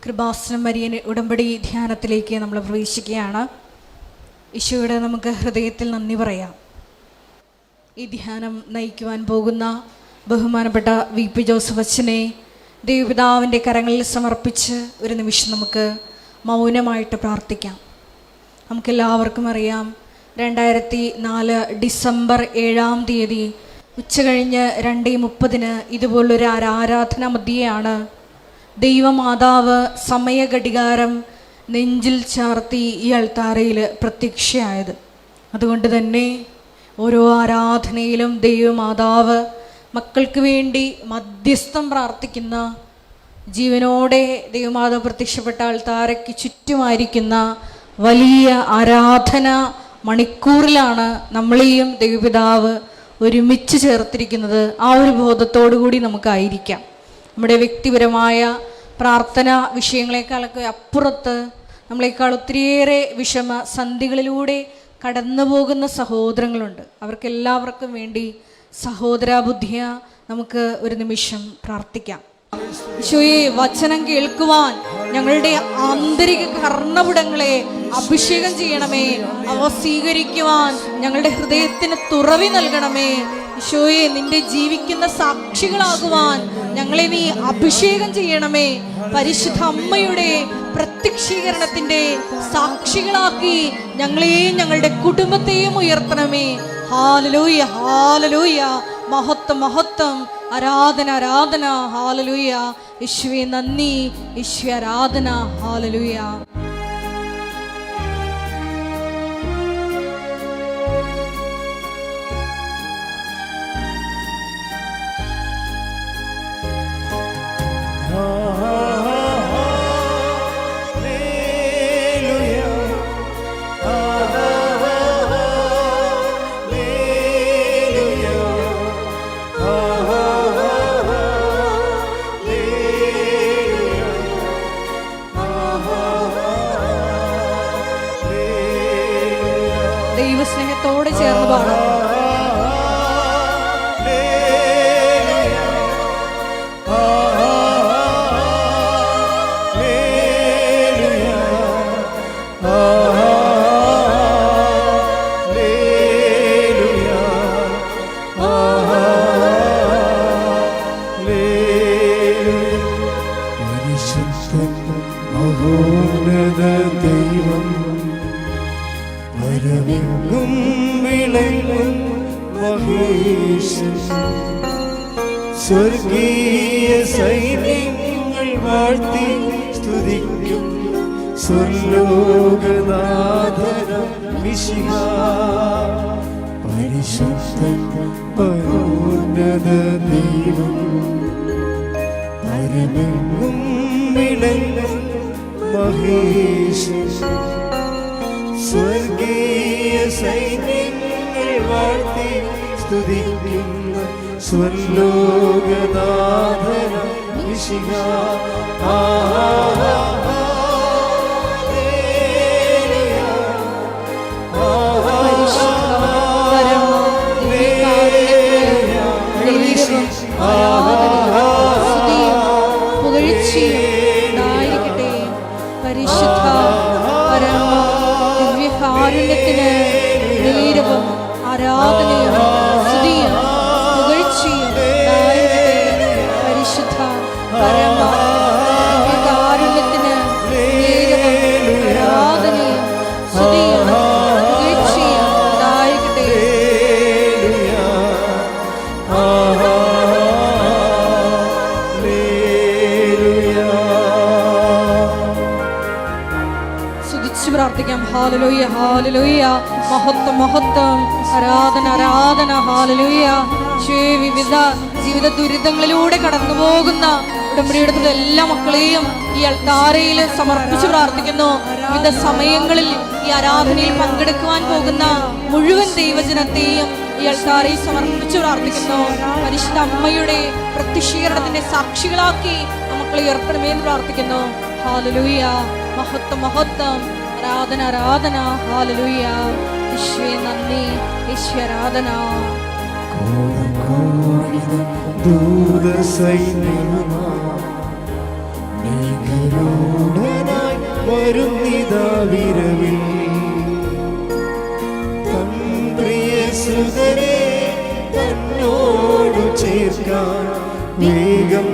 Kripasanam Marian ഉടമ്പടി ധ്യാനത്തിലേക്ക് നമ്മൾ പ്രവേശിക്കുകയാണ്. ഈശോയുടെ നമുക്ക് ഹൃദയത്തിൽ നന്ദി പറയാം. ഈ ധ്യാനം നയിക്കുവാൻ പോകുന്ന ബഹുമാനപ്പെട്ട VP ജോസഫ് അച്ഛനെ ദൈവപിതാവിൻ്റെ കരങ്ങളിൽ സമർപ്പിച്ച് ഒരു നിമിഷം നമുക്ക് മൗനമായിട്ട് പ്രാർത്ഥിക്കാം. നമുക്കെല്ലാവർക്കും അറിയാം, 2004 ഡിസംബർ 7-ാം തീയതി ഉച്ചകഴിഞ്ഞ് 2:30 ഇതുപോലൊരു ആരാധന മധ്യയാണ് ദൈവമാതാവ് സമയഘടികാരം നെഞ്ചിൽ ചാർത്തി ഈ അൾത്താരയിൽ പ്രത്യക്ഷയായത്. അതുകൊണ്ട് തന്നെ ഓരോ ആരാധനയിലും ദൈവമാതാവ് മക്കൾക്ക് വേണ്ടി മധ്യസ്ഥം പ്രാർത്ഥിക്കുന്ന, ജീവനോടെ ദൈവമാതാവ് പ്രത്യക്ഷപ്പെട്ട അൾത്താരയ്ക്ക് ചുറ്റുമായിരിക്കുന്ന വലിയ ആരാധന മണിക്കൂറിലാണ് നമ്മളെയും ദൈവപിതാവ് ഒരുമിച്ച് ചേർത്തിരിക്കുന്നത്. ആ ഒരു ബോധത്തോടു കൂടി നമുക്കായിരിക്കാം. നമ്മുടെ വ്യക്തിപരമായ പ്രാർത്ഥന വിഷയങ്ങളെക്കാളൊക്കെ അപ്പുറത്ത് നമ്മളെക്കാൾ ഒത്തിരിയേറെ വിഷമ സന്ധികളിലൂടെ കടന്നു പോകുന്ന സഹോദരങ്ങളുണ്ട്. അവർക്കെല്ലാവർക്കും വേണ്ടി സഹോദരബുദ്ധിയ നമുക്ക് ഒരു നിമിഷം പ്രാർത്ഥിക്കാം. ഈശോയെ, വചനം കേൾക്കുവാൻ ഞങ്ങളുടെ ആന്തരിക കർണപുടങ്ങളെ അഭിഷേകം ചെയ്യണമേ. അവ സ്വീകരിക്കുവാൻ ഞങ്ങളുടെ ഹൃദയത്തിന് തുറവി നൽകണമേ. ഈശോയെ, നിന്റെ ജീവിക്കുന്ന സാക്ഷികളാകുവാൻ ഞങ്ങളെ നീ അഭിഷേകം ചെയ്യണമേ. പരിശുദ്ധ അമ്മയുടെ പ്രത്യക്ഷീകരണത്തിന്റെ സാക്ഷികളാക്കി ഞങ്ങളെയും ഞങ്ങളുടെ കുടുംബത്തെയും ഉയർത്തണമേ. ഹല്ലേലൂയ, ഹല്ലേലൂയ, മഹത്വം, മഹത്വം, ആരാധന, ആരാധന, ഹല്ലേലൂയ. യേശുവേ നന്ദി, യേശുവേ ആരാധന, ഹല്ലേലൂയ. ദൈവസ്നേഹത്തോടെ ചേർന്ന് പാടാം. സ്വർഗീയ സൈന്യങ്ങൾ വാഴ്ത്തി സ്തുതിക്കും സ്വർലോകനാഥനം മിശിഹ. പരിശുദ്ധൻ പരമോന്നത ദൈവം, പരമെങ്ങും വിളങ്ങും മഹേശൻ. സ്വർഗീയ സൈന്യങ്ങൾ വാഴ്ത്തി സ്തുതിക്കും സ്വർലോകനാഥനം മിശിഹ. പുകഴ്ചയായിരിക്കട്ടെ. പരിശുദ്ധ പരമ ദിവ്യകാരുണ്യത്തിന് ധൈര്യവും ആരാധനയും സ്തുതിയും പുകഴ്ചയും ഉണ്ടായിരിക്കട്ടെ. പരിശുദ്ധ പരമ ദിവ്യകാരുണ്യത്തിന് ധൈര്യവും ആരാധനയും സ്തുതിയും പുകഴ്ചയും ഉണ്ടായിരിക്കട്ടെ. പ്രാർത്ഥിക്കാം. ഹല്ലേലൂയ, ഹല്ലേലൂയ, മഹത്വം, മഹത്വം, ആരാധന, ആരാധന, ഹല്ലേലൂയ. വിവിധ ജീവിത ദുരിതങ്ങളിലൂടെ കടന്നു പോകുന്ന ഉടമ്പടിയെടുത്തുള്ള എല്ലാ മക്കളെയും ഈ അൾത്താരയിൽ സമർപ്പിച്ച് പ്രാർത്ഥിക്കുന്നു. വിവിധ സമയങ്ങളിൽ ഈ ആരാധനയിൽ പങ്കെടുക്കുവാൻ പോകുന്ന മുഴുവൻ ദൈവജനത്തെയും ഈ അൾത്താരയിൽ സമർപ്പിച്ച് പ്രാർത്ഥിക്കുന്നു. പരിശുദ്ധ അമ്മയുടെ പ്രത്യക്ഷീകരണത്തിന്റെ സാക്ഷികളാക്കി മക്കളെ ഉയർത്തണമെന്ന് പ്രാർത്ഥിക്കുന്നു. ഹല്ലേലൂയ, മഹത്വം, മഹത്വം, ആരാധന, ആരാധന, ഹല്ലേലൂയ. യേശുവേ നന്ദി, യേശുവേ ആരാധന. ദൂതസൈന്യമാ മേഘരൂഢനായി വരുന്നിതാ വിരവിൽ തൻ പ്രിയസുതരെ തന്നോടു ചേർക്കാൻ വേഗം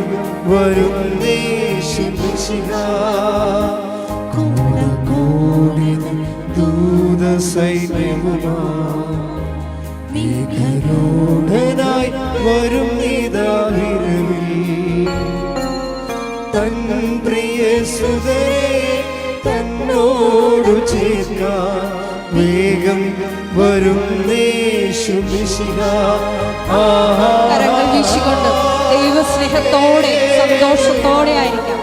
വരുന്നേശുമിശിഹാ കൂടി ദൂതസൈന്യവുമാ മേഘരൂഢനായി വരും നീതാ വിരവിൽ തൻ പ്രിയസുതരെ തന്നോടു ചേർക്കാൻ വേഗം വരുന്നേശുമിശിഹാ കരങ്ങൾ വീശിക്കൊണ്ട് ദൈവസ്നേഹത്തോടെ സന്തോഷത്തോടെ ആയിരിക്കാം.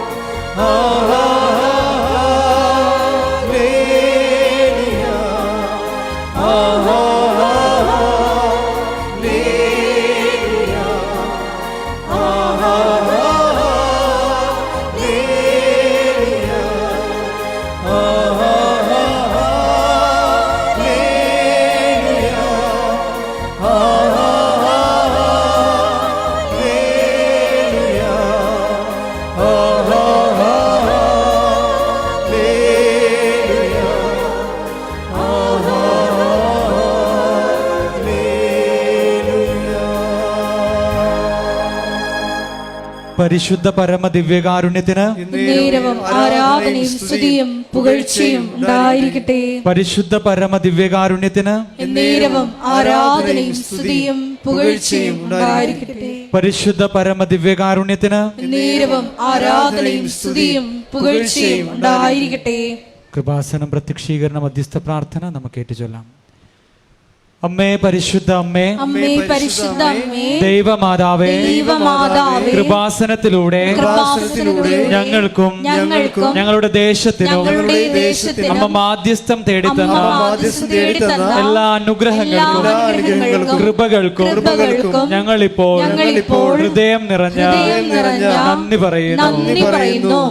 പരിശുദ്ധ പരമ ദിവ്യകാരുണ്യത്തിന് നേരവും ആരാധനയും സ്തുതിയും പുകഴ്ചയും ഉണ്ടായിരിക്കട്ടെ. പരിശുദ്ധ പരമ ദിവ്യകാരുണ്യത്തിന് നേരവും ആരാധനയും സ്തുതിയും പുകഴ്ചയും ഉണ്ടായിരിക്കട്ടെ. പരിശുദ്ധ പരമ ദിവ്യകാരുണ്യത്തിന് നേരവും ആരാധനയും സ്തുതിയും പുകഴ്ചയും ഉണ്ടായിരിക്കട്ടെ. കൃപാസനം പ്രത്യക്ഷീകരണ മധ്യസ്ഥ പ്രാർത്ഥന നമുക്ക് ഏറ്റുചൊല്ലാം. അമ്മേ പരിശുദ്ധ അമ്മേ, അമ്മേ പരിശുദ്ധ അമ്മേ, ദൈവമാതാവേ, ദൈവമാതാവേ, കൃപാസനത്തിലൂടെ ഞങ്ങൾക്കും ഞങ്ങളുടെ ദേശത്തിനും അമ്മ മാധ്യസ്ഥം തേടിത്തന്ന എല്ലാ അനുഗ്രഹങ്ങൾക്കും കൃപകൾക്കും ഞങ്ങളിപ്പോൾ ഹൃദയം നിറഞ്ഞ നന്ദി പറയുന്നു.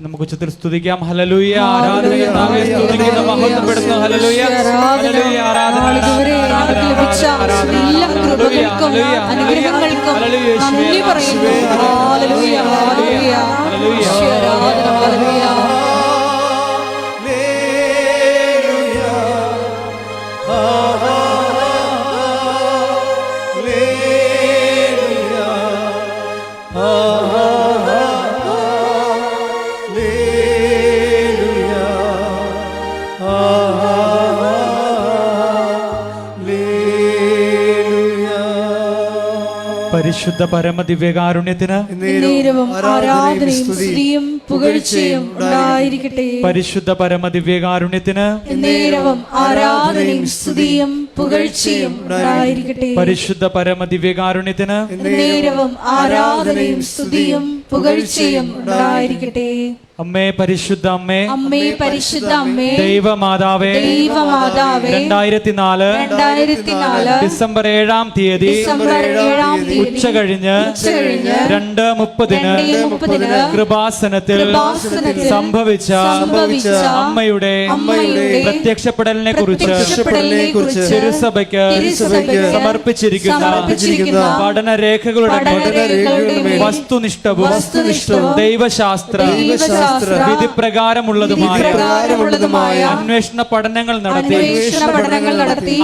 നമുക്ക് ഉച്ചത്തിൽ സ്തുതിക്കാം. ഹല്ലേലൂയ. ആരാധന കർത്താവേ, സ്തുതിക്കുന്ന മഹത്വപ്പെടുത്തുന്ന ഹല്ലേലൂയ. ഹല്ലേലൂയ. ആരാധന ലഭിച്ച എല്ലാ കൃപകൾക്കും അനുഗ്രഹങ്ങൾക്കും നന്ദി പറയുന്നു. ഹല്ലേലൂയ, ഹല്ലേലൂയ, ഹല്ലേലൂയ, ആരാധന, ഹല്ലേലൂയ. പരിശുദ്ധ പരമ ദിവ്യകാരുണ്യത്തിന് നേരവും ആരാധനയും സ്തുതിയും പുകഴ്ചയും ഉണ്ടായിരിക്കട്ടെ. പരിശുദ്ധ പരമ ദിവ്യകാരുണ്യത്തിന് നേരവും ആരാധനയും സ്തുതിയും പുകഴ്ചയും ഉണ്ടായിരിക്കട്ടെ. പരിശുദ്ധ പരമ ദിവ്യകാരുണ്യത്തിന് നേരവും ആരാധനയും സ്തുതിയും പുകഴ്ചയും ഉണ്ടായിരിക്കട്ടെ. അമ്മേ പരിശുദ്ധ അമ്മേ, അമ്മേ പരിശുദ്ധ അമ്മേ, ദൈവമാതാവേ, ദൈവമാതാവേ, 2004 ഡിസംബർ 7-ാം തീയതി ഉച്ച കഴിഞ്ഞ് 2:30 കൃപാസനത്തിൽ സംഭവിച്ച അമ്മയുടെ പ്രത്യക്ഷപ്പെടലിനെ കുറിച്ച് തിരുസഭയ്ക്ക് സമർപ്പിച്ചിരിക്കുന്ന പഠനരേഖകളുടെ വസ്തുനിഷ്ഠവും ദൈവശാസ്ത്ര വിധിപ്രകാരമുള്ളതുമായ അന്വേഷണ പഠനങ്ങൾ നടത്തി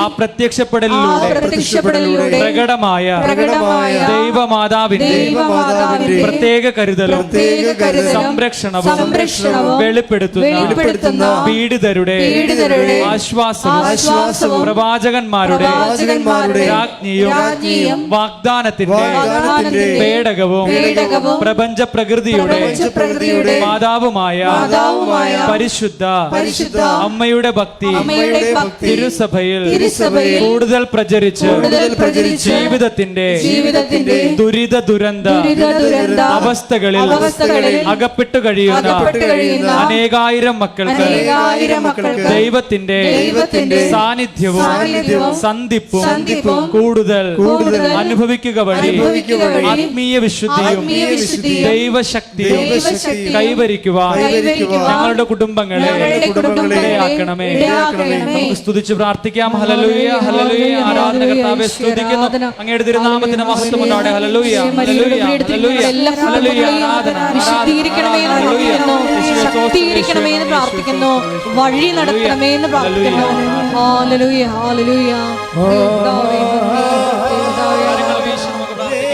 ആ പ്രത്യക്ഷപ്പെടലിലൂടെ പ്രകടമായ ദൈവമാതാവിന്റെ പ്രത്യേക കരുതലും സംരക്ഷണവും വെളിപ്പെടുത്തുന്ന പീഡിതരുടെ ആശ്വാസവും പ്രവാചകന്മാരുടെ രാജ്ഞിയും വാഗ്ദാനത്തിന്റെ പേടകവും പ്രപഞ്ച പ്രകൃതിയുടെ മാതാവുമായ പരിശുദ്ധ അമ്മയുടെ ഭക്തി തിരുസഭയിൽ കൂടുതൽ പ്രചരിച്ച് ജീവിതത്തിന്റെ ദുരിത ദുരന്ത അവസ്ഥകളിൽ അകപ്പെട്ടു കഴിയുന്ന അനേകായിരം മക്കൾക്ക് ദൈവത്തിന്റെ സാന്നിധ്യവും സന്ധിപ്പും കൂടുതൽ അനുഭവിക്കുക വഴി ആത്മീയ വിശുദ്ധിയും ദൈവശക്തിയും കൈവരിക്കുവാൻ ഞങ്ങളുടെ കുടുംബങ്ങളെ ഇടയാക്കണമേ. നമുക്ക് സ്തുതിച്ച് പ്രാർത്ഥിക്കാം. ഹല്ലേലൂയ, ഹല്ലേലൂയ, ആരാധന ആരാധന കർത്താവെ സ്തുതിക്കുന്നു. അങ്ങയുടെ തിരുനാമത്തിന് മഹത്വം ഉണ്ടാകട്ടെ. ഹല്ലേലൂയ, ഹല്ലേലൂയ, ഹല്ലേലൂയ, ഹല്ലേലൂയ. ആരാധന, വിശുദ്ധീകരിക്കണമേ എന്ന് പ്രാർത്ഥിക്കുന്നു, ശക്തീകരിക്കണമേ എന്ന് പ്രാർത്ഥിക്കുന്നു, വഴി നടത്തണമേ എന്ന് പ്രാർത്ഥിക്കുന്നു. Hallelujah, hallelujah. കർത്താവേ, കർത്താവേ, കരങ്ങൾ വീശി നമുക്ക് പ്രാർത്ഥിക്കാം.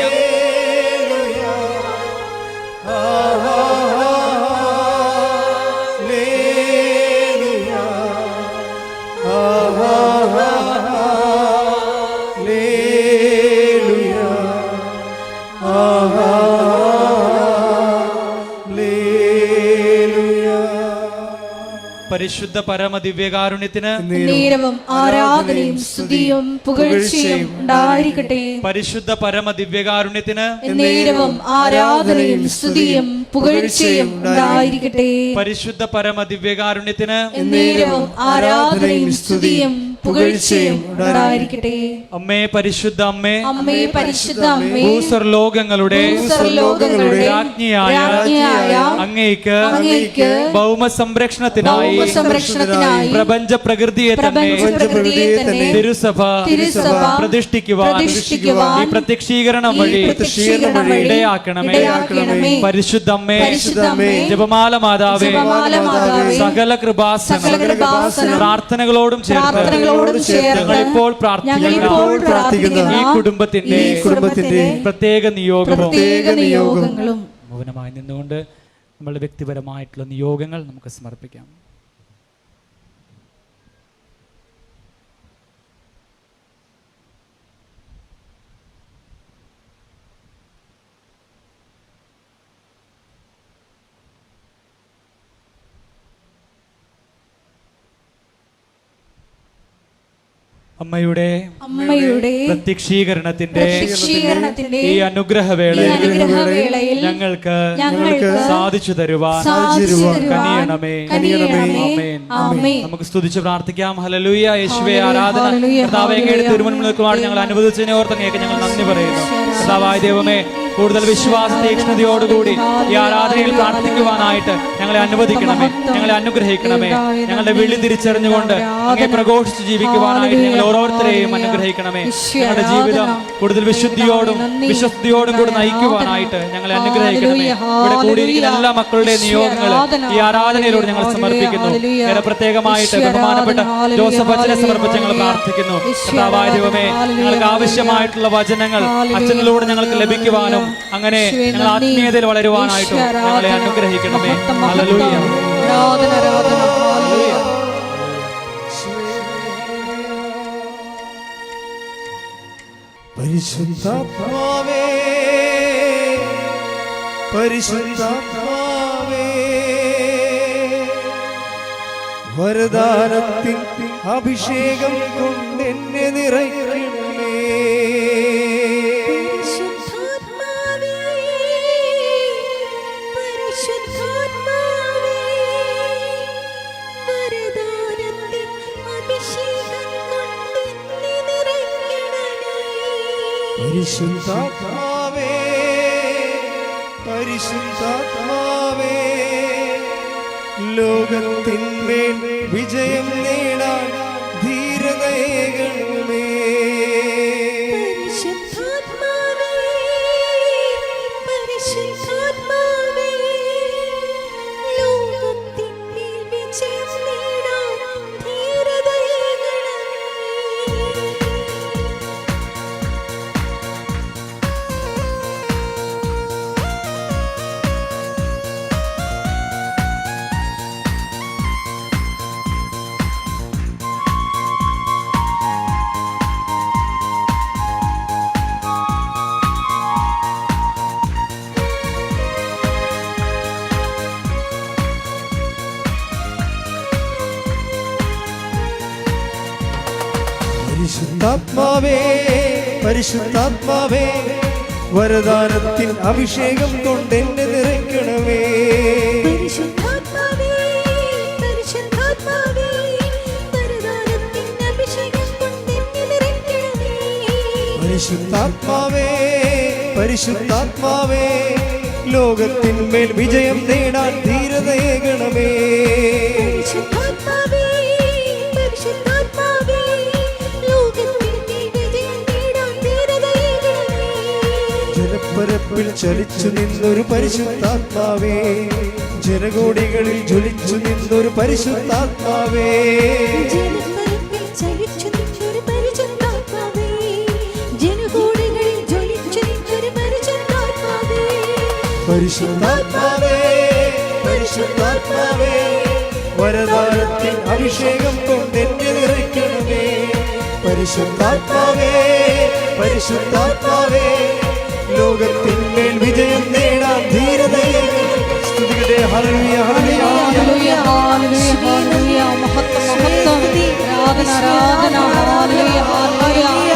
പരിശുദ്ധ പരമ ദിവ്യകാരുണ്യത്തിന് നേരവും ആരാധനയും സ്തുതിയും പുകഴ്ചയും ഉണ്ടായിരിക്കട്ടെ. പരിശുദ്ധ പരമ ദിവ്യകാരുണ്യത്തിന് നേരവും ആരാധനയും സ്തുതിയും പുകഴ്ചയും ഉണ്ടായിരിക്കട്ടെ. പരിശുദ്ധ പരമ ദിവ്യകാരുണ്യത്തിന് നേരവും ആരാധനയും സ്തുതിയും പുകഴ്ചയും ഉണ്ടായിരിക്കട്ടെ. അമ്മേ പരിശുദ്ധ അമ്മേ, അമ്മേ പരിശുദ്ധ അമ്മേ, ഭൂസ്വർലോകങ്ങളുടെ രാജ്ഞിയായ അങ്ങേക്ക് ഭൗമ സംരക്ഷണത്തിനായി പ്രപഞ്ച പ്രകൃതിയെ തന്നെ തിരുസഭ പ്രതിഷ്ഠിക്കുവാൻ ഈ പ്രത്യക്ഷീകരണം വഴി ഇടയാക്കണമേ. പരിശുദ്ധ അമ്മേ, ജപമാല മാതാവേ, സകല കൃപാസന പ്രാർത്ഥനകളോടും ചേർത്ത് ഞങ്ങളിപ്പോൾ പ്രാർത്ഥിക്കുന്ന ഈ കുടുംബത്തിന്റെ പ്രത്യേക നിയോഗങ്ങളും മൗനമായി നിന്നുകൊണ്ട് നമ്മളുടെ വ്യക്തിപരമായിട്ടുള്ള നിയോഗങ്ങൾ നമുക്ക് സമർപ്പിക്കാം. അമ്മയുടെ പ്രത്യക്ഷീകരണത്തിന്റെ ഈ അനുഗ്രഹവേളയിൽ ഞങ്ങൾക്ക് സാധിച്ചു തരുവാൻ കനിയണമേ. നമുക്ക് സ്തുതിച്ച് പ്രാർത്ഥിക്കാം. ഹല്ലേലൂയ. യേശുവേ ആരാധന. കർത്താവേ, അങ്ങയുടെ തിരുമുൻപിൽ നിൽക്കുവാൻ ഞങ്ങൾ അനുവദിച്ചതിനെ ഓർത്ത് അങ്ങേക്ക് ഞങ്ങൾ നന്ദി പറയുന്നു. കർത്താവായ ദൈവമേ, കൂടുതൽ വിശ്വാസ തീക്ഷ്ണതയോടുകൂടി ഈ ആരാധനയിൽ പ്രാർത്ഥിക്കുവാനായിട്ട് ഞങ്ങളെ അനുവദിക്കണമേ, ഞങ്ങളെ അനുഗ്രഹിക്കണമേ. ഞങ്ങളുടെ വിളി തിരിച്ചറിഞ്ഞുകൊണ്ട് അങ്ങേ പ്രഘോഷിച്ച് ജീവിക്കുവാനായിട്ട് ഞങ്ങൾ ഓരോരുത്തരെയും അനുഗ്രഹിക്കണമേ. ഞങ്ങളുടെ ജീവിതം കൂടുതൽ വിശുദ്ധിയോടും വിശ്വസ്തയോടും കൂടി നയിക്കുവാനായിട്ട് ഞങ്ങളെ അനുഗ്രഹിക്കണമേ. ഇവിടെ കൂടിയിരിക്കുന്ന എല്ലാ മക്കളുടെ നിയോഗങ്ങൾ ഈ ആരാധനയിലൂടെ ഞങ്ങൾ സമർപ്പിക്കുന്നു. വേറെ പ്രത്യേകമായിട്ട് ബഹുമാനപ്പെട്ട ജോസഫ് അച്ഛനെ സമർപ്പിച്ച് ഞങ്ങൾ പ്രാർത്ഥിക്കുന്നു. കർത്താവായ ദൈവമേ, ഞങ്ങൾക്ക് ആവശ്യമായിട്ടുള്ള വചനങ്ങൾ അച്ഛനിലൂടെ ഞങ്ങൾക്ക് ലഭിക്കുവാനും അങ്ങനെ ഞങ്ങൾ ആത്മീയതയിൽ വളരുവാനായിട്ടും ഞങ്ങളെ അനുഗ്രഹിക്കണമേ. ഹല്ലേലൂയ. പരിശുദ്ധാത്മാവേ, പരിശുദ്ധാത്മാവേ, വരദാനത്തിൻ അഭിഷേകം കൊണ്ട് എന്നെ നിറയ്ക്കണമേ. പരിശുദ്ധാത്മാവേ, പരിശുദ്ധാത്മാവേ, ലോകത്തിന്മേൽ വിജയം നേടാൻ ധീരതയേകണമേ. പരിശുദ്ധാത്മാവേ, പരിശുദ്ധാത്മാവേ, വരദാനത്തിൻ അഭിഷേകം കൊണ്ട് എന്നെ നിറയ്ക്കണമേ. പരിശുദ്ധാത്മാവേ, പരിശുദ്ധാത്മാവേ, വരദാനത്തിൻ അഭിഷേകം കൊണ്ട് എന്നെ നിറയ്ക്കണമേ. പരിശുദ്ധാത്മാവേ, പരിശുദ്ധാത്മാവേ, ലോകത്തിന്മേൽ വിജയം നേടാൻ ധീരതയേകണമേ. പരിശുദ്ധാത്മാവേ, പരിശുദ്ധാത്മാവേ, ലോകത്തിന്മേൽ വിജയം പരപ്പിൽ ചലിച്ചു നിന്നൊരു പരിശുദ്ധാത്മാവേ, ജനകോടികളിൽ ജ്വലിച്ചു നിന്നൊരു പരിശുദ്ധാത്മാവേ, ജലപരപ്പിൽ ചലിച്ചു നിന്നൊരു പരിശുദ്ധാത്മാവേ, ജനകോടികളിൽ ജ്വലിച്ചു നിന്നൊരു പരിശുദ്ധാത്മാവേ, പരിശുദ്ധാത്മാവേ, പരിശുദ്ധാത്മാവേ, വരദാനത്തിൻ അഭിഷേകം കൊണ്ടെന്നെ നിറയ്ക്കണമേ. പരിശുദ്ധാത്മാവേ, പരിശുദ്ധാത്മാവേ, ലോകത്തിന്മേൽ വിജയം നേടാൻ ധീരതയെ സ്തുതിക്കട്ടെ. ഹല്ലേലൂയ, ഹല്ലേലൂയ. ഹല്ലേലൂയ, ഹല്ലേലൂയ, ഹല്ലേലൂയ. മഹത്വം, മഹത്വം. ആരാധന, ആരാധന. ഹല്ലേലൂയ, ഹല്ലേലൂയ.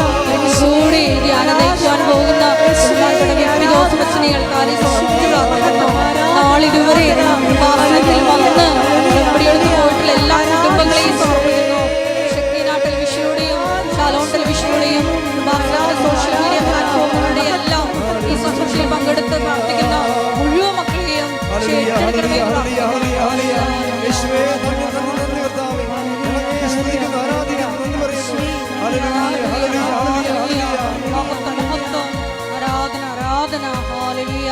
കൂടി ധ്യാനം നയിക്കുവാൻ പോകുന്ന ബഹുമാനപ്പെട്ട വ്യക്തി ജോസഫ് അച്ഛനെ നാളിതുവരെ പാർശ്വത്തിൽ വന്ന് ഉടമ്പടിയെടുത്ത് പോയിട്ടുള്ള എല്ലാ കുടുംബങ്ങളെയും സമർപ്പിക്കുന്നു. ശക്തിനാട്ടൽ വിഷയുടെയും ഷാലോൺ ടെലിവിഷനുടെയും സോഷ്യൽ മീഡിയ പ്ലാറ്റ്ഫോമുകളുടെ എല്ലാം ഈ ശുശ്രൂഷയിൽ പങ്കെടുത്ത് പ്രാർത്ഥിക്കുന്ന മുഴുവൻ മക്കളെയും ഹല്ലേലൂയ, ഹല്ലേലൂയ, ഹല്ലേലൂയ, ഹല്ലേലൂയ. യേശുവേ, നന്ദി, നന്ദി, നന്ദി കർത്താവേ. ഞങ്ങളെ സ്തുതിക്കുന്നു, ആരാധിക്കുന്നു, നന്ദി പറയുന്നു. ഹല്ലേലൂയ, ഹല്ലേലൂയ, ഹല്ലേലൂയ, ഹല്ലേലൂയ. മഹത്വം, മഹത്വം. ആരാധന, ആരാധന. ഹല്ലേലൂയ.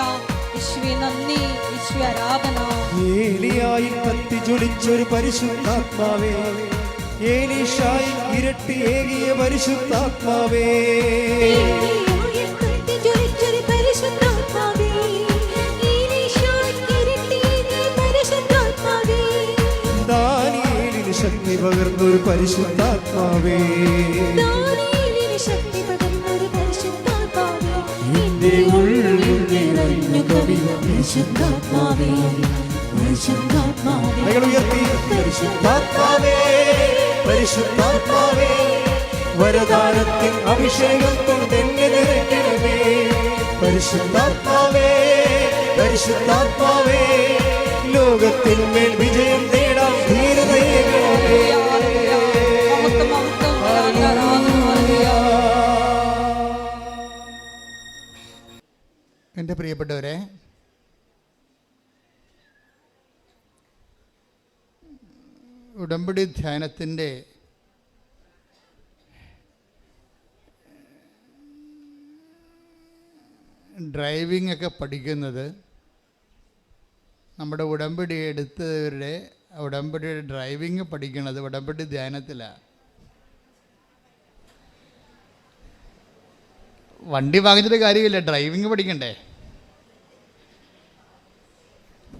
യേശുവേ നന്ദി, യേശുവേ ആരാധന. ഏലിയായിൽ കത്തി ജ്വലിച്ചൊരു പരിശുദ്ധാത്മാവേ, ഏലീശായിൽ ഇരട്ടി ഏകിയ പരിശുദ്ധാത്മാവേ, ഏലിയായിൽ കത്തി ജ്വലിച്ചൊരു പരിശുദ്ധാത്മാവേ, ഏലീശായിൽ ഇരട്ടിയേകിയ പരിശുദ്ധാത്മാവേ, ദാനിയേലിന് ശക്തി പകർന്നൊരു പരിശുദ്ധാത്മാവേ, ദാനിയേലിന് ശക്തി പകർന്നൊരു പരിശുദ്ധാത്മാവേ, നിന്റെ ഉള്ളിൽ നിറഞ്ഞു കവിയുന്ന പരിശുദ്ധാത്മാവേ, പരിശുദ്ധാത്മാവേ, കൈകൾ ഉയർത്തി. പരിശുദ്ധാത്മാവേ, പരിശുദ്ധാത്മാവേ, വരദാനത്തിൻ അഭിഷേകം കൊണ്ടെന്നെ നിറയ്ക്കണമേ. പരിശുദ്ധാത്മാവേ, പരിശുദ്ധാത്മാവേ, ലോകത്തിന്മേൽ വിജയം നേടാൻ ധീരതയേകണമേ. മഹത്വം, മഹത്വം. ആരാധന, ആരാധന. ഹല്ലേലൂയ. എൻ്റെ പ്രിയപ്പെട്ടവരെ, ഉടമ്പടി ധ്യാനത്തിൻ്റെ ഡ്രൈവിംഗ് ഒക്കെ പഠിക്കുന്നത് നമ്മുടെ ഉടമ്പടി എടുത്തവരുടെ ഉടമ്പടിയുടെ ഡ്രൈവിംഗ് പഠിക്കുന്നത് ഉടമ്പടി ധ്യാനത്തിലാണ്. വണ്ടി വാങ്ങിച്ചിട്ട് കാര്യമില്ല, ഡ്രൈവിംഗ് പഠിക്കണ്ടേ.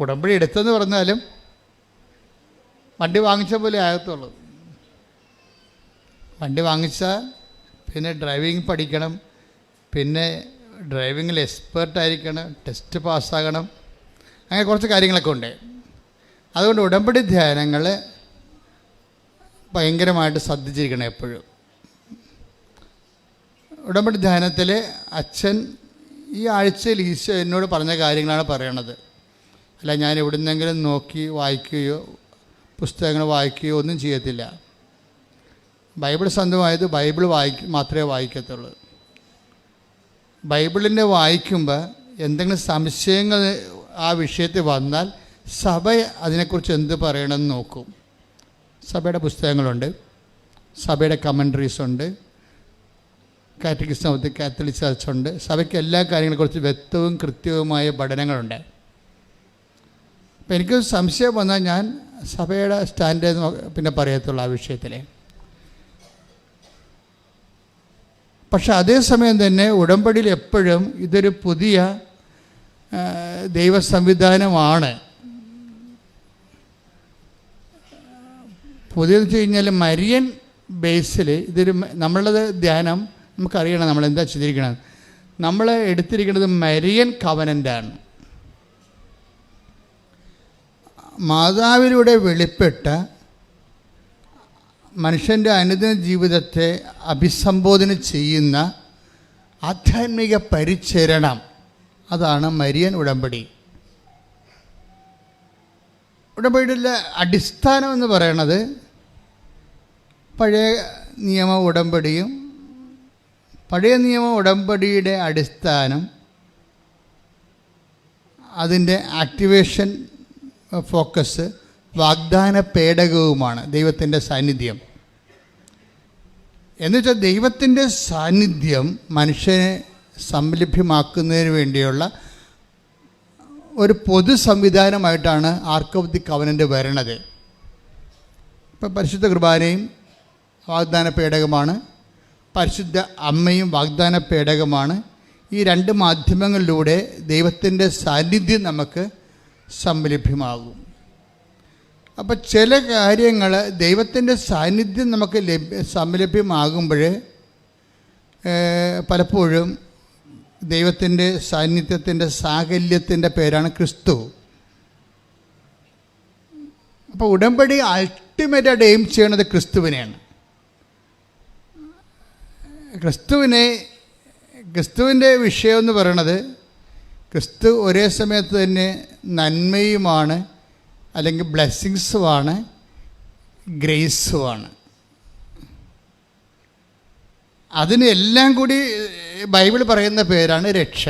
ഉടമ്പടി എടുത്തെന്ന് പറഞ്ഞാലും വണ്ടി വാങ്ങിച്ച പോലെ ആകത്തുള്ളൂ. വണ്ടി വാങ്ങിച്ചാൽ പിന്നെ ഡ്രൈവിംഗ് പഠിക്കണം, പിന്നെ ഡ്രൈവിങ്ങിൽ എക്സ്പേർട്ടായിരിക്കണം, ടെസ്റ്റ് പാസ്സാകണം, അങ്ങനെ കുറച്ച് കാര്യങ്ങളൊക്കെ ഉണ്ട്. അതുകൊണ്ട് ഉടമ്പടി ധ്യാനങ്ങൾ ഭയങ്കരമായിട്ട് ശ്രദ്ധിച്ചിരിക്കണം എപ്പോഴും. ഉടമ്പടി ധ്യാനത്തിൽ അച്ഛൻ ഈ ആഴ്ചയിൽ ഈശോ എന്നോട് പറഞ്ഞ കാര്യങ്ങളാണ് പറയണത്. അല്ല ഞാൻ എവിടുന്നെങ്കിലും നോക്കി വായിക്കുകയോ പുസ്തകങ്ങൾ വായിക്കുകയോ ഒന്നും ചെയ്യത്തില്ല. ബൈബിൾ സ്വന്തമായത് ബൈബിൾ മാത്രമേ വായിക്കത്തുള്ളൂ. ബൈബിളിനെ വായിക്കുമ്പോൾ എന്തെങ്കിലും സംശയങ്ങൾ ആ വിഷയത്തിൽ വന്നാൽ സഭ അതിനെക്കുറിച്ച് എന്ത് പറയണമെന്ന് നോക്കും. സഭയുടെ പുസ്തകങ്ങളുണ്ട്, സഭയുടെ കമൻട്രീസ് ഉണ്ട്, catechism of the Catholic church ഉണ്ട്. സഭയ്ക്ക് എല്ലാ കാര്യങ്ങളെക്കുറിച്ച് വ്യക്തവും കൃത്യവുമായ പഠനങ്ങളുണ്ട്. അപ്പം എനിക്ക് സംശയം വന്നാൽ ഞാൻ സഭയുടെ സ്റ്റാൻഡ് പിന്നെ പറയത്തുള്ളൂ ആ വിഷയത്തിൽ. പക്ഷെ അതേസമയം തന്നെ ഉടമ്പടിയിൽ എപ്പോഴും ഇതൊരു പുതിയ ദൈവ സംവിധാനമാണ്. പുതിയതെന്ന് വെച്ച് കഴിഞ്ഞാൽ മരിയൻ ബേസിൽ ഇതൊരു നമ്മളുടെ ധ്യാനം നമുക്കറിയണം നമ്മളെന്താ ചെയ്തിരിക്കണം. നമ്മൾ എടുത്തിരിക്കുന്നത് മരിയൻ കവനൻ്റാണ്. മാതാവിലൂടെ വെളിപ്പെട്ട മനുഷ്യൻ്റെ അനുദിന ജീവിതത്തെ അഭിസംബോധന ചെയ്യുന്ന ആധ്യാത്മിക പരിചരണം, അതാണ് മരിയൻ ഉടമ്പടി. ഉടമ്പടിയുടെ അടിസ്ഥാനം എന്ന് പറയുന്നത് പഴയ നിയമ ഉടമ്പടിയും. പഴയ നിയമ ഉടമ്പടിയുടെ അടിസ്ഥാനം അതിൻ്റെ ആക്ടിവേഷൻ ഫോക്കസ് വാഗ്ദാന പേടകവുമാണ്, ദൈവത്തിൻ്റെ സാന്നിധ്യം. എന്നുവെച്ചാൽ ദൈവത്തിൻ്റെ സാന്നിധ്യം മനുഷ്യനെ സംലഭ്യമാക്കുന്നതിന് വേണ്ടിയുള്ള ഒരു പൊതു സംവിധാനമായിട്ടാണ് ആർക്ക് ഓഫ് ദി കവനൻ്റ് വരണത്. ഇപ്പം പരിശുദ്ധ കുർബാനയും വാഗ്ദാന പേടകമാണ്, പരിശുദ്ധ അമ്മയും വാഗ്ദാന പേടകമാണ്. ഈ രണ്ട് മാധ്യമങ്ങളിലൂടെ ദൈവത്തിൻ്റെ സാന്നിധ്യം നമുക്ക് സംലഭ്യമാകും. അപ്പം ചില കാര്യങ്ങൾ ദൈവത്തിൻ്റെ സാന്നിധ്യം നമുക്ക് സംലഭ്യമാകുമ്പോൾ പലപ്പോഴും ദൈവത്തിൻ്റെ സാന്നിധ്യത്തിൻ്റെ സാകല്യത്തിൻ്റെ പേരാണ് ക്രിസ്തു. അപ്പോൾ ഉടമ്പടി അൾട്ടിമേറ്റായിട്ട് എയിം ചെയ്യണത് ക്രിസ്തുവിനെയാണ്. ക്രിസ്തുവിൻ്റെ വിഷയം എന്ന് പറയണത് ക്രിസ്തു ഒരേ സമയത്ത് തന്നെ നന്മയുമാണ്, അല്ലെങ്കിൽ ബ്ലെസ്സിങ്സുമാണ്, ഗ്രേസുമാണ്. അതിന് എല്ലാം കൂടി ബൈബിൾ പറയുന്ന പേരാണ് രക്ഷ.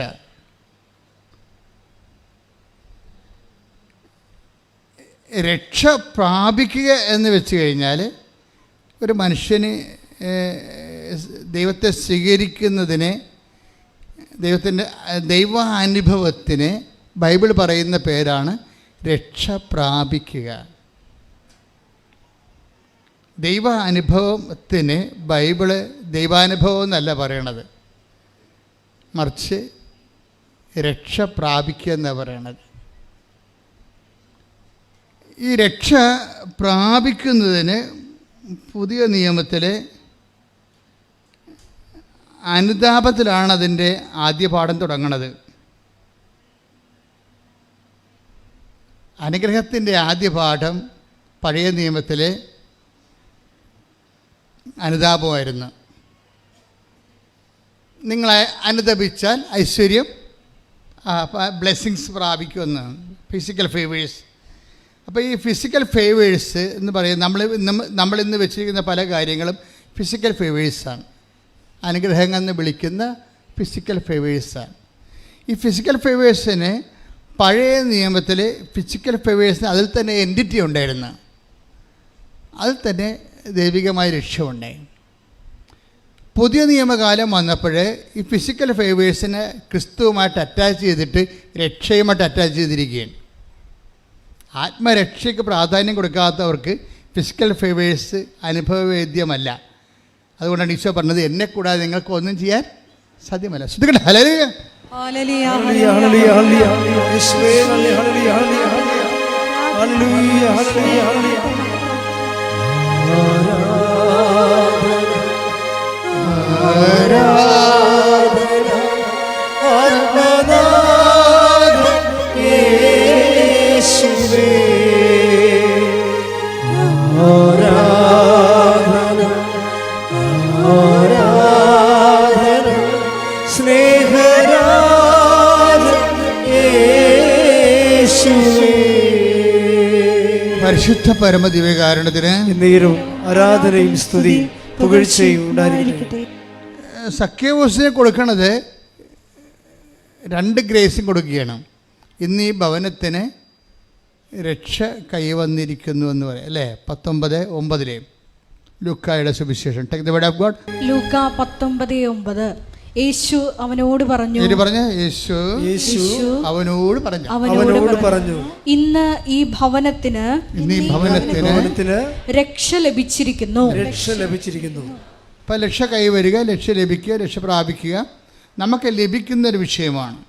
രക്ഷ പ്രാപിക്കുക എന്ന് വെച്ച് കഴിഞ്ഞാൽ ഒരു മനുഷ്യന് ദൈവത്തെ സ്വീകരിക്കുന്നതിനെ, ദൈവത്തിൻ്റെ ദൈവാനുഭവത്തിന് ബൈബിൾ പറയുന്ന പേരാണ് രക്ഷ പ്രാപിക്കുക. ദൈവാനുഭവത്തിന് ബൈബിള് ദൈവാനുഭവം എന്നല്ല പറയണത്, മറിച്ച് രക്ഷ പ്രാപിക്കുക എന്നാണ് പറയണത്. ഈ രക്ഷ പ്രാപിക്കുന്നതിന് പുതിയ നിയമത്തിലെ അനുതാപത്തിലാണ് അതിൻ്റെ ആദ്യ പാഠം തുടങ്ങുന്നത്. അനുഗ്രഹത്തിൻ്റെ ആദ്യ പാഠം പഴയ നിയമത്തിലെ അനുതാപമായിരുന്നു. നിങ്ങളെ അനുതപിച്ചാൽ ഐശ്വര്യം, ബ്ലെസ്സിങ്സ് പ്രാപിക്കുമെന്ന്, ഫിസിക്കൽ ഫേവേഴ്സ്. അപ്പോൾ ഈ ഫിസിക്കൽ ഫേവേഴ്സ് എന്ന് പറയുന്നത് നമ്മളിന്ന് വെച്ചിരിക്കുന്ന പല കാര്യങ്ങളും ഫിസിക്കൽ ഫേവേഴ്സാണ്. അനുഗ്രഹങ്ങൾ എന്ന് വിളിക്കുന്ന ഫിസിക്കൽ ഫേവേഴ്സാണ്. ഈ ഫിസിക്കൽ ഫേവേഴ്സിന് പഴയ നിയമത്തിൽ ഫിസിക്കൽ ഫേവേഴ്സിന് അതിൽ തന്നെ എൻറ്റിറ്റി ഉണ്ടായിരുന്നു, അതിൽ തന്നെ ദൈവികമായ രക്ഷയുണ്ടായി. പുതിയ നിയമകാലം വന്നപ്പോൾ ഈ ഫിസിക്കൽ ഫേവേഴ്സിനെ ക്രിസ്തുവുമായിട്ട് അറ്റാച്ച് ചെയ്തിട്ട് രക്ഷയുമായിട്ട് അറ്റാച്ച് ചെയ്തിരിക്കുകയാണ്. ആത്മരക്ഷയ്ക്ക് പ്രാധാന്യം കൊടുക്കാത്തവർക്ക് ഫിസിക്കൽ ഫേവേഴ്സ് അനുഭവവേദ്യമല്ല. അതുകൊണ്ടാണ് ഈശോ പറഞ്ഞത്, എന്നെ കൂടാതെ നിങ്ങൾക്ക് ഒന്നും ചെയ്യാൻ സാധ്യമല്ല. ശ്രദ്ധിക്കട്ടെ. ഹല്ലേലൂയ, ഹല്ലേലൂയ, ഹല്ലേലൂയ, ഹല്ലേലൂയ, യേശുവേ നന്ദി, ഹല്ലേലൂയ, ഹല്ലേലൂയ, ഹല്ലേലൂയ, ഹല്ലേലൂയ, ഹല്ലേലൂയ. പരിശുദ്ധ പരമദിവ്യകാരുണ്യത്തിന് എന്നേരവും ആരാധനയും സ്തുതിയും പുകഴ്ചയും ഉണ്ടായിരിക്കട്ടെ. സഖ്യവോസിനെ കൊടുക്കണത് രണ്ട് ഗ്രേസും കൊടുക്കുകയാണ്. ഇന്ന് ഈ ഭവനത്തിന് രക്ഷ കൈവന്നിരിക്കുന്നു എന്ന് പറയാം അല്ലേ? 19:9 ലൂക്കായുടെ സുവിശേഷം. Take the word of God. ലൂക്ക 19:9. യേശു അവനോട് പറഞ്ഞു, യേശു അവനോട് പറഞ്ഞു, ഇന്ന് ഈ ഭവനത്തിന് രക്ഷ ലഭിച്ചിരിക്കുന്നു. അപ്പം രക്ഷ കൈവരിക, രക്ഷ ലഭിക്കുക, രക്ഷ പ്രാപിക്കുക നമുക്ക് ലഭിക്കുന്നൊരു വിഷയമാണ്.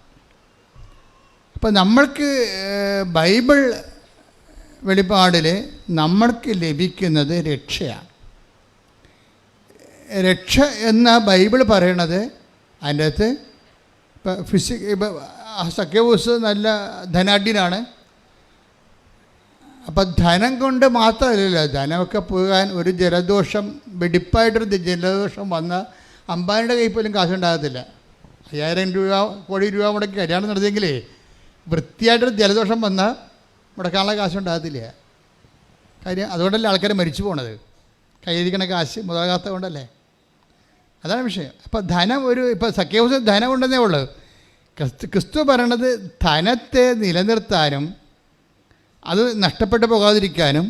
അപ്പം നമ്മൾക്ക് ബൈബിൾ വെളിപ്പാടിൽ നമ്മൾക്ക് ലഭിക്കുന്നത് രക്ഷയാണ്. രക്ഷ എന്ന ബൈബിൾ പറയണത് അതിൻ്റെ അകത്ത് ഇപ്പം സഖ്യവൂസ് നല്ല ധനാഢ്യനാണ്. അപ്പം ധനം കൊണ്ട് മാത്രമല്ലല്ലോ, ധനമൊക്കെ പോകാൻ ഒരു ജലദോഷം, വെടിപ്പായിട്ടൊരു ജലദോഷം വന്ന അമ്പാനിയുടെ കയ്യിൽ പോലും കാശുണ്ടാകത്തില്ല. 5000 രൂപ, കോടി രൂപ മുടക്കി കല്യാണം നടത്തിയെങ്കിലേ വൃത്തിയായിട്ടൊരു ജലദോഷം വന്നാൽ മുടക്കാനുള്ള കാശുണ്ടാകത്തില്ല. കാര്യം അതുകൊണ്ടല്ലേ ആൾക്കാർ മരിച്ചു പോണത്, കയ്യിരിക്കണ കാശ് മുതലാകാത്ത കൊണ്ടല്ലേ. അതാണ് വിഷയം. അപ്പോൾ ധനം ഇപ്പോൾ സഖ്യവൂസ് ധനം ഉണ്ടെന്നേ ഉള്ളൂ. ക്രിസ്തു പറയണത് ധനത്തെ നിലനിർത്താനും അത് നഷ്ടപ്പെട്ടു പോകാതിരിക്കാനും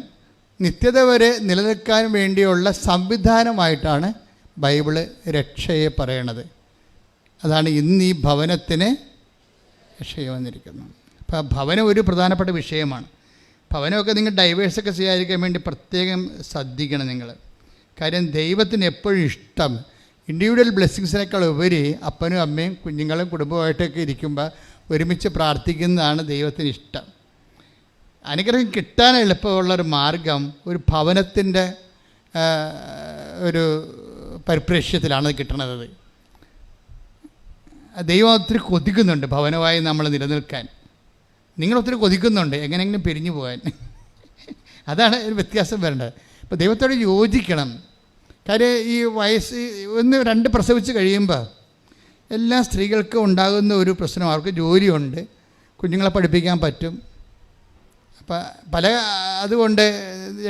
നിത്യത വരെ നിലനിൽക്കാനും വേണ്ടിയുള്ള സംവിധാനമായിട്ടാണ് ബൈബിള് രക്ഷയെ പറയണത്. അതാണ് ഇന്ന് ഈ ഭവനത്തിന് വിഷയം വന്നിരിക്കുന്നത്. അപ്പോൾ ഭവനം ഒരു പ്രധാനപ്പെട്ട വിഷയമാണ്. ഭവനമൊക്കെ നിങ്ങൾ ഡൈവേഴ്സൊക്കെ ചെയ്യാതിരിക്കാൻ വേണ്ടി പ്രത്യേകം ശ്രദ്ധിക്കണം നിങ്ങൾ. കാര്യം ദൈവത്തിന് എപ്പോഴും ഇഷ്ടം ഇൻഡിവിജ്വൽ ബ്ലെസ്സിങ്സിനേക്കാൾ ഉപരി അപ്പനും അമ്മയും കുഞ്ഞുങ്ങളും കുടുംബമായിട്ടൊക്കെ ഇരിക്കുമ്പോൾ ഒരുമിച്ച് പ്രാർത്ഥിക്കുന്നതാണ് ദൈവത്തിന് ഇഷ്ടം. അനുഗ്രഹം കിട്ടാൻ എളുപ്പമുള്ളൊരു മാർഗം ഒരു ഭവനത്തിൻ്റെ ഒരു പരിപ്രേക്ഷ്യത്തിലാണ് കിട്ടുന്നത്. ദൈവം ഒത്തിരി കൊതിക്കുന്നുണ്ട് ഭവനമായി നമ്മൾ നിലനിൽക്കാൻ. നിങ്ങളൊത്തിരി കൊതിക്കുന്നുണ്ട് എങ്ങനെയെങ്കിലും പിരിഞ്ഞു പോകാൻ. അതാണ് ഒരു വ്യത്യാസം വരേണ്ടത്. ഇപ്പോൾ ദൈവത്തോട് യോജിക്കണം. കാര്യം ഈ വയസ്സ് 1-2 പ്രസവിച്ച് കഴിയുമ്പോൾ എല്ലാ സ്ത്രീകൾക്കും ഉണ്ടാകുന്ന ഒരു പ്രശ്നം, അവർക്ക് ജോലിയുണ്ട്, കുഞ്ഞുങ്ങളെ പഠിപ്പിക്കാൻ പറ്റും. അപ്പം അതുകൊണ്ട്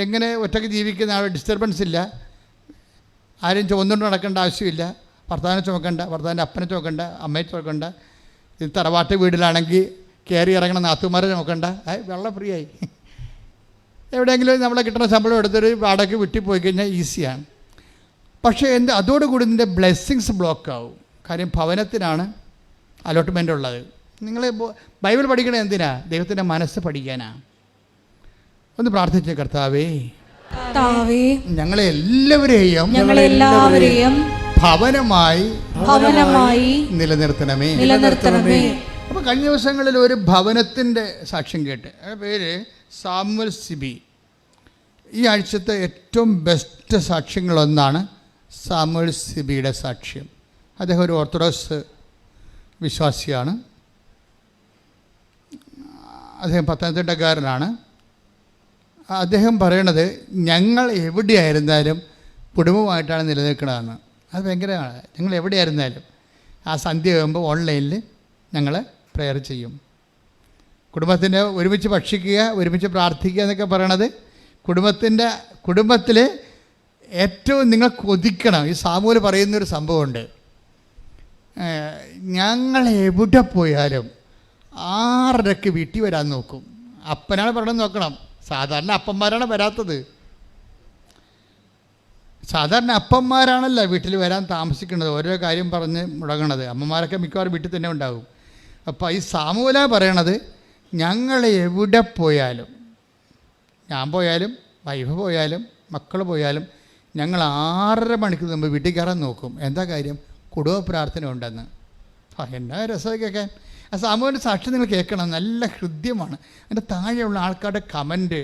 എങ്ങനെ ഒറ്റയ്ക്ക് ജീവിക്കുന്ന ആൾ ഡിസ്റ്റർബൻസ് ഇല്ല, ആരും ചുമന്നുകൊണ്ട് നടക്കേണ്ട ആവശ്യമില്ല, ഭർത്താവിനെ ചുമക്കണ്ട, ഭർത്താവിൻ്റെ അപ്പനെ ചുമക്കണ്ട, അമ്മയെ ചുമക്കണ്ട. ഇത് തറവാട്ട് വീട്ടിലാണെങ്കിൽ കയറി ഇറങ്ങണ നാത്തുമാരെ ചുമക്കണ്ട, വെള്ളം ഫ്രീ ആയി. എവിടെയെങ്കിലും നമ്മളെ കിട്ടുന്ന ശമ്പളം എടുത്തൊരു വാടകയ്ക്ക് വിട്ടി പോയി കഴിഞ്ഞാൽ ഈസിയാണ്. പക്ഷേ അതോടുകൂടി ഇതിൻ്റെ ബ്ലെസ്സിങ്സ് ബ്ലോക്ക് ആവും. കാര്യം ഭവനത്തിനാണ് അലോട്ട്മെൻ്റ് ഉള്ളത്. നിങ്ങൾ ബൈബിൾ പഠിക്കണത് എന്തിനാ? ദൈവത്തിൻ്റെ മനസ്സ് പഠിക്കാനാണ്. ഒന്ന് പ്രാർത്ഥിച്ച കർത്താവേ, ഞങ്ങളെല്ലാവരെയും ഭവനമായി നിലനിർത്തണമേ. അപ്പോൾ കഴിഞ്ഞ ദിവസങ്ങളിൽ ഒരു ഭവനത്തിൻ്റെ സാക്ഷ്യം കേട്ട്, പേര് സാമുവൽ സിബി. ഈ ആഴ്ചത്തെ ഏറ്റവും ബെസ്റ്റ് സാക്ഷ്യങ്ങളൊന്നാണ് സാമുവൽ സിബിയുടെ സാക്ഷ്യം. അദ്ദേഹം ഒരു ഓർത്തഡോക്സ് വിശ്വാസിയാണ്. അദ്ദേഹം പത്തനംതിട്ടക്കാരനാണ്. അദ്ദേഹം പറയണത് ഞങ്ങൾ എവിടെയായിരുന്നാലും കുടുംബമായിട്ടാണ് നിലനിൽക്കണതെന്ന്. അത് ഭയങ്കരമാണ്. ഞങ്ങൾ എവിടെയായിരുന്നാലും ആ സന്ധ്യ ആകുമ്പോൾ ഓൺലൈനിൽ ഞങ്ങൾ പ്രെയർ ചെയ്യും. കുടുംബത്തിൻ്റെ ഒരുമിച്ച് ഭക്ഷിക്കുക, ഒരുമിച്ച് പ്രാർത്ഥിക്കുക എന്നൊക്കെ പറയണത് കുടുംബത്തിൽ ഏറ്റവും നിങ്ങൾ കൊതിക്കണം. ഈ സാമൂഹ്യ പറയുന്നൊരു സംഭവമുണ്ട്, ഞങ്ങൾ എവിടെ പോയാലും 6:30 വീട്ടിൽ വരാൻ നോക്കും. അപ്പനാണ് പറയണത് നോക്കണം. സാധാരണ അപ്പന്മാരാണ് വരാത്തത്. സാധാരണ അപ്പന്മാരാണല്ലോ വീട്ടിൽ വരാൻ താമസിക്കുന്നത്, ഓരോ കാര്യം പറഞ്ഞ് മുടങ്ങണത്. അമ്മമാരൊക്കെ മിക്കവാറും വീട്ടിൽ തന്നെ ഉണ്ടാകും. അപ്പോൾ ഈ സാമൂല പറയണത് ഞങ്ങൾ എവിടെ പോയാലും, ഞാൻ പോയാലും വൈഫ് പോയാലും മക്കൾ പോയാലും ഞങ്ങൾ 6:30 മണിക്ക് മുമ്പ് വീട്ടിൽ കയറാൻ നോക്കും. എന്താ കാര്യം? കുടുംബ പ്രാർത്ഥന ഉണ്ടെന്ന്. എന്നാ രസം കേൾക്കാൻ. ആ സാമൂഹിക സാക്ഷ്യം നിങ്ങൾ കേൾക്കണം, നല്ല ഹൃദ്യമാണ്. അതിൻ്റെ താഴെയുള്ള ആൾക്കാരുടെ കമൻറ്റ്,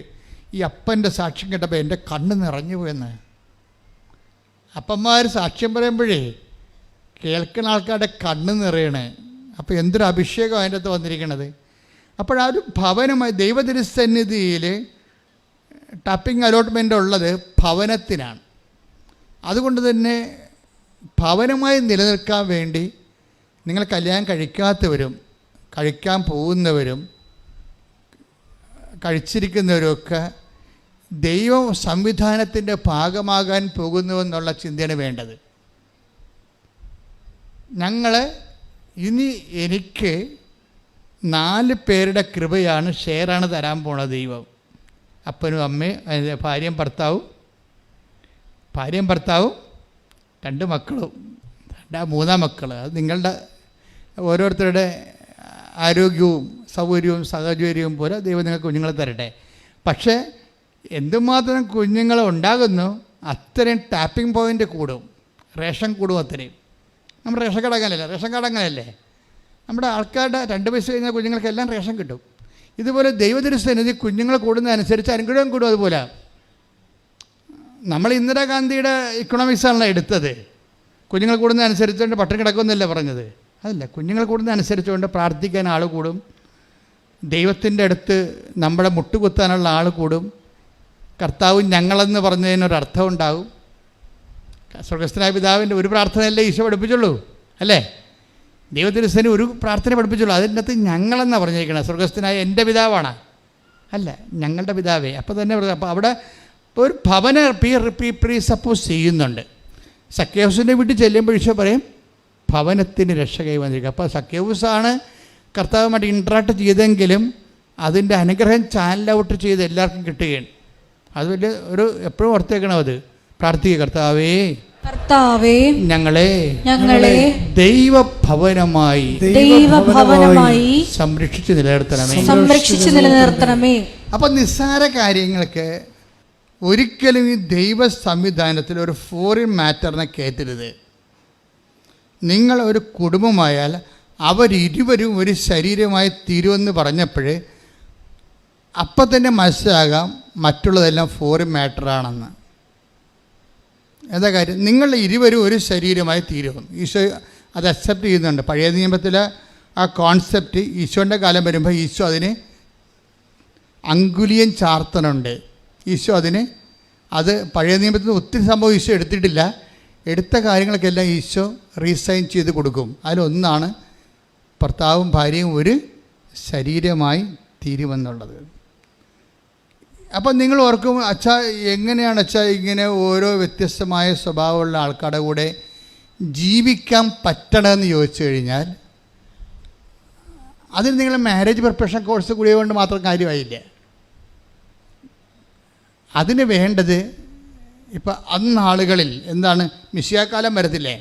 ഈ അപ്പൻ്റെ സാക്ഷ്യം കേട്ടപ്പോൾ എൻ്റെ കണ്ണ് നിറഞ്ഞു പോയെന്ന്. അപ്പന്മാർ സാക്ഷ്യം പറയുമ്പോഴേ കേൾക്കുന്ന ആൾക്കാരുടെ കണ്ണ് നിറയണേ. അപ്പോൾ എന്തൊരു അഭിഷേകം അതിൻ്റെ അകത്ത് വന്നിരിക്കണത്. അപ്പോഴാ ഒരു ഭവനമായി ദൈവതിരുസന്നിധിയിൽ ടാപ്പിംഗ് അലോട്ട്മെൻ്റ് ഉള്ളത് ഭവനത്തിനാണ്. അതുകൊണ്ട് തന്നെ ഭവനമായി നിലനിൽക്കാൻ വേണ്ടി നിങ്ങൾ കല്യാണം കഴിക്കാത്തവരും കഴിക്കാൻ പോകുന്നവരും കഴിച്ചിരിക്കുന്നവരുമൊക്കെ ദൈവ സംവിധാനത്തിൻ്റെ ഭാഗമാകാൻ പോകുന്നുവെന്നുള്ള ചിന്തയാണ് വേണ്ടത്. എനിക്ക് 4 പേരുടെ കൃപയാണ്, ഷെയറാണ് തരാൻ പോണത് ദൈവം. അപ്പനും അമ്മയും ഭാര്യയും ഭർത്താവും 2 മക്കളും 3 മക്കൾ. അത് നിങ്ങളുടെ ഓരോരുത്തരുടെ ആരോഗ്യവും സൗകര്യവും സാഹചര്യവും പോലെ ദൈവം നിങ്ങൾക്ക് കുഞ്ഞുങ്ങളെ തരട്ടെ. പക്ഷേ എന്തുമാത്രം കുഞ്ഞുങ്ങൾ ഉണ്ടാകുന്നു അത്രയും ടാപ്പിംഗ് പോയിൻ്റ് കൂടും, റേഷൻ കൂടും അത്രയും. നമ്മുടെ റേഷൻ കാർഡ് അങ്ങനെയല്ലേ. നമ്മുടെ ആൾക്കാരുടെ 2 വയസ്സ് കഴിഞ്ഞാൽ കുഞ്ഞുങ്ങൾക്കെല്ലാം റേഷൻ കിട്ടും. ഇതുപോലെ ദൈവതിരുസന്നിധി കുഞ്ഞുങ്ങൾ കൂടുന്നതനുസരിച്ച് അനുഗ്രഹം കൂടും. അതുപോലെ നമ്മൾ ഇന്ദിരാഗാന്ധിയുടെ ഇക്കണോമിക്സാണല്ലോ എടുത്തത്. കുഞ്ഞുങ്ങൾ കൂടുന്നതനുസരിച്ചുകൊണ്ട് പട്ടിണി കിടക്കുമെന്നല്ല പറഞ്ഞത്. അതല്ല, കുഞ്ഞുങ്ങൾ കൂടുന്നതനുസരിച്ചുകൊണ്ട് പ്രാർത്ഥിക്കാൻ ആൾ കൂടും, ദൈവത്തിൻ്റെ അടുത്ത് നമ്മുടെ മുട്ടുകുത്താനുള്ള ആൾ കൂടും, കർത്താവ് ഞങ്ങളെന്ന് പറഞ്ഞതിനൊരർത്ഥം ഉണ്ടാകും. സ്വർഗസ്ഥനായ പിതാവിൻ്റെ ഒരു പ്രാർത്ഥനയല്ലേ ഈശോ പഠിപ്പിച്ചുള്ളൂ, അല്ലേ? ദൈവത്തിരുസേന ഒരു പ്രാർത്ഥന പഠിപ്പിച്ചുള്ളൂ. അതിൻ്റെ അകത്ത് ഞങ്ങളെന്നാണ് പറഞ്ഞിരിക്കണം. സ്വർഗസ്ഥനായ എൻ്റെ പിതാവാണ്, അല്ല ഞങ്ങളുടെ പിതാവേ. അപ്പോൾ തന്നെ അപ്പോൾ അവിടെ ഒരു ഭവന പ്രീ സപ്പോസ് ചെയ്യുന്നുണ്ട്. സക്കേവൂസിൻ്റെ വീട്ടിൽ ചെല്ലുമ്പോൾ ഈശോ പറയും ഭവനത്തിന് രക്ഷ കൈവന്നിരിക്കുക. അപ്പോൾ സക്കേവൂസാണ് കർത്താവുമായിട്ട് ഇൻട്രാക്ട് ചെയ്തെങ്കിലും അതിൻ്റെ അനുഗ്രഹം ചാനൽ ഔട്ട് ചെയ്ത് എല്ലാവർക്കും കിട്ടുകയാണ്. അത് വലിയ എപ്പോഴും ഓർത്തേക്കണം. അത് പ്രാർത്ഥിക്കുക, കർത്താവേ കർത്താവേ, ഞങ്ങളെ ദൈവഭവനമായി സംരക്ഷിച്ച് നിലനിർത്തണമേ. അപ്പൊ നിസ്സാര കാര്യങ്ങൾക്ക് ഒരിക്കലും ഈ ദൈവ സംവിധാനത്തിൽ ഒരു ഫോറിൻ മാറ്ററിനെ കയറ്റരുത്. നിങ്ങൾ ഒരു കുടുംബമായാൽ അവരിരുവരും ഒരു ശരീരമായി തീരുമെന്ന് പറഞ്ഞപ്പോൾ അപ്പം തന്നെ മനസ്സിലാകാം മറ്റുള്ളതെല്ലാം ഫോറിൻ മാറ്ററാണെന്ന്. എന്താ കാര്യം? നിങ്ങൾ ഇരുവരും ഒരു ശരീരമായി തീരും. ഈശോ അത് അക്സെപ്റ്റ് ചെയ്യുന്നുണ്ട്. പഴയ നിയമത്തിലെ ആ കോൺസെപ്റ്റ് ഈശോൻ്റെ കാലം വരുമ്പോൾ ഈശോ അതിന് അങ്കുലിയൻ ചാർത്തനുണ്ട്. ഈശോ അത് പഴയ നിയമത്തിൽ ഒത്തിരി സംഭവം ഈശോ എടുത്തിട്ടില്ല. എടുത്ത കാര്യങ്ങൾക്കെല്ലാം ഈശോ റീസൈൻ ചെയ്ത് കൊടുക്കും. അതിലൊന്നാണ് ഭർത്താവും ഭാര്യയും ഒരു ശരീരമായി തീരുമെന്നുള്ളത്. അപ്പം നിങ്ങൾ ഓർക്കും, അച്ഛാ എങ്ങനെയാണ് അച്ഛാ ഇങ്ങനെ ഓരോ വ്യത്യസ്തമായ സ്വഭാവമുള്ള ആൾക്കാരുടെ കൂടെ ജീവിക്കാൻ പറ്റണമെന്ന് ചോദിച്ചു കഴിഞ്ഞാൽ അതിന് നിങ്ങൾ മാരേജ് പ്രിപ്പറേഷൻ കോഴ്സ് കൂടിയ കൊണ്ട് മാത്രം കാര്യമായില്ല. അതിന് വേണ്ടത് ഇപ്പം അന്നാളുകളിൽ എന്താണ്, മിശിഹാക്കാലം വരത്തില്ലേ?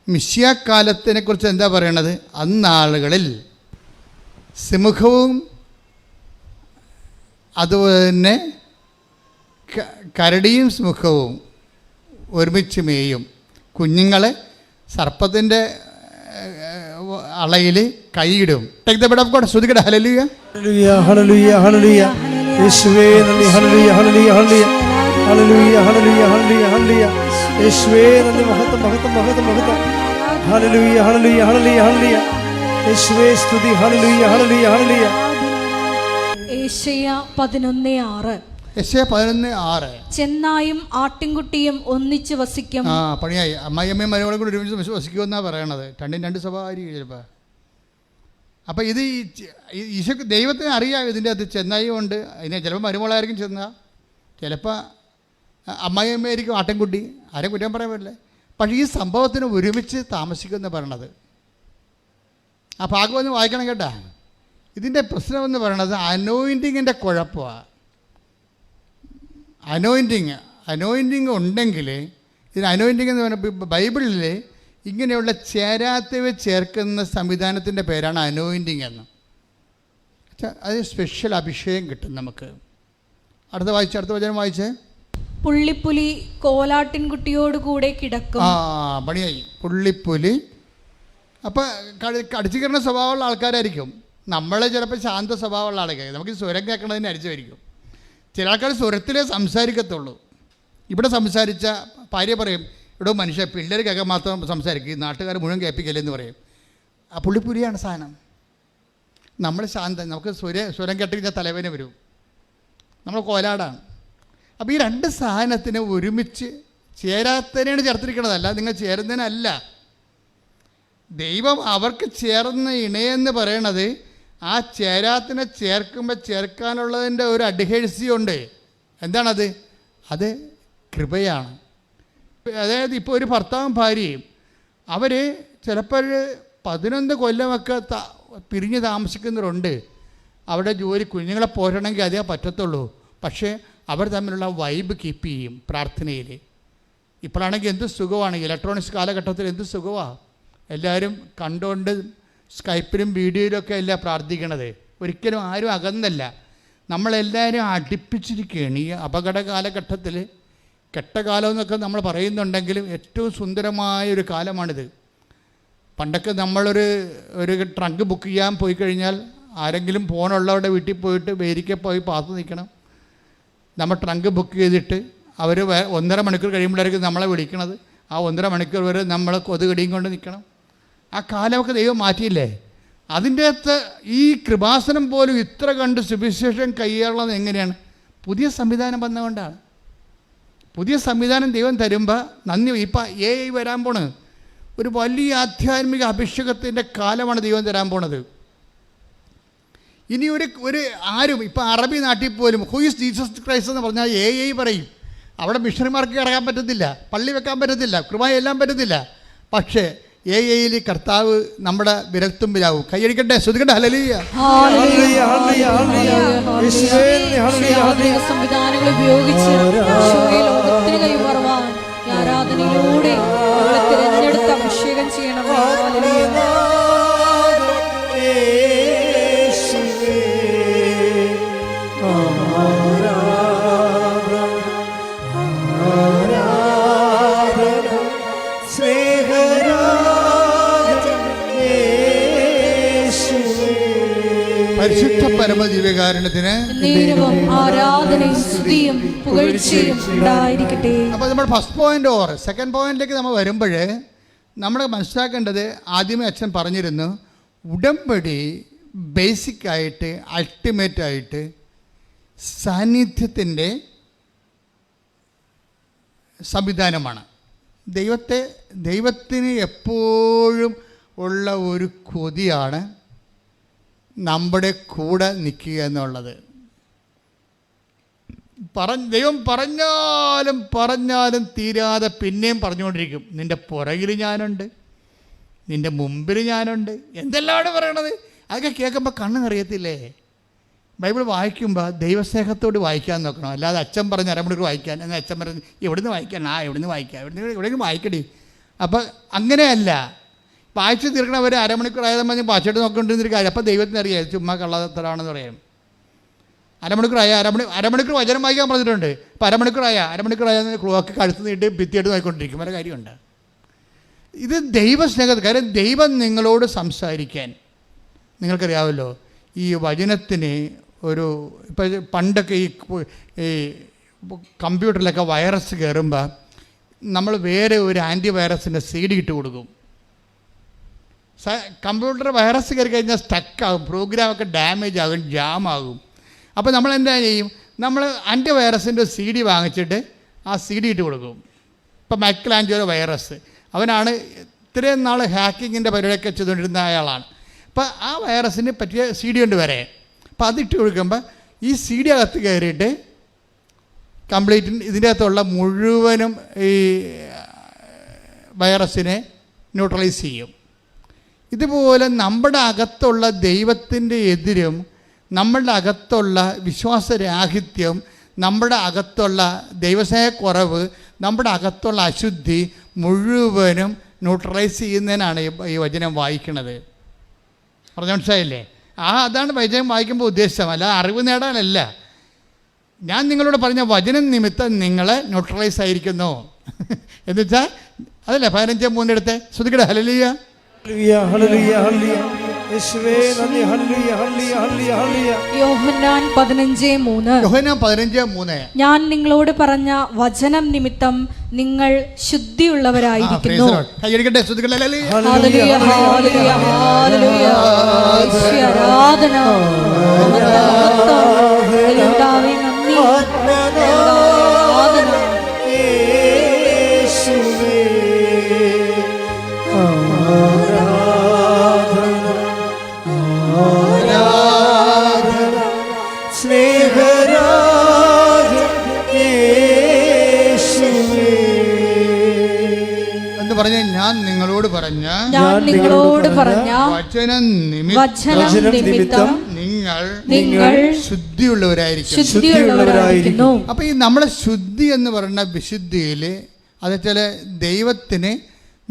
മിശിഹാക്കാലത്തിനെക്കുറിച്ച് എന്താ പറയണത്? അന്നാളുകളിൽ സിംഹവും അതുപോലെ തന്നെ കരടിയും സിംഹവും ഒരുമിച്ച് മേയും. കുഞ്ഞുങ്ങളെ സർപ്പത്തിൻ്റെ അളയിൽ കൈയിടും. Take the word of God. ശ്രുതികട ഹല്ലേലൂയ ഹല്ലേലൂയ ഹല്ലേലൂയ യേശുവേ നന്ദി. ഹല്ലേലൂയ ഹല്ലേലൂയ ഹല്ലേലൂയ ഹല്ലേലൂയ ഹല്ലേലൂയ ഹല്ലേലൂയ ഹല്ലേലൂയ യേശുവേ നന്ദി. മഹത്വം മഹത്വം മഹത്വം മഹത്വം. ഹല്ലേലൂയ ഹല്ലേലൂയ ഹല്ലേലൂയ ഹല്ലേലൂയ യേശുവേ സ്തുതി. ഹല്ലേലൂയ ഹല്ലേലൂയ ഹല്ലേലൂയ. യെശയ്യാ 11:6. യെശയ്യാ 11:6. ചെന്നായും ആട്ടിൻകുട്ടിയും ഒന്നിച്ച് വസിക്കും. പണിയായി. അമ്മായിയമ്മയും മരുമകളും കൂടി ഒരുമിച്ച് വസിക്കുമെന്നാണ് പറയണത്. രണ്ടും രണ്ട് സ്വഭാവമായിരിക്കും ചിലപ്പോൾ. അപ്പം ഇത് ഈശോക്ക് ദൈവത്തിന് അറിയാം ഇതിൻ്റെ അത്. ചെന്നായും ഉണ്ട്, അതിനെ ചിലപ്പോൾ മരുമകളായിരിക്കും ചെന്ന, ചിലപ്പോൾ അമ്മായിയമ്മയായിരിക്കും ആട്ടിൻകുട്ടി. ആരെയും കുറ്റം പറയാൻ പറ്റില്ല. പക്ഷേ ഈ സംഭവത്തിന് ഒരുമിച്ച് താമസിക്കുമെന്ന് പറയണത്. ആ ഭാഗം ഒന്ന് വായിക്കണം കേട്ടാ. ഇതിൻ്റെ പ്രശ്നമെന്ന് പറയണത് അനോയിൻറ്റിങ്ങിൻ്റെ കുഴപ്പമാണ്. അനോയിൻറ്റിങ് ഉണ്ടെങ്കിൽ ഇതിന് അനോയിൻറ്റിങ് എന്ന് പറഞ്ഞാൽ ബൈബിളിൽ ഇങ്ങനെയുള്ള ചേരാത്തവ ചേർക്കുന്ന സംവിധാനത്തിൻ്റെ പേരാണ് അനോയിൻറ്റിങ് എന്ന്. അത് സ്പെഷ്യൽ അഭിഷേകം കിട്ടും നമുക്ക്. അടുത്ത വചനം വായിച്ചേ. പുള്ളിപ്പുലി കോലാട്ടിൻകുട്ടിയോടുകൂടെ കിടക്കും. പണിയായി. പുള്ളിപ്പുലി. അപ്പം കടിച്ചു കയറുന്ന സ്വഭാവമുള്ള ആൾക്കാരായിരിക്കും. നമ്മളെ ചിലപ്പോൾ ശാന്ത സ്വഭാവമുള്ള ആൾക്കാർ. നമുക്ക് സ്വരം കേൾക്കണതിന് അരിച്ചുമായിരിക്കും. ചില ആൾക്കാർ സ്വരത്തിലേ സംസാരിക്കത്തുള്ളൂ. ഇവിടെ സംസാരിച്ച ഭാര്യ പറയും, ഇവിടെ മനുഷ്യ പിള്ളേർ കേൾക്കാൻ മാത്രം സംസാരിക്കും, നാട്ടുകാർ മുഴുവൻ കേൾപ്പിക്കല്ലെന്ന് പറയും. ആ പുള്ളിപ്പുലിയാണ് സാധനം. നമ്മൾ ശാന്തം. നമുക്ക് സ്വരം കേട്ട് കഴിഞ്ഞാൽ തലവേന വരും. നമ്മൾ കോലാടാണ്. അപ്പോൾ ഈ രണ്ട് സാധനത്തിന് ഒരുമിച്ച് ചേരാത്തതിനാണ് ചേർത്തിരിക്കണതല്ല, നിങ്ങൾ ചേരുന്നതിനല്ല. ദൈവം അവർക്ക് ചേർന്ന ഇണയെന്ന് പറയണത് ആ ചേരാത്തിനെ ചേർക്കുമ്പോൾ ചേർക്കാനുള്ളതിൻ്റെ ഒരു അഡ്ഹേഴ്സിയുണ്ട്. എന്താണത്? അത് കൃപയാണ്. അതായത് ഇപ്പോൾ ഒരു ഭർത്താവും ഭാര്യയും അവർ ചിലപ്പോൾ 11 കൊല്ലമൊക്കെ പിരിഞ്ഞ് താമസിക്കുന്നവരുണ്ട്. അവിടെ ജോലി കുഞ്ഞുങ്ങളെ പോരണമെങ്കിൽ അതേ പറ്റത്തുള്ളൂ. പക്ഷേ അവർ തമ്മിലുള്ള വൈബ് കീപ്പ് ചെയ്യും പ്രാർത്ഥനയിൽ. ഇപ്പോഴാണെങ്കിൽ എന്ത് സുഖമാണ്, ഇലക്ട്രോണിക്സ് കാലഘട്ടത്തിൽ എന്ത് സുഖമാണ്. എല്ലാവരും കണ്ടുകൊണ്ട് സ്കൈപ്പിലും വീഡിയോയിലൊക്കെ അല്ല പ്രാർത്ഥിക്കണത്. ഒരിക്കലും ആരും അകന്നല്ല, നമ്മളെല്ലാവരും അടുപ്പിച്ചിരിക്കുകയാണ്. ഈ അപകട കാലഘട്ടത്തിൽ കെട്ടകാലം എന്നൊക്കെ നമ്മൾ പറയുന്നുണ്ടെങ്കിലും ഏറ്റവും സുന്ദരമായൊരു കാലമാണിത്. പണ്ടൊക്കെ നമ്മളൊരു ട്രങ്ക് ബുക്ക് ചെയ്യാൻ പോയി കഴിഞ്ഞാൽ ആരെങ്കിലും ഫോണുള്ളവരുടെ വീട്ടിൽ പോയിട്ട് വേരിക്കെ പോയി പാത്ത് നിൽക്കണം. നമ്മൾ ട്രങ്ക് ബുക്ക് ചെയ്തിട്ട് അവർ 1.5 മണിക്കൂർ കഴിയുമ്പോഴായിരിക്കും നമ്മളെ വിളിക്കണത്. ആ 1.5 മണിക്കൂർ വരെ നമ്മൾ കൊതുകടിയും കൊണ്ട് നിൽക്കണം. ആ കാലമൊക്കെ ദൈവം മാറ്റിയില്ലേ? അതിൻ്റെ അകത്ത് ഈ കൃപാസനം പോലും ഇത്ര കണ്ട് സുവിശേഷം കയ്യേറുന്നത് എങ്ങനെയാണ്? പുതിയ സംവിധാനം വന്നുകൊണ്ടാണ്. പുതിയ സംവിധാനം ദൈവം തരുമ്പോൾ നന്ദി. ഇപ്പം AI വരാൻ പോണ്. ഒരു വലിയ ആധ്യാത്മിക അഭിഷേകത്തിൻ്റെ കാലമാണ് ദൈവം തരാൻ പോണത്. ഇനി ഒരു ആരും ഇപ്പം അറബി നാട്ടിൽ പോലും ഹൂ ഈസ് ജീസസ് ക്രൈസ്റ്റ് എന്ന് പറഞ്ഞാൽ AI പറയും. അവിടെ മിഷണറിമാർക്ക് ഇറങ്ങാൻ പറ്റത്തില്ല, പള്ളി വെക്കാൻ പറ്റത്തില്ല, കൃപ എല്ലാം പറ്റത്തില്ല. പക്ഷേ AI കർത്താവ് നമ്മുടെ വിരൽത്തുമ്പിലാവും. കൈയടിക്കട്ടെ, ശ്രുതിക്കട്ടെ. ഹല്ലേലൂയ. സംവിധാനങ്ങൾ ഉപയോഗിച്ച് ലോകത്തിന് കൈമാറുവാൻ ആരാധന ആരാധനയിലൂടെ ഞങ്ങളെ തിരഞ്ഞെടുത്ത് അഭിഷേകം ചെയ്യണമേ. ഹല്ലേലൂയ. പരിശുദ്ധ പരമദിവ്യകാരുണ്യത്തിന് എന്നേരവും ആരാധനയും സ്തുതിയും പുകഴ്ചയും ഉണ്ടായിരിക്കട്ടെ. അപ്പോൾ നമ്മൾ ഫസ്റ്റ് പോയിന്റ് ഓർ സെക്കൻഡ് പോയിന്റിലേക്ക് നമ്മൾ വരുമ്പോൾ നമ്മൾ മനസ്സിലാക്കേണ്ടത്, ആദ്യമേ അച്ഛൻ പറഞ്ഞിരുന്നു, ഉടമ്പടി ബേസിക്കായിട്ട് അൾട്ടിമേറ്റായിട്ട് സാന്നിധ്യത്തിൻ്റെ സംവിധാനമാണ്. ദൈവത്തിന് എപ്പോഴും ഉള്ള ഒരു കൊതിയാണ് നമ്മുടെ കൂടെ നിൽക്കുക എന്നുള്ളത്. ദൈവം പറഞ്ഞാലും തീരാതെ പിന്നെയും പറഞ്ഞുകൊണ്ടിരിക്കും. നിൻ്റെ പുറകിൽ ഞാനുണ്ട്, നിൻ്റെ മുമ്പിൽ ഞാനുണ്ട്, എന്തെല്ലാമാണ് പറയണത്. അതൊക്കെ കേൾക്കുമ്പോൾ കണ്ണ് നിറയത്തില്ലേ? ബൈബിൾ വായിക്കുമ്പോൾ ദൈവസ്നേഹത്തോട് വായിക്കാൻ നോക്കണം. അല്ലാതെ അച്ഛൻ പറഞ്ഞ് അരമണിക്കൂർ വായിക്കാൻ, എന്നാൽ അച്ഛൻ പറഞ്ഞ് എവിടുന്ന് വായിക്കാൻ, എവിടുന്ന് വായിക്കാം, എവിടെയെങ്കിലും വായിക്കടി. അപ്പം അങ്ങനെയല്ല, വായിച്ച് തീർക്കണവർ അരമണിക്കൂർ ആയാലും പറഞ്ഞ് വായിച്ചിട്ട് നോക്കിക്കൊണ്ടിരുന്നൊരു കാര്യം. അപ്പോൾ ദൈവത്തിന് അറിയാം ചുമ്മാ കള്ളത്തരാണെന്ന് പറയാം. അരമണിക്കൂർ വചനം വായിക്കാൻ പറഞ്ഞിട്ടുണ്ട്. അപ്പോൾ അരമണിക്കൂറായ ക്ലോക്ക് കഴുത്ത് നീട്ടി ഭിത്തിയായിട്ട് നോക്കിക്കൊണ്ടിരിക്കും. വരെ കാര്യമുണ്ട്. ഇത് ദൈവസ്നേഹത്തിൽ. കാര്യം ദൈവം നിങ്ങളോട് സംസാരിക്കാൻ, നിങ്ങൾക്കറിയാമല്ലോ, ഈ വചനത്തിന് ഇപ്പോൾ പണ്ടൊക്കെ ഈ കമ്പ്യൂട്ടറിലൊക്കെ വൈറസ് കയറുമ്പോൾ നമ്മൾ വേറെ ഒരു ആൻറ്റി വൈറസിൻ്റെ CD ഇട്ട് കൊടുക്കും. കമ്പ്യൂട്ടർ വൈറസ് കയറി കഴിഞ്ഞാൽ സ്റ്റക്കാകും, പ്രോഗ്രാമൊക്കെ ഡാമേജ് ആകും, ജാമാകും. അപ്പോൾ നമ്മൾ എന്താ ചെയ്യും? നമ്മൾ ആൻറ്റി വൈറസിൻ്റെ CD വാങ്ങിച്ചിട്ട് ആ CD ഇട്ട് കൊടുക്കും. ഇപ്പോൾ മൈക്കലാഞ്ചലോ വൈറസ്, അവനാണ് ഇത്രയും നാൾ ഹാക്കിങ്ങിൻ്റെ പരിപാടിയൊക്കെ ചെയ്തുകൊണ്ടിരുന്ന അയാളാണ്. അപ്പോൾ ആ വൈറസിന് പറ്റിയ CD ഉണ്ട് വരെ. അപ്പോൾ അതിട്ട് കൊടുക്കുമ്പോൾ ഈ CD അകത്ത് കയറിയിട്ട് കംപ്ലീറ്റ് ഇതിൻ്റെ അകത്തുള്ള മുഴുവനും ഈ വൈറസിനെ ന്യൂട്രലൈസ് ചെയ്യും. ഇതുപോലെ നമ്മുടെ അകത്തുള്ള ദൈവത്തിൻ്റെ എതിരും, നമ്മളുടെ അകത്തുള്ള വിശ്വാസരാഹിത്യം, നമ്മുടെ അകത്തുള്ള ദൈവസ്നേഹക്കുറവ്, നമ്മുടെ അകത്തുള്ള അശുദ്ധി മുഴുവനും ന്യൂട്രലൈസ് ചെയ്യുന്നതിനാണ് ഈ വചനം വായിക്കുന്നത്. പറഞ്ഞ മനസ്സിലായില്ലേ? അതാണ് വചനം വായിക്കുമ്പോൾ ഉദ്ദേശം. അല്ല അറിവ് നേടാനല്ല. ഞാൻ നിങ്ങളോട് പറഞ്ഞ വചനം നിമിത്തം നിങ്ങളെ ന്യൂട്രലൈസ് ആയിരിക്കുന്നു എന്ന് വെച്ചാൽ അതല്ലേ 15:3 എടുത്ത് ശ്രുതിക്കട്ടെ. ഹല്ലേലൂയ. യോഹന്നാൻ 15:3. ഞാൻ നിങ്ങളോട് പറഞ്ഞ വചനം നിമിത്തം നിങ്ങൾ ശുദ്ധിയുള്ളവരായിരിക്കുന്നു. ഹല്ലേലൂയ, ഹല്ലേലൂയ, ഹല്ലേലൂയ. ആരാധന, കർത്താവേ നന്ദി. ആരാധന. എന്ന് പറഞ്ഞ ഞാൻ നിങ്ങളോട് പറഞ്ഞ വചനം നിമിത്തം നിങ്ങൾ ശുദ്ധിയുള്ളവരായിരിക്കുന്നു. അപ്പൊ ഈ നമ്മളെ ശുദ്ധി എന്ന് പറയുന്ന വിശുദ്ധിയിൽ അത് ചില ദൈവത്തിന്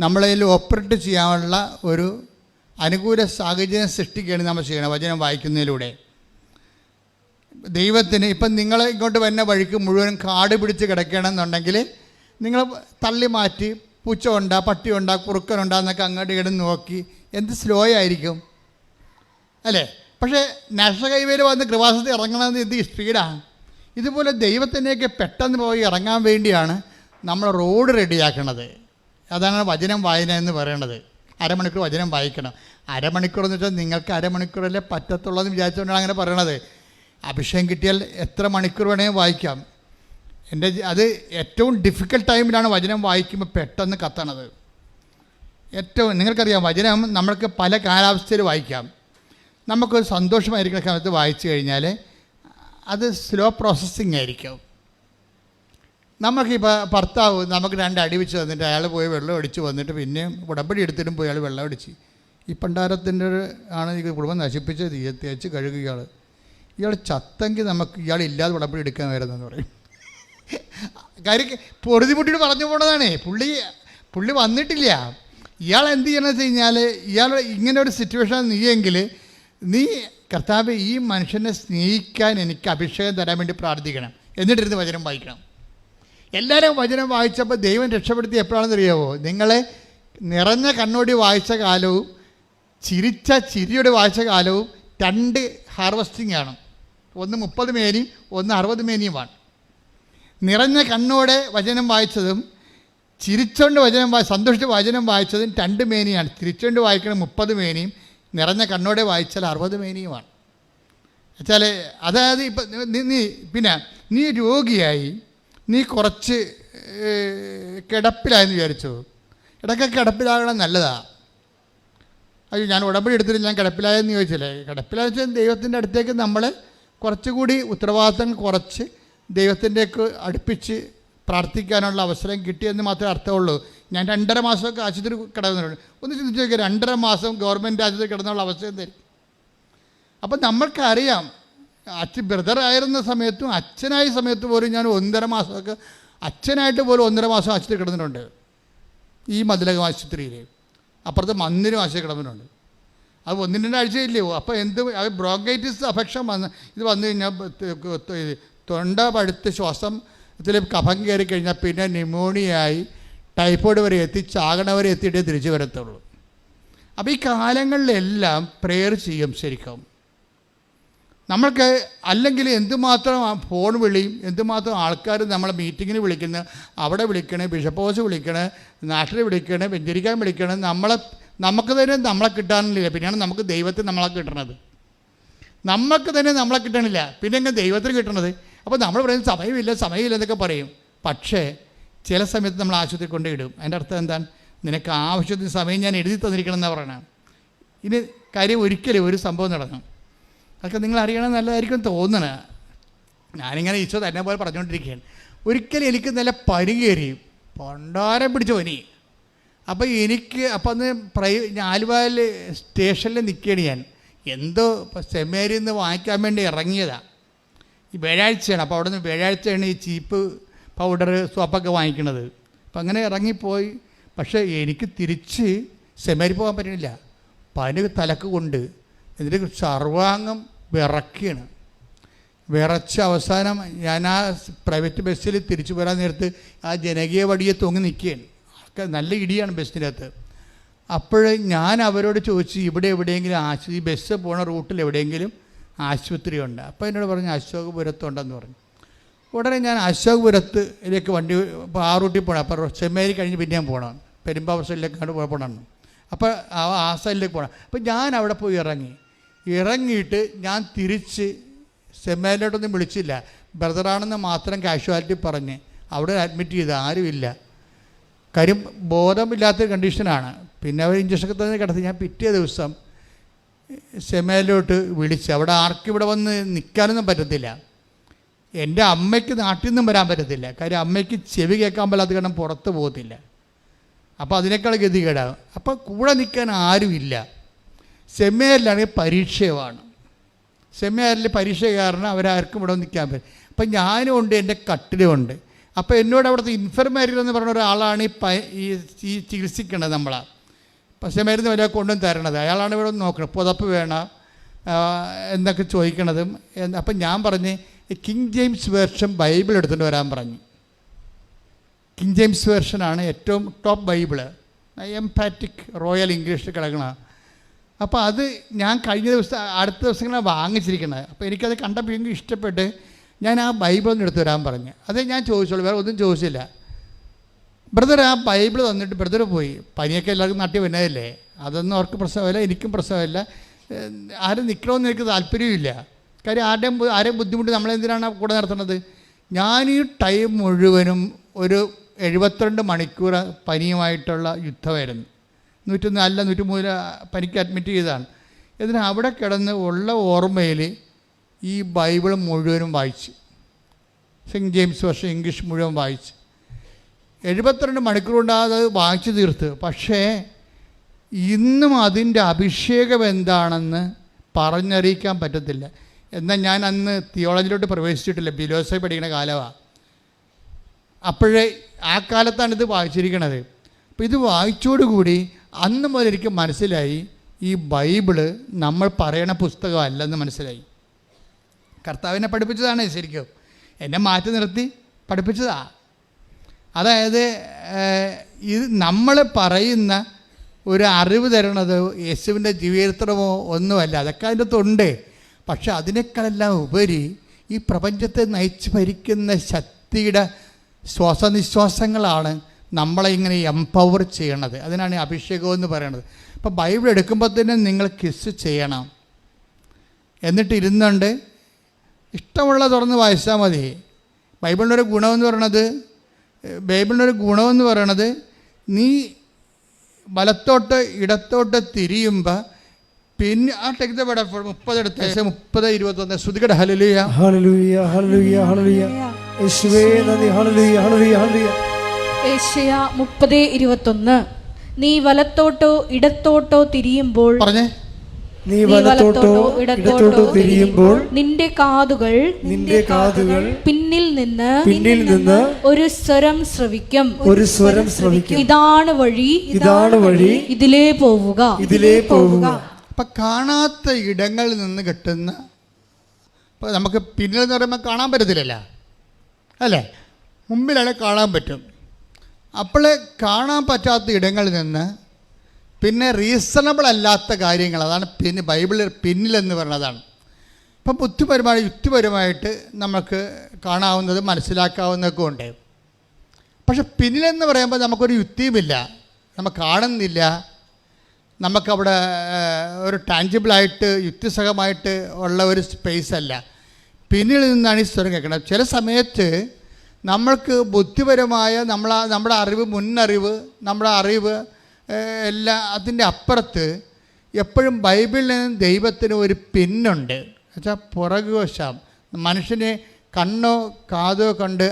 നമ്മളതിൽ ഓപ്പറേറ്റ് ചെയ്യാനുള്ള ഒരു അനുകൂല സാഹചര്യം സൃഷ്ടിക്കുകയാണ് നമ്മൾ ചെയ്യണം വചനം വായിക്കുന്നതിലൂടെ. ദൈവത്തിന് ഇപ്പം നിങ്ങൾ ഇങ്ങോട്ട് വരുന്ന വഴിക്ക് മുഴുവൻ കാട് പിടിച്ച് കിടക്കണമെന്നുണ്ടെങ്കിൽ നിങ്ങൾ തള്ളി മാറ്റി പൂച്ച ഉണ്ടാ, പട്ടി ഉണ്ടാ, കുറുക്കനുണ്ടാ എന്നൊക്കെ അങ്ങോട്ട് ഇങ്ങോട്ട് നോക്കി എന്ത് സ്ലോ ആയിരിക്കും അല്ലേ? പക്ഷേ നാഷണൽ ഹൈവേയിൽ വന്ന് കൃപാസനത്തിൽ ഇറങ്ങണമെന്ന് എന്ത് സ്പീഡാണ്. ഇതുപോലെ ദൈവത്തിനെയൊക്കെ പെട്ടെന്ന് പോയി ഇറങ്ങാൻ വേണ്ടിയാണ് നമ്മൾ റോഡ് റെഡിയാക്കണത്. അതാണ് വചനം വായന എന്ന് പറയുന്നത്. അരമണിക്കൂർ വചനം വായിക്കണം. അരമണിക്കൂർ എന്ന് വെച്ചാൽ നിങ്ങൾക്ക് അരമണിക്കൂറല്ലേ പറ്റത്തുള്ളൂ എന്ന് വിചാരിച്ചുകൊണ്ടാണ് അങ്ങനെ പറയണത്. അഭിഷേകം കിട്ടിയാൽ എത്ര മണിക്കൂർ വേണമെങ്കിൽ വായിക്കാം. അത് ഏറ്റവും ഡിഫിക്കൽട്ട് ടൈമിലാണ് വചനം വായിക്കുമ്പോൾ പെട്ടെന്ന് കത്തണത്. നിങ്ങൾക്കറിയാം, വചനം നമ്മൾക്ക് പല കാലാവസ്ഥയിൽ വായിക്കാം. നമുക്കൊരു സന്തോഷമായിരിക്കുന്ന സമയത്ത് വായിച്ചു കഴിഞ്ഞാൽ അത് സ്ലോ പ്രോസസ്സിങ് ആയിരിക്കും. നമുക്കിപ്പോൾ ഭർത്താവ് നമുക്ക് 2 അടി വെച്ച് തന്നിട്ട് അയാൾ പോയി വെള്ളം അടിച്ച് വന്നിട്ട് പിന്നെ ഉടമ്പടി എടുത്തിട്ടും പോയി അയാൾ വെള്ളം അടിച്ച് ഈ പണ്ടാരത്തിൻ്റെ ആണ് ഈ കുടുംബം നശിപ്പിച്ച് തേച്ച് കഴുകുക. ഇയാൾ ചത്തെങ്കിൽ നമുക്ക് ഇയാളില്ലാതെ ഉടമ്പടി എടുക്കാൻ വരുന്നതെന്ന് പറയും. കാര്യം പൊറുതിമുട്ടിട്ട് പറഞ്ഞു പോണതാണേ. പുള്ളി വന്നിട്ടില്ല. ഇയാൾ എന്ത് ചെയ്യണമെന്ന് വെച്ച് കഴിഞ്ഞാൽ, ഇയാൾ ഇങ്ങനെ ഒരു സിറ്റുവേഷൻ നീയെങ്കിൽ നീ കർത്താവ് ഈ മനുഷ്യനെ സ്നേഹിക്കാൻ എനിക്ക് അഭിഷേകം തരാൻ വേണ്ടി പ്രാർത്ഥിക്കണം, എന്നിട്ടിരുന്ന് വചനം വായിക്കണം. എല്ലാവരും വചനം വായിച്ചപ്പോൾ ദൈവം രക്ഷപ്പെടുത്തി എപ്പോഴാണെന്ന് അറിയാമോ? നിങ്ങളെ നിറഞ്ഞ കണ്ണോടി വായിച്ച കാലവും ചിരിച്ച ചിരിയോടെ വായിച്ച കാലവും 2 ഹാർവസ്റ്റിംഗ് ആണ്. ഒന്ന് 30 മേനിയും ഒന്ന് 60 മേനിയുമാണ്. നിറഞ്ഞ കണ്ണോടെ വചനം വായിച്ചതും ചിരിച്ചുകൊണ്ട് സന്തോഷിച്ച് വചനം വായിച്ചതും 2 മേനിയാണ്. ചിരിച്ചുകൊണ്ട് വായിക്കണം 30 മേനിയും, നിറഞ്ഞ കണ്ണോടെ വായിച്ചാൽ 60 മേനിയുമാണ്. വെച്ചാൽ അതായത് ഇപ്പം നീ രോഗിയായി, നീ കുറച്ച് കിടപ്പിലായെന്ന് വിചാരിച്ചു. ഇടയ്ക്കൊക്കെ കിടപ്പിലാകണം നല്ലതാണ്. അയ്യോ ഞാൻ ഉടമ്പടി എടുത്തിട്ട് ഞാൻ കിടപ്പിലായെന്ന് ചോദിച്ചില്ലേ? കിടപ്പിലായെന്ന് വെച്ചാൽ ദൈവത്തിൻ്റെ അടുത്തേക്ക് നമ്മളെ കുറച്ചുകൂടി ഉത്തരവാദിത്തങ്ങൾ കുറച്ച് ദൈവത്തിൻ്റെയൊക്കെ അടുപ്പിച്ച് പ്രാർത്ഥിക്കാനുള്ള അവസരം കിട്ടിയെന്ന് മാത്രമേ അർത്ഥമുള്ളൂ. ഞാൻ 2.5 മാസമൊക്കെ ആശുപത്രി കിടന്നിട്ടുണ്ട്. ഒന്ന് ചിന്തിച്ച് നോക്കിയാൽ 2.5 മാസം ഗവൺമെൻറ് ആശുപത്രി കിടന്നുള്ള അവസ്ഥ എന്തായിരിക്കും? അപ്പം നമ്മൾക്കറിയാം, ബ്രദറായിരുന്ന സമയത്തും അച്ഛനായ സമയത്ത് പോലും ഞാൻ 1.5 മാസമൊക്കെ അച്ഛനായിട്ട് പോലും 1.5 മാസം ആശുപത്രി കിടന്നിട്ടുണ്ട്. ഈ മതിലകം ആശുപത്രിയിൽ അപ്പുറത്ത് മന്ദിരം ആശുപത്രി കിടന്നിട്ടുണ്ട്. അത് 1-2 ആഴ്ചയില്ലയോ? അപ്പോൾ ബ്രോങ്കൈറ്റിസ് അഫക്ഷൻ ഇത് വന്നു കഴിഞ്ഞാൽ തൊണ്ട പഴുത്ത് ശ്വാസത്തിൽ കഫം കയറി കഴിഞ്ഞാൽ പിന്നെ ന്യൂമോണിയായി ടൈഫോയിഡ് വരെ എത്തി ചാകണ വരെ എത്തിയിട്ടേ തിരിച്ചു വരത്തുള്ളൂ. അപ്പോൾ ഈ കാലങ്ങളിലെല്ലാം പ്രെയർ ചെയ്യും ശരിക്കും. നമ്മൾക്ക് അല്ലെങ്കിൽ എന്തുമാത്രം ഫോൺ വിളിയും, എന്തുമാത്രം ആൾക്കാർ നമ്മളെ മീറ്റിങ്ങിന് വിളിക്കുന്നത്, അവിടെ വിളിക്കണേ, ബിഷപ്പ് ഹൗസ് വിളിക്കണേ, നാട്ടിൽ വിളിക്കണേ, വെഞ്ചരിക്കാൻ വിളിക്കണേ, നമുക്ക് തന്നെ നമ്മളെ കിട്ടാനില്ല. പിന്നെയാണ് നമുക്ക് ദൈവത്തിന് നമ്മളെ കിട്ടണത്. നമുക്ക് തന്നെ നമ്മളെ കിട്ടണില്ല, പിന്നെ എങ്ങനെ ദൈവത്തിന് കിട്ടണത്? അപ്പോൾ നമ്മൾ പറയുന്നത് സമയമില്ല എന്നൊക്കെ പറയും. പക്ഷേ ചില സമയത്ത് നമ്മൾ ആശുപത്രി കൊണ്ടിടും. അതിൻ്റെ അർത്ഥം എന്താണ്? നിനക്ക് ആവശ്യത്തിന് സമയം ഞാൻ എഴുതി തന്നിരിക്കണം എന്നാണ് പറയണം. ഇനി കാര്യം ഒരിക്കലും ഒരു സംഭവം നടന്നു, അതൊക്കെ നിങ്ങൾ അറിയണം നല്ലതായിരിക്കും തോന്നണേ. ഞാനിങ്ങനെ ഈശോ തന്നെ പോലെ പറഞ്ഞുകൊണ്ടിരിക്കുകയാണ്. ഒരിക്കലും എനിക്ക് നല്ല പനി കയറി, പണ്ടാരം പിടിച്ച പനി. അപ്പോൾ അന്ന് ആലുവയിൽ സ്റ്റേഷനിൽ നിൽക്കുകയാണ് ഞാൻ. എന്തോ സെമിനാരിയിൽ നിന്ന് വാങ്ങിക്കാൻ വേണ്ടി ഇറങ്ങിയതാണ്. ഈ വ്യാഴാഴ്ചയാണ്. അപ്പോൾ അവിടെ നിന്ന് വ്യാഴാഴ്ചയാണ് ഈ ചീപ്പ് പൗഡർ സോപ്പൊക്കെ വാങ്ങിക്കണത്. അപ്പം അങ്ങനെ ഇറങ്ങിപ്പോയി. പക്ഷേ എനിക്ക് തിരിച്ച് സെമിനാരി പോകാൻ പറ്റണില്ല. പനി തലക്ക് കൊണ്ട് എന്നിട്ട് സർവാംഗം വിറക്കുകയാണ്. വിറച്ച അവസാനം ഞാൻ ആ പ്രൈവറ്റ് ബസ്സിൽ തിരിച്ചു വരാൻ നേരത്ത് ആ ജനകീയ വടിയെ തൂങ്ങി നിൽക്കുകയാണ്. നല്ല ഇടിയാണ് ബസ്സിനകത്ത്. അപ്പോൾ ഞാൻ അവരോട് ചോദിച്ചു, ഇവിടെ എവിടെയെങ്കിലും ഈ ബസ് പോണ റൂട്ടിൽ എവിടെയെങ്കിലും ആശുപത്രി ഉണ്ട്? അപ്പോൾ എന്നോട് പറഞ്ഞു അശോകപുരത്തുണ്ടെന്ന് പറഞ്ഞു. ഉടനെ ഞാൻ അശോകപുരത്തിലേക്ക് വണ്ടി ഇപ്പോൾ ആ റൂട്ടിൽ പോകണം. അപ്പോൾ സെമിനാരി കഴിഞ്ഞ് പിന്നെയും പോകണം, പെരുമ്പാവൂർ സൈഡിലേക്കാണ് പോകണം. അപ്പോൾ ആ സൈഡിലേക്ക് പോകണം. അപ്പോൾ ഞാൻ അവിടെ പോയി ഇറങ്ങിയിട്ട് ഞാൻ തിരിച്ച് സെമിനാരിലോട്ടൊന്നും വിളിച്ചില്ല. ബ്രദറാണെന്ന് മാത്രം കാഷ്വാലിറ്റി പറഞ്ഞ് അവിടെ അഡ്മിറ്റ് ചെയ്ത് ആരുമില്ല. കാര്യം ബോധമില്ലാത്തൊരു കണ്ടീഷനാണ്. പിന്നെ അവർ ഇഞ്ചക്ഷനൊക്കെ തന്നെ കിടത്തി. ഞാൻ പിറ്റേ ദിവസം സെമിനാരിലോട്ട് വിളിച്ച്, അവിടെ ആർക്കും ഇവിടെ വന്ന് നിൽക്കാനൊന്നും പറ്റത്തില്ല. എൻ്റെ അമ്മയ്ക്ക് നാട്ടിൽ നിന്നും വരാൻ പറ്റത്തില്ല. കാര്യം അമ്മയ്ക്ക് ചെവി കേൾക്കാൻ പറ്റാത്ത കാരണം പുറത്ത് പോകത്തില്ല. അപ്പോൾ അതിനേക്കാൾ ഗതികേടാകും. അപ്പോൾ കൂടെ നിൽക്കാൻ ആരുമില്ല. സെമിനാരിലാണെങ്കിൽ പരീക്ഷയുമാണ്. സെമിനാരിൽ പരീക്ഷ കാരണം അവരാർക്കും ഇവിടെ നിൽക്കാൻ പറ്റും. അപ്പം ഞാനും ഉണ്ട്, എൻ്റെ കട്ടിലുമുണ്ട്. അപ്പോൾ എന്നോട് അവിടുത്തെ ഇൻഫർമേരിയൽ എന്ന് പറഞ്ഞ ഒരാളാണ് ഈ ചികിത്സിക്കേണ്ടത് നമ്മളാ. പക്ഷേ മരുന്ന് വല്ല കൊണ്ടും തരണത് അയാളാണ് ഇവിടെ നോക്കണം. പുതപ്പ് വേണം എന്നൊക്കെ ചോദിക്കണതും. അപ്പം ഞാൻ പറഞ്ഞ് കിങ് ജെയിംസ് വേർഷൻ ബൈബിൾ എടുത്തുകൊണ്ട് വരാൻ പറഞ്ഞു. കിങ് ജെയിംസ് വേർഷനാണ് ഏറ്റവും ടോപ്പ് ബൈബിള്, എംപാറ്റിക് റോയൽ ഇംഗ്ലീഷിൽ കിടക്കണ. അപ്പോൾ അത് ഞാൻ കഴിഞ്ഞ ദിവസം അടുത്ത ദിവസങ്ങളാണ് വാങ്ങിച്ചിരിക്കുന്നത്. അപ്പോൾ എനിക്കത് കണ്ടപ്പോൾ എനിക്ക് ഇഷ്ടപ്പെട്ട് ഞാൻ ആ ബൈബിളൊന്ന് എടുത്ത് വരാൻ പറഞ്ഞു. അതേ ഞാൻ ചോദിച്ചോളൂ, വേറെ ഒന്നും ചോദിച്ചില്ല. ബ്രദർ ആ ബൈബിൾ തന്നിട്ട് ബ്രദർ പോയി. പനിയൊക്കെ എല്ലാവർക്കും നാട്ടിൽ വന്നതല്ലേ, അതൊന്നും അവർക്ക് പ്രശ്നമില്ല, എനിക്കും പ്രശ്നമില്ല. ആരും നിൽക്കണമെന്ന് എനിക്ക് താല്പര്യമില്ല. കാര്യം ആരെയും ബുദ്ധിമുട്ട് നമ്മളെന്തിനാണ് കൂടെ നടത്തുന്നത്? ഞാൻ ഈ ടൈം മുഴുവനും ഒരു 72 മണിക്കൂർ പനിയുമായിട്ടുള്ള യുദ്ധമായിരുന്നു. 103 പനിക്ക് അഡ്മിറ്റ് ചെയ്തതാണ്. എന്നിട്ട് അവിടെ കിടന്ന് ഉള്ള ഓർമ്മയിൽ ഈ ബൈബിൾ മുഴുവനും വായിച്ച്, സെയിൻറ്റ് ജെയിംസ് വേർഷൻ ഇംഗ്ലീഷ് മുഴുവൻ വായിച്ച് 72 മണിക്കൂർ കൊണ്ട് അത് വായിച്ചു തീർത്ത്. പക്ഷേ ഇന്നും അതിൻ്റെ അഭിഷേകം എന്താണെന്ന് പറഞ്ഞറിയിക്കാൻ പറ്റത്തില്ല. എന്നാൽ ഞാൻ അന്ന് തിയോളജിയിലോട്ട് പ്രവേശിച്ചിട്ടില്ല, ബിലോസൈ പഠിക്കുന്ന കാലമാണ്. അപ്പോഴേ ആ കാലത്താണ് ഇത് വായിച്ചിരിക്കണത്. അപ്പോൾ ഇത് വായിച്ചോടുകൂടി അന്ന് മുതൽ എനിക്ക് മനസ്സിലായി ഈ ബൈബിള് നമ്മൾ പറയണ പുസ്തകമല്ലെന്ന് മനസ്സിലായി. കർത്താവിനെ പഠിപ്പിച്ചതാണ് ശരിക്കും, എന്നെ മാറ്റി നിർത്തി പഠിപ്പിച്ചതാ. അതായത് ഇത് നമ്മൾ പറയുന്ന ഒരു അറിവ് തരണത് യേശുവിൻ്റെ ജീവചരിത്രമോ ഒന്നുമല്ല, അതൊക്കെ അതിൻ്റെ തൊണ്ട്. പക്ഷെ അതിനേക്കാളെല്ലാം ഉപരി ഈ പ്രപഞ്ചത്തെ നയിച്ച് ഭരിക്കുന്ന ശക്തിയുടെ ശ്വാസനിശ്വാസങ്ങളാണ് നമ്മളെ ഇങ്ങനെ എംപവർ ചെയ്യണത്. അതിനാണ് അഭിഷേകം എന്ന് പറയുന്നത്. അപ്പോൾ ബൈബിൾ എടുക്കുമ്പോൾ തന്നെ നിങ്ങൾ കിസ് ചെയ്യണം. എന്നിട്ട് ഇരുന്നുകൊണ്ട് ഇഷ്ടമുള്ള തുറന്ന് വായിച്ചാൽ മതി. ബൈബിളിനൊരു ഗുണമെന്ന് പറയണത് നീ വലത്തോട്ട് ഇടത്തോട്ട് തിരിയുമ്പോൾ പിന്നെ ആ ടെക്സ്റ്റ് 30 എടുത്ത് 30-21 ശ്രുതികട ഹല്ലേലൂയ ഹല്ലേലൂയ ഹല്ലേലൂയ ഹല്ലേലൂയ യേശുവേ നന്ദി ഹല്ലേലൂയ ഹല്ലേലൂയ ഹല്ലേലൂയ. യേശയ്യ 30:21 നീ വലത്തോട്ടോ ഇടത്തോട്ടോ തിരിയുമ്പോൾ പറഞ്ഞേ, നീ വലത്തോട്ടോ ഇടത്തോട്ടോ തിരിയുമ്പോൾ നിന്റെ കാതുകൾ പിന്നിൽ നിന്ന് ഒരു സ്വരം ശ്രവിക്കും. ഇതാണ് വഴി ഇതിലേ പോവുക. അപ്പം കാണാത്ത ഇടങ്ങളിൽ നിന്ന് കിട്ടുന്ന, ഇപ്പം നമുക്ക് പിന്നിൽ എന്ന് പറയുമ്പോൾ കാണാൻ പറ്റത്തില്ലല്ലോ അല്ലേ, മുമ്പിലാണ് കാണാൻ പറ്റും. അപ്പോൾ കാണാൻ പറ്റാത്ത ഇടങ്ങളിൽ നിന്ന് പിന്നെ റീസണബിൾ അല്ലാത്ത കാര്യങ്ങൾ, അതാണ് പിന്നെ ബൈബിളിൽ പിന്നിലെന്ന് പറയുന്നതാണ്. അപ്പം യുക്തിപരമായിട്ട് നമുക്ക് കാണാവുന്നത് മനസ്സിലാക്കാവുന്നതൊക്കെ ഉണ്ട്. പക്ഷെ പിന്നിലെന്ന് പറയുമ്പോൾ നമുക്കൊരു യുക്തിയുമില്ല, നമുക്ക് കാണുന്നില്ല, നമുക്കവിടെ ഒരു ടാഞ്ചിബിളായിട്ട് യുക്തിസഹമായിട്ട് ഉള്ള ഒരു സ്പേസ് അല്ല. പിന്നിൽ നിന്നാണ് ഈ സ്വരം കേൾക്കുന്നത്. ചില സമയത്ത് നമ്മൾക്ക് ബുദ്ധിപരമായ നമ്മുടെ അറിവ്, മുന്നറിവ്, നമ്മുടെ അറിവ് എല്ലാം അതിൻ്റെ അപ്പുറത്ത് എപ്പോഴും ബൈബിളിൽ നിന്ന് ദൈവത്തിന് ഒരു പിന്നുണ്ട്. എന്നുവെച്ചാൽ പുറകുവശം മനുഷ്യനെ കണ്ണോ കാതോ കൊണ്ട്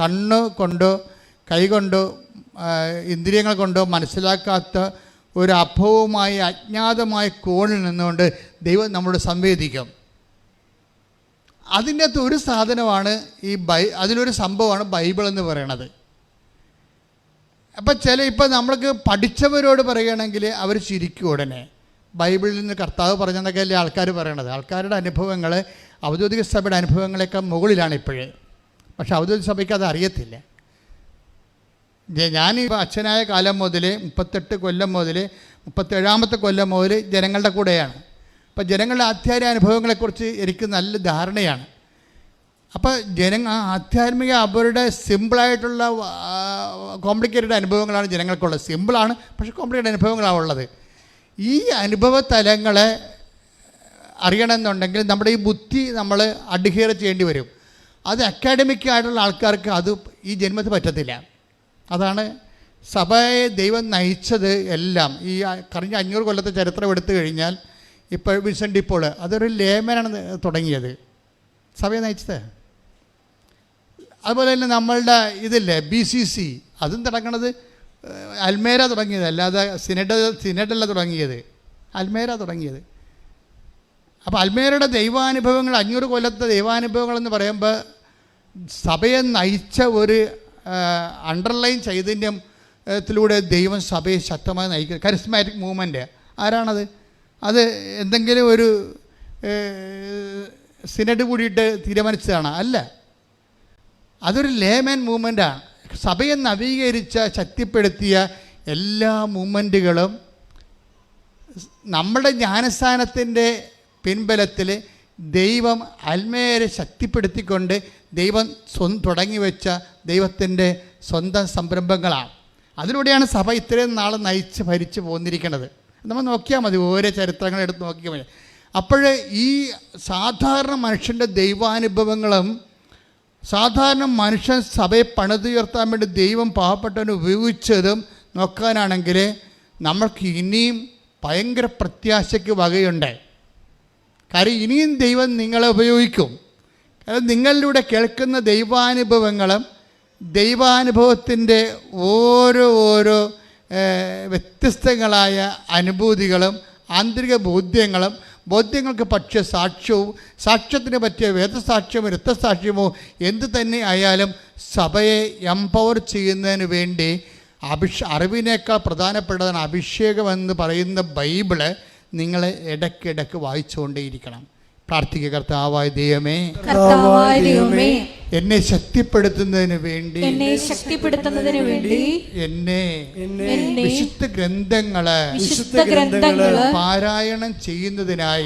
കണ്ണോ കൊണ്ടോ കൈ കൊണ്ടോ ഇന്ദ്രിയങ്ങൾ കൊണ്ടോ മനസ്സിലാക്കാത്ത ഒരു അഭവമായ അജ്ഞാതമായ കോണിൽ നിന്നുകൊണ്ട് ദൈവം നമ്മളോട് സംവേദിക്കും. അതിൻ്റെ അകത്ത് ഒരു സാധനമാണ് അതിലൊരു സംഭവമാണ് ബൈബിൾ എന്ന് പറയണത്. അപ്പം ഇപ്പം നമ്മൾക്ക് പഠിച്ചവരോട് പറയുകയാണെങ്കിൽ അവർ ചിരിക്കും ഉടനെ. ബൈബിളിൽ നിന്ന് കർത്താവ് പറഞ്ഞതൊക്കെ അല്ലേ ആൾക്കാർ പറയണത്. ആൾക്കാരുടെ അനുഭവങ്ങൾ ഔദ്യോഗിക സഭയുടെ അനുഭവങ്ങളെക്കാൾ മുകളിലാണ് ഇപ്പോഴേ. പക്ഷെ ഔദ്യോഗിക സഭയ്ക്ക് അത് അറിയത്തില്ല. ഞാനിപ്പോൾ അച്ഛനായ കാലം മുതൽ 38 കൊല്ലം മുതൽ 37ാമത്തെ കൊല്ലം മുതൽ ജനങ്ങളുടെ കൂടെയാണ്. അപ്പോൾ ജനങ്ങളുടെ ആധ്യാത്മിക അനുഭവങ്ങളെക്കുറിച്ച് എനിക്ക് നല്ല ധാരണയാണ്. അപ്പോൾ ആധ്യാത്മിക അവരുടെ സിമ്പിളായിട്ടുള്ള കോംപ്ലിക്കേറ്റഡ് അനുഭവങ്ങളാണ് ജനങ്ങൾക്കുള്ളത്. സിമ്പിളാണ്, പക്ഷേ കോംപ്ലിക്കേറ്റഡ് അനുഭവങ്ങളാണ് ഉള്ളത്. ഈ അനുഭവ തലങ്ങളെ അറിയണമെന്നുണ്ടെങ്കിൽ നമ്മുടെ ഈ ബുദ്ധി നമ്മൾ അഡ്ഹിയർ ചെയ്യേണ്ടി വരും. അത് അക്കാഡമിക്കായിട്ടുള്ള ആൾക്കാർക്ക് അത് ഈ ജന്മത്തിൽ പറ്റത്തില്ല. അതാണ് സഭയെ ദൈവം നയിച്ചത് എല്ലാം. ഈ കഴിഞ്ഞ 500 കൊല്ലത്തെ ചരിത്രം എടുത്തു കഴിഞ്ഞാൽ ഇപ്പോൾ വിൻസെൻ്റ് ഇപ്പോൾ അതൊരു ലേമനാണ് തുടങ്ങിയത്, സഭയെ നയിച്ചത്. അതുപോലെ തന്നെ നമ്മളുടെ ഇതില്ലേ BCC, അതും തുടങ്ങണത് അൽമേര തുടങ്ങിയത്, അല്ലാതെ സിനഡല്ല തുടങ്ങിയത്, അൽമേര തുടങ്ങിയത്. അപ്പോൾ അൽമേരയുടെ ദൈവാനുഭവങ്ങൾ 500 കൊല്ലത്തെ ദൈവാനുഭവങ്ങളെന്ന് പറയുമ്പോൾ സഭയെ നയിച്ച ഒരു അണ്ടർലൈൻ ചൈതന്യത്തിലൂടെ ദൈവം സഭയെ ശക്തമായി നയിക്കുക. കരിസ്മാറ്റിക് മൂവ്മെൻറ്റ് ആരാണത്? അത് എന്തെങ്കിലും ഒരു സിനഡ് കൂടിയിട്ട് തീരുമാനിച്ചതാണ്? അല്ല, അതൊരു ലേമാൻ മൂവ്മെൻറ്റാണ്. സഭയെ നവീകരിച്ച ശക്തിപ്പെടുത്തിയ എല്ലാ മൂവ്മെൻറ്റുകളും നമ്മുടെ ജ്ഞാനസ്ഥാനത്തിൻ്റെ പിൻബലത്തിൽ ദൈവം അൽമേരെ ശക്തിപ്പെടുത്തിക്കൊണ്ട് ദൈവം തുടങ്ങി വെച്ച ദൈവത്തിൻ്റെ സ്വന്തം സംരംഭങ്ങളാണ്. അതിലൂടെയാണ് സഭ ഇത്രയും നാൾ നയിച്ച് ഭരിച്ച് പോന്നിരിക്കുന്നത്. നമ്മൾ നോക്കിയാൽ മതി, ഓരോ ചരിത്രങ്ങൾ എടുത്ത് നോക്കിയാൽ മതി. അപ്പോൾ ഈ സാധാരണ മനുഷ്യൻ്റെ ദൈവാനുഭവങ്ങളും സാധാരണ മനുഷ്യൻ സഭയെ പണിതുയർത്താൻ വേണ്ടി ദൈവം പാവപ്പെട്ടവനെ ഉപയോഗിച്ചതും നോക്കാനാണെങ്കിൽ നമ്മൾക്ക് ഇനിയും ഭയങ്കര പ്രത്യാശയ്ക്ക് വകയുണ്ട്. കാര്യം ഇനിയും ദൈവം നിങ്ങളെ ഉപയോഗിക്കും. കാരണം നിങ്ങളിലൂടെ കേൾക്കുന്ന ദൈവാനുഭവങ്ങളും ദൈവാനുഭവത്തിൻ്റെ ഓരോ വ്യത്യസ്തങ്ങളായ അനുഭൂതികളും ആന്തരിക ബോധ്യങ്ങളും ബോധ്യങ്ങൾക്ക് പറ്റിയ സാക്ഷ്യവും സാക്ഷ്യത്തിന് പറ്റിയ വേദസാക്ഷ്യമോ രക്തസാക്ഷ്യമോ എന്ത് തന്നെ ആയാലും സഭയെ എംപവർ ചെയ്യുന്നതിന് വേണ്ടി അറിവിനേക്കാൾ പ്രധാനപ്പെട്ടതാണ് അഭിഷേകമെന്ന് പറയുന്ന ബൈബിള് നിങ്ങൾ ഇടയ്ക്കിടയ്ക്ക് വായിച്ചുകൊണ്ടേയിരിക്കണം. പ്രാർത്ഥിക്കുക. കർത്താവായ ദൈവമേ, എന്നെ ശക്തിപ്പെടുത്തുന്നതിന് വേണ്ടി എന്നെ വിശുദ്ധ ഗ്രന്ഥങ്ങള് പാരായണം ചെയ്യുന്നതിനായി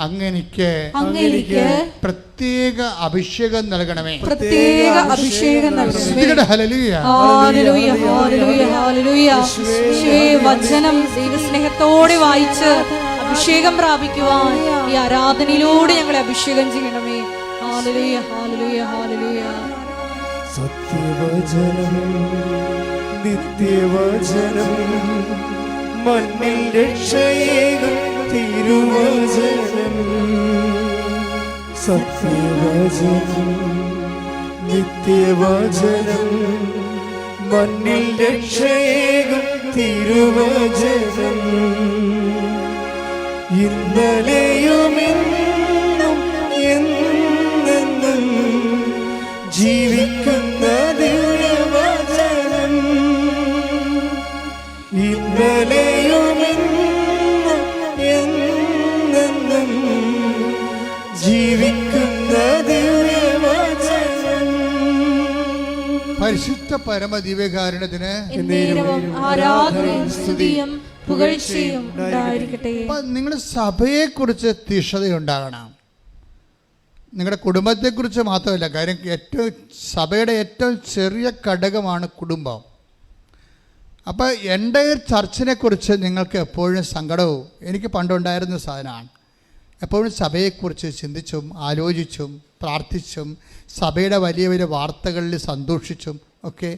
അങ്ങനെക്ക് പ്രത്യേക അഭിഷേകം നൽകണമേ. വചനം ദൈവസ്നേഹത്തോടെ വായിച്ച് അഭിഷേകം പ്രാപിക്കുവാൻ ഈ ആരാധനയിലൂടെ ഞങ്ങളെ അഭിഷേകം ചെയ്യണമേ. ഹല്ലേലൂയ, ഹല്ലേലൂയ, ഹല്ലേലൂയ. സത്യവചനം നിത്യവചനം മണ്ണിൽ രക്ഷയേകും തിരുവചനം. സത്യവചനം നിത്യവചനം മണ്ണിൽ രക്ഷയേകും തിരുവചനം. ഇന്നലെയും ഇന്നും എന്നെന്നും ജീവിക്കുന്ന ദിവ്യവചനം. ഇന്നലെയും ഇന്നും എന്നെന്നും ജീവിക്കുന്ന ദിവ്യവചനം. പരിശുദ്ധ പരമദിവ്യകാരുണ്യത്തിന് ആരാധനയും സ്തുതിയും പുകഴ്ചയും ഉണ്ടായിരിക്കട്ടെ. നിങ്ങൾ സഭയെക്കുറിച്ച് തീഷ്ണതയുണ്ടാകണം. നിങ്ങളുടെ കുടുംബത്തെക്കുറിച്ച് മാത്രമല്ല. കാര്യം സഭയുടെ ഏറ്റവും ചെറിയ ഘടകമാണ് കുടുംബം. അപ്പോൾ എൻ്റെ ചർച്ചിനെക്കുറിച്ച് നിങ്ങൾക്ക് എപ്പോഴും സങ്കടവും എനിക്ക് പണ്ടുണ്ടായിരുന്ന സാധനമാണ്. എപ്പോഴും സഭയെക്കുറിച്ച് ചിന്തിച്ചും ആലോചിച്ചും പ്രാർത്ഥിച്ചും സഭയുടെ വലിയ വലിയ വാർത്തകളിൽ സന്തോഷിച്ചും ഒക്കെ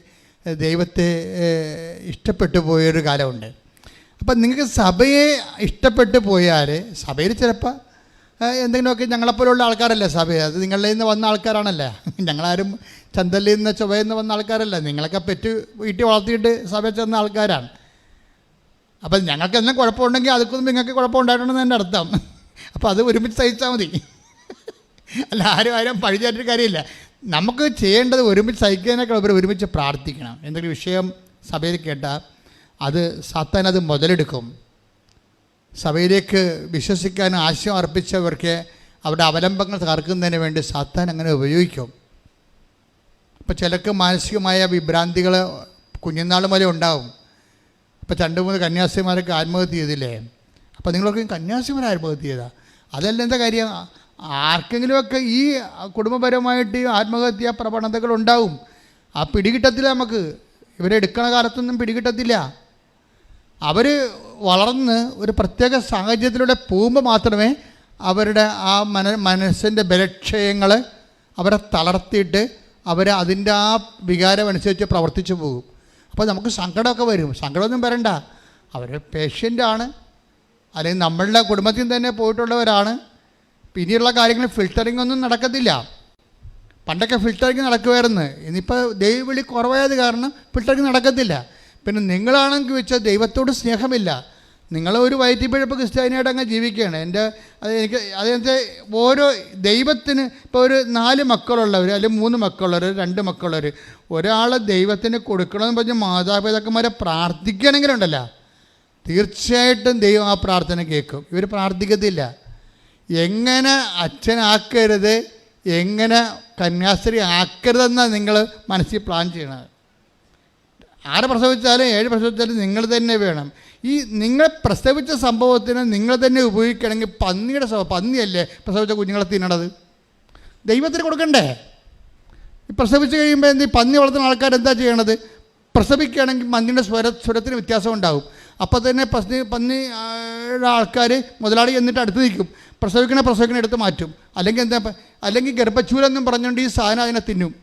ദൈവത്തെ ഇഷ്ടപ്പെട്ടു പോയൊരു കാലമുണ്ട്. അപ്പം നിങ്ങൾക്ക് സഭയെ ഇഷ്ടപ്പെട്ടു പോയാൽ സഭയിൽ ചിലപ്പോൾ എന്തെങ്കിലുമൊക്കെ ഞങ്ങളെപ്പോലുള്ള ആൾക്കാരല്ല സഭയെ. അത് നിങ്ങളിൽ നിന്ന് വന്ന ആൾക്കാരാണല്ലേ. ഞങ്ങളാരും ചന്തലിൽ നിന്ന് ചൊവ്വയിൽ നിന്ന് വന്ന ആൾക്കാരല്ല. നിങ്ങളൊക്കെ പെറ്റ് വീട്ടിൽ വളർത്തിയിട്ട് സഭയിൽ ചെന്ന ആൾക്കാരാണ്. അപ്പം ഞങ്ങൾക്ക് എന്തെങ്കിലും കുഴപ്പമുണ്ടെങ്കിൽ അതൊക്കൊന്നും നിങ്ങൾക്ക് കുഴപ്പമുണ്ടായിട്ടുണ്ടെന്ന് എൻ്റെ അർത്ഥം. അപ്പോൾ അത് ഒരുമിച്ച് സഹിച്ചാൽ മതി. അല്ല, ആരും പഴിചാറ്റൊരു കാര്യമില്ല. നമുക്ക് ചെയ്യേണ്ടത് ഒരുമിച്ച് സഹിക്കുന്നതിനേക്കാൾ ഉപരി ഒരുമിച്ച് പ്രാർത്ഥിക്കണം. എന്തെങ്കിലും വിഷയം സഭയിൽ കേട്ടാൽ അത് സാത്താൻ അത് മുതലെടുക്കും. സഭയിലേക്ക് വിശ്വസിക്കാൻ ആശയം അർപ്പിച്ചവർക്ക് അവരുടെ അവലംബങ്ങൾ തകർക്കുന്നതിന് വേണ്ടി സാത്താൻ അങ്ങനെ ഉപയോഗിക്കും. ഇപ്പോൾ ചിലർക്ക് മാനസികമായ വിഭ്രാന്തികൾ കുഞ്ഞുനാൾ മുതലേ ഉണ്ടാവും. ഇപ്പോൾ 2-3 കന്യാസിമാരൊക്കെ ആത്മഹത്യ ചെയ്തില്ലേ? അപ്പോൾ നിങ്ങളൊക്കെ കന്യാസിമാർ ആത്മഹത്യ ചെയ്താൽ അതല്ല എന്താ കാര്യം? ആർക്കെങ്കിലുമൊക്കെ ഈ കുടുംബപരമായിട്ട് ഈ ആത്മഹത്യാ പ്രവണതകളുണ്ടാവും. ആ പിടികിട്ടത്തില്ല. നമുക്ക് ഇവരെ എടുക്കണ കാലത്തൊന്നും പിടികിട്ടത്തില്ല. അവർ വളർന്ന് ഒരു പ്രത്യേക സാഹചര്യത്തിലൂടെ പോകുമ്പോൾ മാത്രമേ അവരുടെ ആ മനസ്സിൻ്റെ ബലക്ഷയങ്ങൾ അവരെ തളർത്തിയിട്ട് അവർ അതിൻ്റെ ആ വികാരം അനുസരിച്ച് പ്രവർത്തിച്ചു പോകും. അപ്പോൾ നമുക്ക് സങ്കടമൊക്കെ വരും. സങ്കടമൊന്നും വരണ്ട. അവർ പേഷ്യൻ്റാണ്, അല്ലെങ്കിൽ നമ്മളുടെ കുടുംബത്തിൽ തന്നെ പോയിട്ടുള്ളവരാണ്. പിന്നെയുള്ള കാര്യങ്ങൾ ഫിൽറ്ററിംഗ് ഒന്നും നടക്കത്തില്ല. പണ്ടൊക്കെ ഫിൽറ്ററിങ് നടക്കുമായിരുന്നു. ഇന്നിപ്പോൾ ദൈവവിളി കുറവായത് കാരണം ഫിൽറ്ററിങ് നടക്കത്തില്ല. പിന്നെ നിങ്ങളാണെങ്കിൽ വെച്ചാൽ ദൈവത്തോട് സ്നേഹമില്ല. നിങ്ങളൊരു വയറ്റിപ്പിഴപ്പ് ക്രിസ്ത്യാനിയായിട്ട് അങ്ങ് ജീവിക്കുകയാണ്. അതെനിക്ക് ഓരോ ദൈവത്തിന് ഇപ്പോൾ ഒരു 4 മക്കളുള്ളവർ അല്ലെങ്കിൽ 3 മക്കളുള്ളവർ 2 മക്കളുള്ളവർ ഒരാളെ ദൈവത്തിന് കൊടുക്കണമെന്ന് പറഞ്ഞ് മാതാപിതാക്കന്മാരെ പ്രാർത്ഥിക്കുകയാണെങ്കിലുണ്ടല്ലോ, തീർച്ചയായിട്ടും ദൈവം ആ പ്രാർത്ഥന കേൾക്കും. ഇവർ പ്രാർത്ഥിക്കത്തില്ല. എങ്ങനെ അച്ഛനാക്കരുത്, എങ്ങനെ കന്യാസ്ത്രീ ആക്കരുതെന്നാണ് നിങ്ങൾ മനസ്സിൽ പ്ലാൻ ചെയ്യണത്. 6 പ്രസവിച്ചാലും 7 പ്രസവിച്ചാലും നിങ്ങൾ തന്നെ വേണം. ഈ നിങ്ങൾ പ്രസവിച്ച സംഭവത്തിന് നിങ്ങൾ തന്നെ ഉപയോഗിക്കണമെങ്കിൽ പന്നിയല്ലേ പ്രസവിച്ച കുഞ്ഞുങ്ങളെ തിന്നണത്? ദൈവത്തിന് കൊടുക്കണ്ടേ? ഈ പ്രസവിച്ച് കഴിയുമ്പോൾ എന്ത് പന്നി വളർത്തുന്ന ആൾക്കാർ എന്താ ചെയ്യണത്? പ്രസവിക്കുകയാണെങ്കിൽ പന്നിയുടെ സ്വരത്തിന് വ്യത്യാസം ഉണ്ടാകും. അപ്പോൾ തന്നെ പന്നിയുടെ ആൾക്കാർ മുതലാളി എന്നിട്ട് അടുത്ത് നിൽക്കും. പ്രസവിക്കണ എടുത്ത് മാറ്റും. അല്ലെങ്കിൽ ഗർഭച്ചൂലെന്നും പറഞ്ഞുകൊണ്ട് ഈ സാധനം അതിനെ തിന്നും.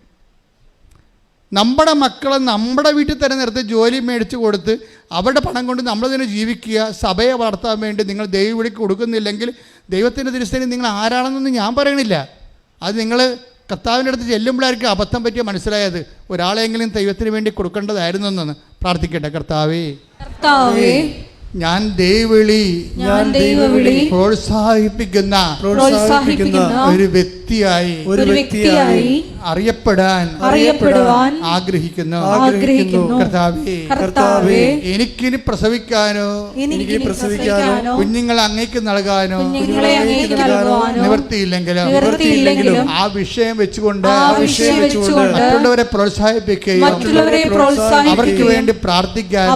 നമ്മുടെ മക്കളെ നമ്മുടെ വീട്ടിൽ തന്നെ നിർത്തി ജോലി മേടിച്ച് കൊടുത്ത് അവരുടെ പണം കൊണ്ട് നമ്മൾ തന്നെ ജീവിക്കുക. സഭയെ വളർത്താൻ വേണ്ടി നിങ്ങൾ ദൈവവിളിക്ക് കൊടുക്കുന്നില്ലെങ്കിൽ ദൈവത്തിൻ്റെ തിരുസേന നിങ്ങൾ ആരാണെന്നൊന്നും ഞാൻ പറയണില്ല. അത് നിങ്ങൾ കർത്താവിൻ്റെ അടുത്ത് ചെല്ലുമ്പോഴായിരിക്കും അബദ്ധം പറ്റിയ മനസ്സിലായത്. ഒരാളെങ്കിലും ദൈവത്തിന് വേണ്ടി കൊടുക്കേണ്ടതായിരുന്നു എന്നൊന്ന് പ്രാർത്ഥിക്കട്ടെ. കർത്താവേ, ഞാൻ ദൈവവിളി ഞാൻ ദൈവവിളി പ്രോത്സാഹിപ്പിക്കുന്ന ഒരു വ്യക്തിയായി അറിയപ്പെടുവാൻ ആഗ്രഹിക്കുന്നു. കർത്താവേ, എനിക്കിനി പ്രസവിക്കാനോ കുഞ്ഞുങ്ങളെ അങ്ങേക്ക് നൽകാനോ നിവൃത്തിയില്ലെങ്കിലും ആ വിഷയം വെച്ചുകൊണ്ട് മറ്റുള്ളവരെ പ്രോത്സാഹിപ്പിക്കുകയും അവർക്ക് വേണ്ടി പ്രാർത്ഥിക്കാൻ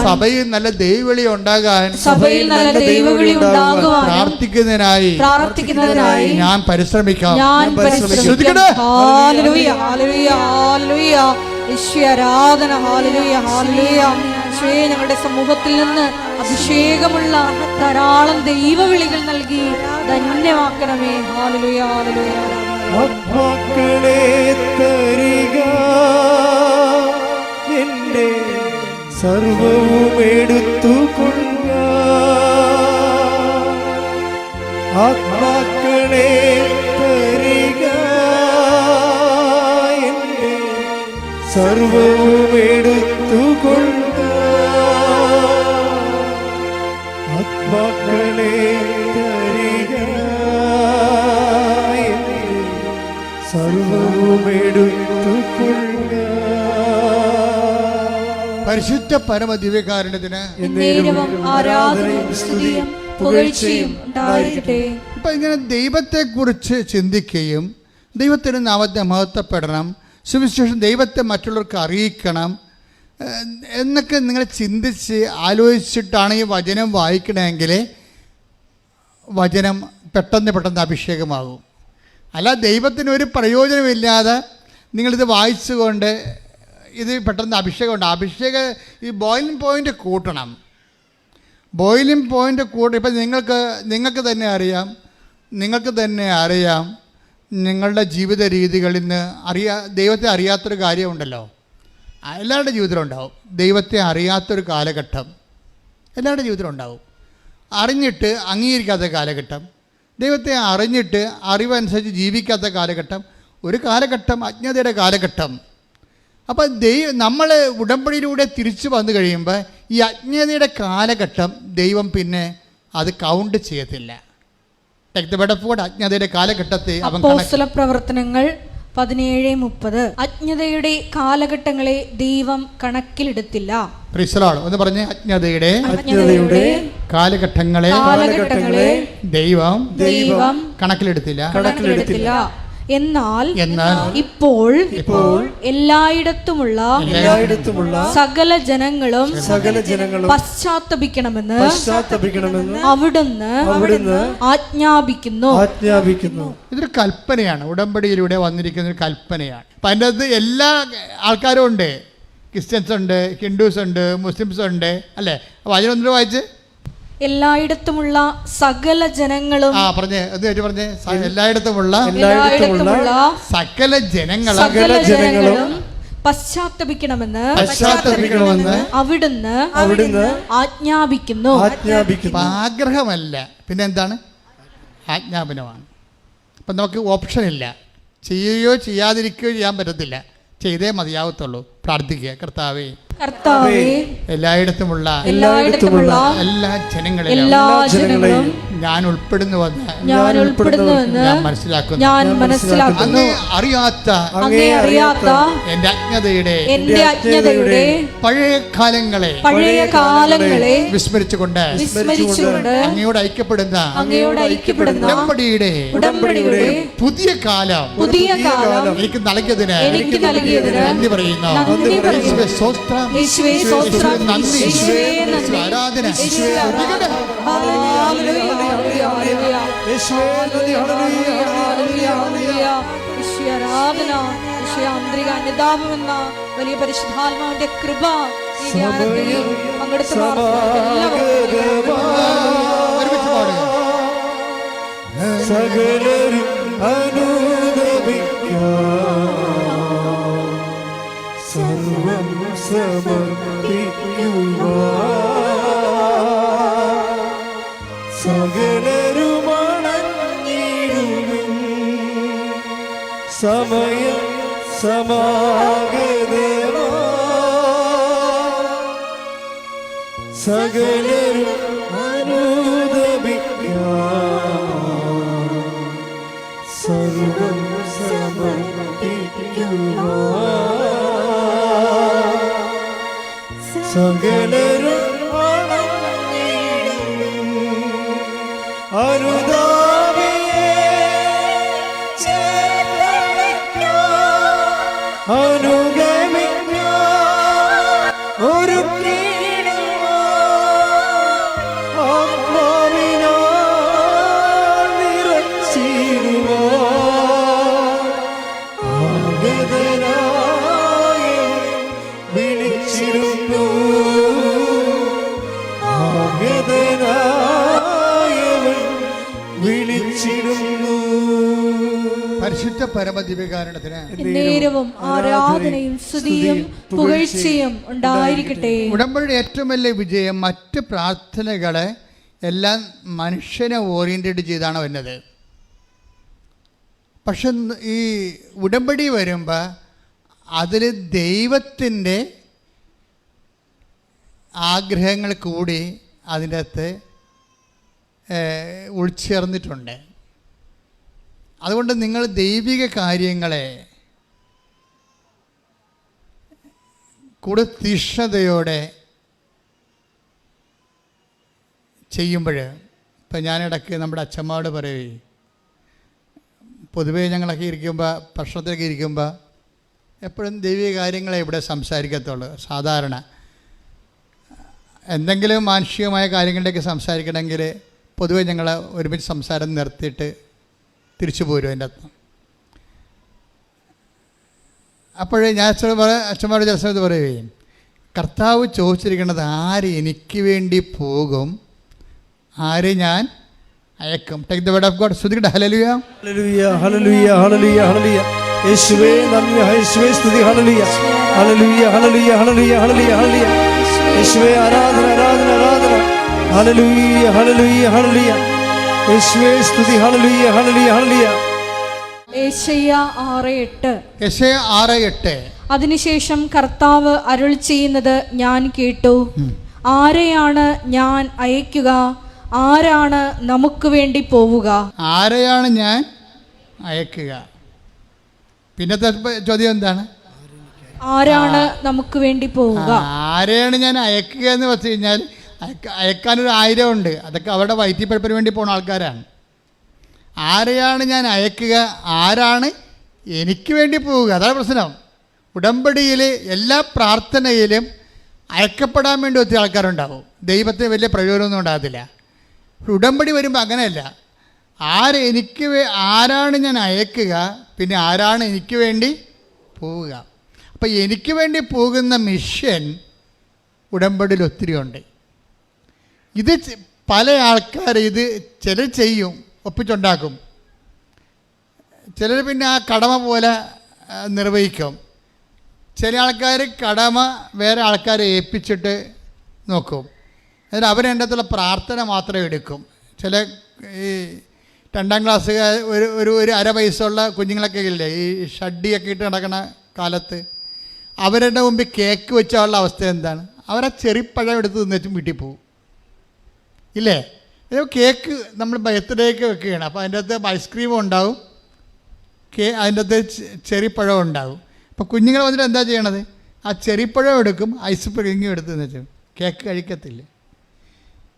സഭയിൽ നല്ല ദൈവവിളി ഉണ്ടാകാൻ പ്രാർത്ഥിക്കുന്നതിനായി ഞാൻ പരിശ്രമിക്കാം. ഞങ്ങളുടെ സമൂഹത്തിൽ നിന്ന് അഭിഷേകമുള്ള ധാരാളം ദൈവവിളികൾ നൽകി ധന്യമാക്കണമേ. Hallelujah, hallelujah. മക്കളെ തരിക, എന്റെ സർവവും എടുത്തുകൊള്ളുക. ആത്മാക്കളെ തരിക, എന്റെ സർവവും എടുത്തുകൊള്ളുക. ആത്മാക്കളെ തരിക, എന്റെ സർവവും എടുത്തുകൊള്ളുക. പരിശുദ്ധ പരമ ദിവ്യകാരുണ്യത്തിന് ആരാധനയും സ്തുതിയും പുകഴ്ചയും ഉണ്ടായിരിക്കട്ടെ. ഇപ്പൊ ഇങ്ങനെ ദൈവത്തെക്കുറിച്ച് ചിന്തിക്കുകയും ദൈവത്തിൻ്റെ നാമത്തെ മഹത്വപ്പെടണം, സുവിശേഷം ദൈവത്തെ മറ്റുള്ളവർക്ക് അറിയിക്കണം എന്നൊക്കെ നിങ്ങൾ ചിന്തിച്ച് ആലോചിച്ചിട്ടാണ് ഈ വചനം വായിക്കണമെങ്കിൽ വചനം പെട്ടെന്ന് അഭിഷേകമാകും. അല്ല, ദൈവത്തിന് ഒരു പ്രയോജനമില്ലാതെ നിങ്ങളിത് വായിച്ചുകൊണ്ട് ഇത് പെട്ടെന്ന് അഭിഷേകം ഈ ബോയിലിംഗ് പോയിൻ്റ് കൂട്ടണം. ബോയിലിംഗ് പോയിൻ്റ് ഇപ്പം നിങ്ങൾക്ക് തന്നെ അറിയാം നിങ്ങളുടെ ജീവിത രീതികളിൽ നിന്ന് ദൈവത്തെ അറിയാത്തൊരു കാര്യമുണ്ടല്ലോ. എല്ലാവരുടെ ജീവിതത്തിലും ഉണ്ടാവും. ദൈവത്തെ അറിയാത്തൊരു കാലഘട്ടം എല്ലാവരുടെ ജീവിതത്തിലും ഉണ്ടാവും. അറിഞ്ഞിട്ട് അംഗീകരിക്കാത്ത കാലഘട്ടം, ദൈവത്തെ അറിഞ്ഞിട്ട് അറിവനുസരിച്ച് ജീവിക്കാത്ത കാലഘട്ടം, ഒരു കാലഘട്ടം അജ്ഞതയുടെ കാലഘട്ടം. അപ്പം നമ്മൾ ഉടമ്പടിയിലൂടെ തിരിച്ചു വന്നു കഴിയുമ്പോൾ ഈ അജ്ഞതയുടെ കാലഘട്ടം ദൈവം പിന്നെ അത് കൗണ്ട് ചെയ്യത്തില്ല. അജ്ഞതയുടെ കാലഘട്ടത്തെ പ്രവർത്തനങ്ങൾ 17:30 അജ്ഞതയുടെ കാലഘട്ടങ്ങളെ ദൈവം കണക്കിലെടുത്തില്ല. ഒന്ന് പറഞ്ഞേ, അജ്ഞതയുടെ കാലഘട്ടങ്ങളെ ദൈവം കണക്കിലെടുത്തില്ല. എന്നാൽ ഇപ്പോൾ എല്ലായിടത്തുമുള്ള സകല ജനങ്ങളും പശ്ചാത്തപിക്കണമെന്ന് അവിടുന്ന് ആജ്ഞാപിക്കുന്നു. ഇതൊരു കൽപ്പനയാണ്, ഉടമ്പടിയിലൂടെ വന്നിരിക്കുന്ന ഒരു കൽപ്പനയാണ്. അപ്പം അതിൻ്റെ അകത്ത് എല്ലാ ആൾക്കാരും ഉണ്ട്. ക്രിസ്ത്യൻസ് ഉണ്ട്, ഹിന്ദുസ് ഉണ്ട്, മുസ്ലിംസ് ഉണ്ട്, അല്ലേ? അപ്പോൾ അതിനൊന്നും വായിച്ച് എല്ലായിടത്തുമുള്ള സകല ജനങ്ങളും പറഞ്ഞേ എല്ലായിടത്തുമുള്ള സകല ജനങ്ങളും പശ്ചാത്തപിക്കണമെന്ന് അവിടുന്ന് ആജ്ഞാപിക്കുന്നു. ആഗ്രഹമല്ല, പിന്നെ എന്താണ്? ആജ്ഞാപനമാണ്. അപ്പം നമുക്ക് ഓപ്ഷൻ ഇല്ല. ചെയ്യുകയോ ചെയ്യാതിരിക്കുകയോ ചെയ്യാൻ പറ്റത്തില്ല. ചെയ്തേ മതിയാവത്തുള്ളൂ. പ്രാർത്ഥിക്കുക, കർത്താവേ എല്ലായിടത്തുമുള്ള എല്ലാ ജനങ്ങളെയും ഞാൻ ഉൾപ്പെടുന്നുവെന്ന് ഞാൻ മനസ്സിലാക്കുന്നു. അറിയാത്ത എന്റെ അജ്ഞതയുടെ പഴയ കാലങ്ങളെ വിസ്മരിച്ചുകൊണ്ട് അങ്ങയോട് ഐക്യപ്പെടുന്ന ഉടമ്പടിയുടെ പുതിയ കാലം എനിക്ക് നൽകിയതിന് നന്ദി പറയുന്നു. ആരാധന ആന്തരിക അനുതാപമെന്ന വലിയ പരിശുദ്ധാത്മാവിന്റെ കൃപ ഈ ധ്യാനത്തിൽ സകലരും സർവം സമർപ്പിക്കുക. സകലരുമണഞ്ഞിടും സമയം സമാഗതമാ സകലരും സർവം സകലരും അനുദാപിയെ അനുഗമിക്ക ഒരു പരിശുദ്ധ പരമദിവ്യകാരുണ്യത്തിന് നേരവും ആരാധനയും സ്തുതിയും പുകഴ്ചയും ഉണ്ടായിരിക്കട്ടെ. ഉടമ്പടിയുടെ ഏറ്റവും വലിയ വിജയം മറ്റ് പ്രാർത്ഥനകളെ എല്ലാം മനുഷ്യനെ ഓറിയൻറ്റഡ് ചെയ്താണ് വരുന്നത്. പക്ഷെ ഈ ഉടമ്പടി വരുമ്പോൾ അതിൽ ദൈവത്തിൻ്റെ ആഗ്രഹങ്ങൾ കൂടി അതിൻ്റെ അകത്ത് ഉൾച്ചേർന്നിട്ടുണ്ട്. അതുകൊണ്ട് നിങ്ങൾ ദൈവിക കാര്യങ്ങളെ കൂടുതൽ തീക്ഷ്ണതയോടെ ചെയ്യുമ്പോൾ, ഇപ്പം ഞാനിടയ്ക്ക് നമ്മുടെ അച്ഛന്മാരോട് പറയുകയും, പൊതുവേ ഞങ്ങളൊക്കെ ഇരിക്കുമ്പോൾ ഭക്ഷണത്തിലൊക്കെ ഇരിക്കുമ്പോൾ എപ്പോഴും ദൈവിക കാര്യങ്ങളെ ഇവിടെ സംസാരിക്കത്തുള്ളൂ. സാധാരണ എന്തെങ്കിലും മാനുഷികമായ കാര്യങ്ങളിലേക്ക് സംസാരിക്കണമെങ്കിൽ പൊതുവെ ഞങ്ങൾ ഒരുമിച്ച് സംസാരം നിർത്തിയിട്ട് തിരിച്ചു പോരും അതിൻ്റെ അർത്ഥം. അപ്പോഴേ ഞാൻ അച്ഛന്മാരുടെ ചില സമയത്ത് പറയുകയും, കർത്താവ് ചോദിച്ചിരിക്കുന്നത് ആര് എനിക്ക് വേണ്ടി പോകും, ആരെ ഞാൻ അയക്കും. Take the word of God. സ്തുതിക്കട്ടെ. ഹല്ലേലൂയ ഹല്ലേലൂയ ഹല്ലേലൂയ ഹല്ലേലൂയ ഹല്ലേലൂയ. യേശുവേ നന്ദി, യേശുവേ സ്തുതി. ഹല്ലേലൂയ ഹല്ലേലൂയ ഹല്ലേലൂയ ഹല്ലേലൂയ ഹല്ലേലൂയ ഹല്ലേലൂയ. യേശുവേ ആരാധന ആരാധന ആരാധന. ഹല്ലേലൂയ ഹല്ലേലൂയ ഹല്ലേലൂയ. യേശുവേ സ്തുതി. ഹല്ലേലൂയ ഹല്ലേലൂയ ഹല്ലേലൂയ. യെശയ്യാ 6:8. യെശയ്യാ 6:8. അതിനുശേഷം കർത്താവ് അരുൾ ചെയ്യുന്നത് ഞാൻ കേട്ടു. ആരെയാണ് ഞാൻ അയക്കുക, ആരാണ് നമുക്ക് വേണ്ടി പോവുക? ആരെയാണ് ഞാൻ അയക്കുക? പിന്നത്തെ ചോദ്യം എന്താണ്? ആരാണ് നമുക്ക് വേണ്ടി പോവുക? ആരെയാണ് ഞാൻ അയക്കുക എന്ന് വെച്ച് കഴിഞ്ഞാൽ അയക്കാനൊരു 1000 ഉണ്ട്. അതൊക്കെ അവരുടെ വയറ്റിപ്പഴപ്പിന് വേണ്ടി പോകുന്ന ആൾക്കാരാണ്. ആരെയാണ് ഞാൻ അയക്കുക, ആരാണ് എനിക്ക് വേണ്ടി പോവുക? അതാണ് പ്രശ്നം. ഉടമ്പടിയിൽ എല്ലാ പ്രാർത്ഥനയിലും അയക്കപ്പെടാൻ വേണ്ടി ഒത്തിരി ആൾക്കാരുണ്ടാവും. ദൈവത്തിന് വലിയ പ്രയോജനമൊന്നും ഉണ്ടാകത്തില്ല. ഉടമ്പടി വരുമ്പോൾ അങ്ങനെയല്ല. ആരാണ് ഞാൻ അയക്കുക, പിന്നെ ആരാണ് എനിക്ക് വേണ്ടി പോവുക. അപ്പം എനിക്ക് വേണ്ടി പോകുന്ന മിഷൻ ഉടമ്പടിയിൽ ഒത്തിരി ഉണ്ട്. ഇത് പല ആൾക്കാർ ചിലർ ചെയ്യും, ഒപ്പിച്ചുണ്ടാക്കും. ചിലർ പിന്നെ ആ കടമ പോലെ നിർവഹിക്കും. ചില ആൾക്കാർ കടമ വേറെ ആൾക്കാരെ ഏൽപ്പിച്ചിട്ട് നോക്കും. എന്നിട്ട് അവരതിൻ്റെ അകത്തുള്ള പ്രാർത്ഥന മാത്രം എടുക്കും. ചില ഈ 2ാം ക്ലാസ്സുകാർ ഒരു 1/2 വയസ്സുള്ള കുഞ്ഞുങ്ങളൊക്കെ ഇല്ലേ, ഈ ഷഡ്ഡിയൊക്കെ ഇട്ട് നടക്കുന്ന കാലത്ത് അവരുടെ മുമ്പിൽ കേക്ക് വെച്ചാലുള്ള അവസ്ഥ എന്താണ്? അവരാ ചെറിപ്പഴം എടുത്ത് തിന്നിട്ടും വീട്ടിൽ പോകും ഇല്ലേ? കേക്ക് നമ്മൾ ബർത്ത്ഡേക്ക് വെക്കുകയാണ്. അപ്പോൾ അതിൻ്റെ അകത്ത് ഐസ്ക്രീമും ഉണ്ടാവും, അതിൻ്റെ അകത്ത് ചെറിപ്പഴം ഉണ്ടാവും. അപ്പോൾ കുഞ്ഞുങ്ങൾ വന്നിട്ട് എന്താ ചെയ്യണത്? ആ ചെറിപ്പഴം എടുക്കും, ഐസ്ക്രീമും എടുത്ത് തിന്നിട്ടും കേക്ക് കഴിക്കത്തില്ല.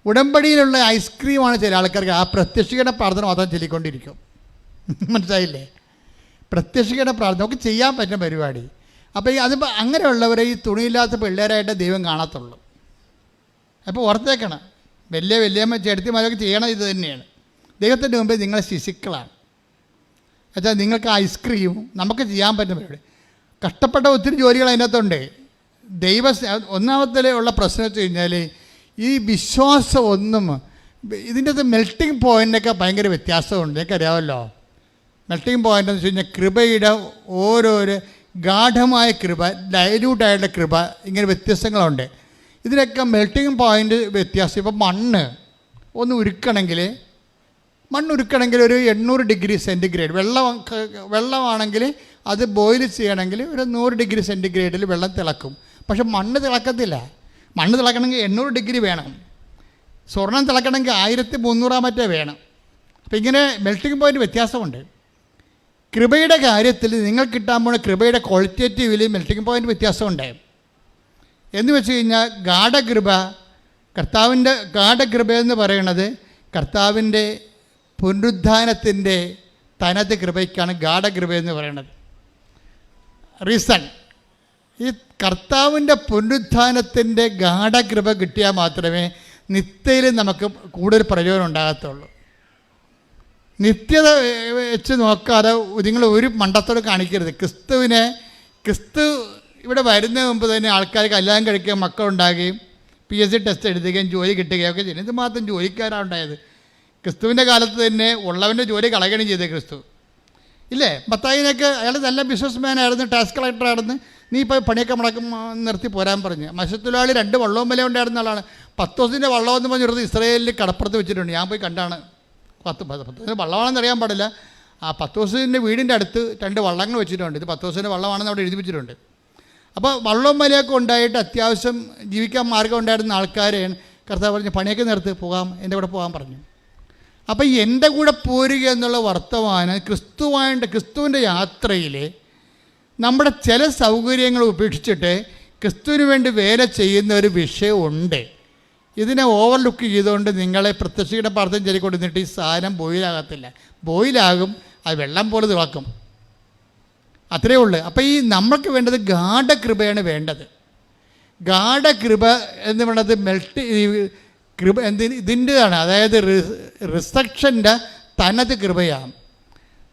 ഉടമ്പടിയിലുള്ള ഐസ്ക്രീമാണ് ചില ആൾക്കാർക്ക്. ആ പ്രത്യക്ഷിക്കുന്ന പ്രാർത്ഥന മാത്രം ചൊല്ലിക്കൊണ്ടിരിക്കും. മനസ്സിലായില്ലേ? പ്രത്യക്ഷിക്കുന്ന പ്രാർത്ഥന നമുക്ക് ചെയ്യാൻ പറ്റുന്ന പരിപാടി. അപ്പോൾ അതിപ്പോൾ അങ്ങനെയുള്ളവരെ ഈ തുണിയില്ലാത്ത പിള്ളേരായിട്ട് ദൈവം കാണത്തുള്ളൂ. അപ്പോൾ ഓർത്തേക്കണം, വലിയമ്മ ചെടുത്തിമാരൊക്കെ ചെയ്യണം ഇത് തന്നെയാണ്. ദൈവത്തിൻ്റെ മുമ്പിൽ നിങ്ങൾ ശിശുക്കളാണ്. എന്നുവെച്ചാൽ നിങ്ങൾക്ക് ഐസ്ക്രീമും നമുക്ക് ചെയ്യാൻ പറ്റുന്ന പരിപാടി. കഷ്ടപ്പെട്ട ഒത്തിരി ജോലികൾ അതിനകത്തുണ്ട്. ഒന്നാമത്തെ ഉള്ള പ്രശ്നം വെച്ച് കഴിഞ്ഞാൽ ഈ വിശ്വാസം ഇതിൻ്റെ അകത്ത് മെൽട്ടിങ് പോയിൻ്റൊക്കെ ഭയങ്കര വ്യത്യാസമുണ്ട്. എനിക്കറിയാമല്ലോ മെൽട്ടിങ് പോയിൻ്റ് എന്ന് വെച്ച് കഴിഞ്ഞാൽ കൃപയുടെ ഓരോരോ ഗാഠമായ കൃപ, ഡൈല്യൂട്ടായിട്ടുള്ള കൃപ, ഇങ്ങനെ വ്യത്യസ്തങ്ങളുണ്ട്. ഇതിനൊക്കെ മെൽട്ടിങ് പോയിൻ്റ് വ്യത്യാസം. ഇപ്പം മണ്ണ് ഉരുക്കണമെങ്കിൽ ഒരു 800 ഡിഗ്രി സെൻറ്റിഗ്രേഡ് വെള്ളമാണെങ്കിൽ അത് ബോയിൽ ചെയ്യണമെങ്കിൽ ഒരു 100 ഡിഗ്രി സെൻറ്റിഗ്രേഡിൽ വെള്ളം തിളക്കും. പക്ഷെ മണ്ണ് തിളക്കത്തില്ല. മണ്ണ് തിളക്കണമെങ്കിൽ 800 ഡിഗ്രി വേണം, സ്വർണം തിളക്കണമെങ്കിൽ 1300 മറ്റേ വേണം. അപ്പോൾ ഇങ്ങനെ മെൽറ്റിംഗ് പോയിൻ്റ് വ്യത്യാസമുണ്ട്. കൃപയുടെ കാര്യത്തിൽ നിങ്ങൾ കിട്ടാൻ പോകുന്ന കൃപയുടെ ക്വാളിറ്റേറ്റീവിൽ മെൽറ്റിംഗ് പോയിൻ്റ് വ്യത്യാസമുണ്ട്. എന്ന് വെച്ച് കഴിഞ്ഞാൽ കർത്താവിൻ്റെ ഗാഢകൃപ എന്ന് പറയുന്നത് കർത്താവിൻ്റെ പുനരുദ്ധാനത്തിൻ്റെ തനത് കൃപയ്ക്കാണ് ഗാഢകൃപ എന്ന് പറയുന്നത്. റീസൺ, ഈ കർത്താവിൻ്റെ പുനരുദ്ധാനത്തിൻ്റെ ഗാഢകൃപ കിട്ടിയാൽ മാത്രമേ നിത്യയിൽ നമുക്ക് കൂടുതൽ പ്രയോജനം ഉണ്ടാകത്തുള്ളൂ. നിത്യത വെച്ച് നോക്കാതെ നിങ്ങൾ ഒരു മണ്ടത്തോട് കാണിക്കരുത്. ക്രിസ്തു ഇവിടെ വരുന്നതിന് മുമ്പ് തന്നെ ആൾക്കാർ കല്യാണം കഴിക്കുകയും മക്കളുണ്ടാകുകയും PSC ടെസ്റ്റ് എഴുതുകയും ജോലി കിട്ടുകയും ഒക്കെ ചെയ്യുന്നത്. ഇത് മാത്രം ജോലിക്കാരാണ് ഉണ്ടായത്. ക്രിസ്തുവിൻ്റെ കാലത്ത് തന്നെ ഉള്ളവൻ്റെ ജോലി കളയുകയും ചെയ്തത് ക്രിസ്തു ഇല്ലേ? മത്തായിനൊക്കെ അയാൾ നല്ല ബിസിനസ് മാനായിരുന്നു, ടാക്സ് കളക്ടറായിരുന്നു. നീ ഇപ്പോൾ പണിയൊക്കെ നിർത്തി പോരാൻ പറഞ്ഞ്. മത്സ്യത്തൊഴിലാളി 2 വള്ളവും വില ഉണ്ടായിരുന്ന ആളാണ്. 10 ദിവസത്തിൻ്റെ വള്ളമെന്ന് പറഞ്ഞിരുന്നത് ഇസ്രായേലിൽ കടപ്പുറത്ത് വെച്ചിട്ടുണ്ട്. ഞാൻ പോയി കണ്ടാണ്. 10 ദിവസത്തിന് വള്ളമാണെന്ന് അറിയാൻ പാടില്ല. ആ 10 ദിവസത്തിൻ്റെ വീടിൻ്റെ അടുത്ത് 2 വള്ളങ്ങൾ വെച്ചിട്ടുണ്ട്. ഇത് 10 ദിവസത്തിൻ്റെ വള്ളമാണെന്ന് അവിടെ എഴുതി വെച്ചിട്ടുണ്ട്. അപ്പോൾ വള്ളവും വിലയൊക്കെ ഉണ്ടായിട്ട് അത്യാവശ്യം ജീവിക്കാൻ മാർഗം ഉണ്ടായിരുന്ന ആൾക്കാരെ കർത്താവ് പറഞ്ഞ് പണിയൊക്കെ നിർത്തി പോകാം, എൻ്റെ കൂടെ പോകാൻ പറഞ്ഞു. അപ്പോൾ എൻ്റെ കൂടെ പോരുക എന്നുള്ള വർത്തമാനം ക്രിസ്തുവിൻ്റെ യാത്രയിൽ നമ്മുടെ ചില സൗകര്യങ്ങൾ ഉപേക്ഷിച്ചിട്ട് ക്രിസ്തുവിന് വേണ്ടി വേല ചെയ്യുന്ന ഒരു വിഷയമുണ്ട്. ഇതിനെ ഓവർലുക്ക് ചെയ്തുകൊണ്ട് നിങ്ങളെ പ്രത്യക്ഷയുടെ പ്രാർത്ഥന ചൊല്ലിക്കൊണ്ടിരുന്നിട്ട് ഈ സാധനം ബോയിലാകത്തില്ല. ബോയിലാകും, അത് വെള്ളം പോലെ തിളക്കും, അത്രയേ ഉള്ളൂ. അപ്പോൾ ഈ നമ്മൾക്ക് വേണ്ടത് ഗാഢകൃപയാണ് വേണ്ടത്. ഗാഢകൃപ എന്ന് പറയുന്നത് കൃപ ഇതിൻ്റെതാണ്, അതായത് റിസക്ഷൻ്റെ തനത് കൃപയാണ്.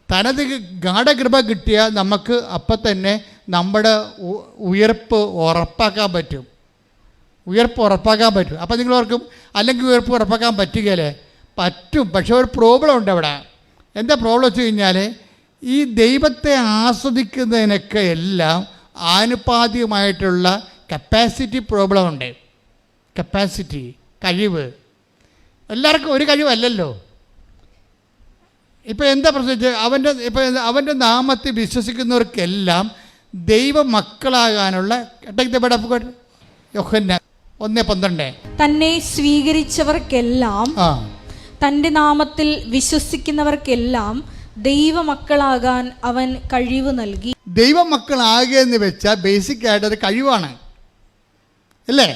തനത് ഗാഢകൃപ കിട്ടിയാൽ നമുക്ക് അപ്പം തന്നെ നമ്മുടെ ഉയർപ്പ് ഉറപ്പാക്കാൻ പറ്റും. അപ്പം നിങ്ങൾ ഓർക്കും അല്ലെങ്കിൽ ഉയർപ്പ് ഉറപ്പാക്കാൻ പറ്റുകയല്ലേ? പറ്റും, പക്ഷേ ഒരു പ്രോബ്ലം ഉണ്ട് അവിടെ. എന്താ പ്രോബ്ലം വെച്ച് കഴിഞ്ഞാൽ ഈ ദൈവത്തെ ആസ്വദിക്കുന്നതിനൊക്കെ എല്ലാം ആനുപാതികമായിട്ടുള്ള കപ്പാസിറ്റി പ്രോബ്ലം ഉണ്ട്. കപ്പാസിറ്റി, കഴിവ്. എല്ലാവർക്കും ഒരു കഴിവല്ലല്ലോ. ഇപ്പോൾ എന്താ പ്രശ്നം? അവൻ്റെ നാമത്തിൽ വിശ്വസിക്കുന്നവർക്കെല്ലാം ദൈവ മക്കളാകാനുള്ള 1:12 തന്നെ സ്വീകരിച്ചവർക്കെല്ലാം തൻ്റെ നാമത്തിൽ വിശ്വസിക്കുന്നവർക്കെല്ലാം ദൈവമക്കളാകാൻ അവൻ കഴിവ് നൽകി. ദൈവമക്കളാകുക എന്ന് വെച്ചാൽ ബേസിക് ആയിട്ടൊരു കഴിവാണ് അല്ലേ?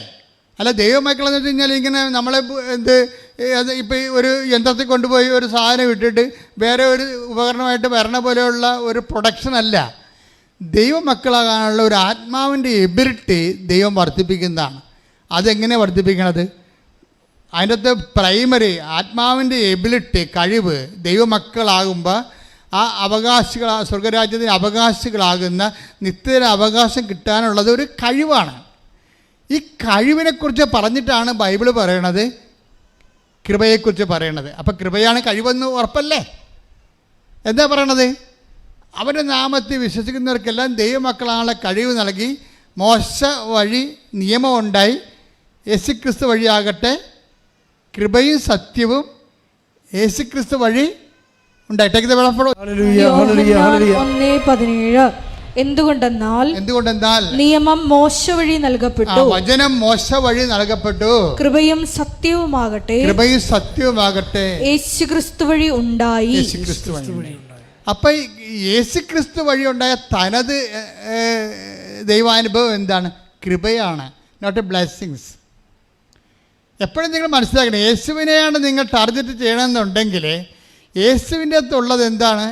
അല്ല, ദൈവമക്കളെന്ന് വെച്ച് കഴിഞ്ഞാൽ ഇങ്ങനെ നമ്മളെ ഇപ്പോൾ ഒരു യന്ത്രത്തിൽ കൊണ്ടുപോയി ഒരു സാധനം ഇട്ടിട്ട് വേറെ ഒരു ഉപകരണമായിട്ട് വരണ പോലെയുള്ള ഒരു പ്രൊഡക്ഷൻ അല്ല. ദൈവമക്കളാകാനുള്ള ഒരു ആത്മാവിൻ്റെ എബിലിറ്റി ദൈവം വർദ്ധിപ്പിക്കുന്നതാണ്. അതെങ്ങനെ വർദ്ധിപ്പിക്കണത്? അതിൻ്റെ അകത്ത് പ്രൈമറി ആത്മാവിൻ്റെ എബിലിറ്റി, കഴിവ്, ദൈവമക്കളാകുമ്പോൾ ആ സ്വർഗരാജ്യത്തിന് അവകാശികളാകുന്ന നിത്യത അവകാശം കിട്ടാനുള്ളത് ഒരു കഴിവാണ്. ഈ കഴിവിനെക്കുറിച്ച് പറഞ്ഞിട്ടാണ് ബൈബിൾ പറയണത്, കൃപയെക്കുറിച്ച് പറയണത്. അപ്പം കൃപയാണ് കഴിവെന്ന് ഉറപ്പല്ലേ? എന്താ പറയണത്? അവൻ്റെ നാമത്തിൽ വിശ്വസിക്കുന്നവർക്കെല്ലാം ദൈവമക്കളാണുള്ള കഴിവ് നൽകി. മോശ വഴി നിയമം ഉണ്ടായി, യേശുക്രിസ്തു വഴിയാകട്ടെ കൃപയും സത്യവും യേശുക്രിസ്തു വഴി ഉണ്ടായി. 1:17 എന്തുകൊണ്ടെന്നാൽ നിയമം മോശ വഴി നൽകപ്പെട്ടു, വചനം മോശ വഴി നൽകപ്പെട്ടു, കൃപയും സത്യവുമാകട്ടെ യേശുക്രിസ്തു വഴി ഉണ്ടായി. അപ്പം യേശുക്രിസ്തു വഴി ഉണ്ടായ തനത് ദൈവാനുഭവം എന്താണ്? കൃപയാണ്, നോട്ട് ബ്ലെസ്സിങ്സ്. എപ്പോഴും നിങ്ങൾ മനസ്സിലാക്കണം, യേശുവിനെയാണ് നിങ്ങൾ ടാർഗറ്റ് ചെയ്യണമെന്നുണ്ടെങ്കിൽ യേശുവിൻ്റെ അകത്തുള്ളത് എന്താണ്?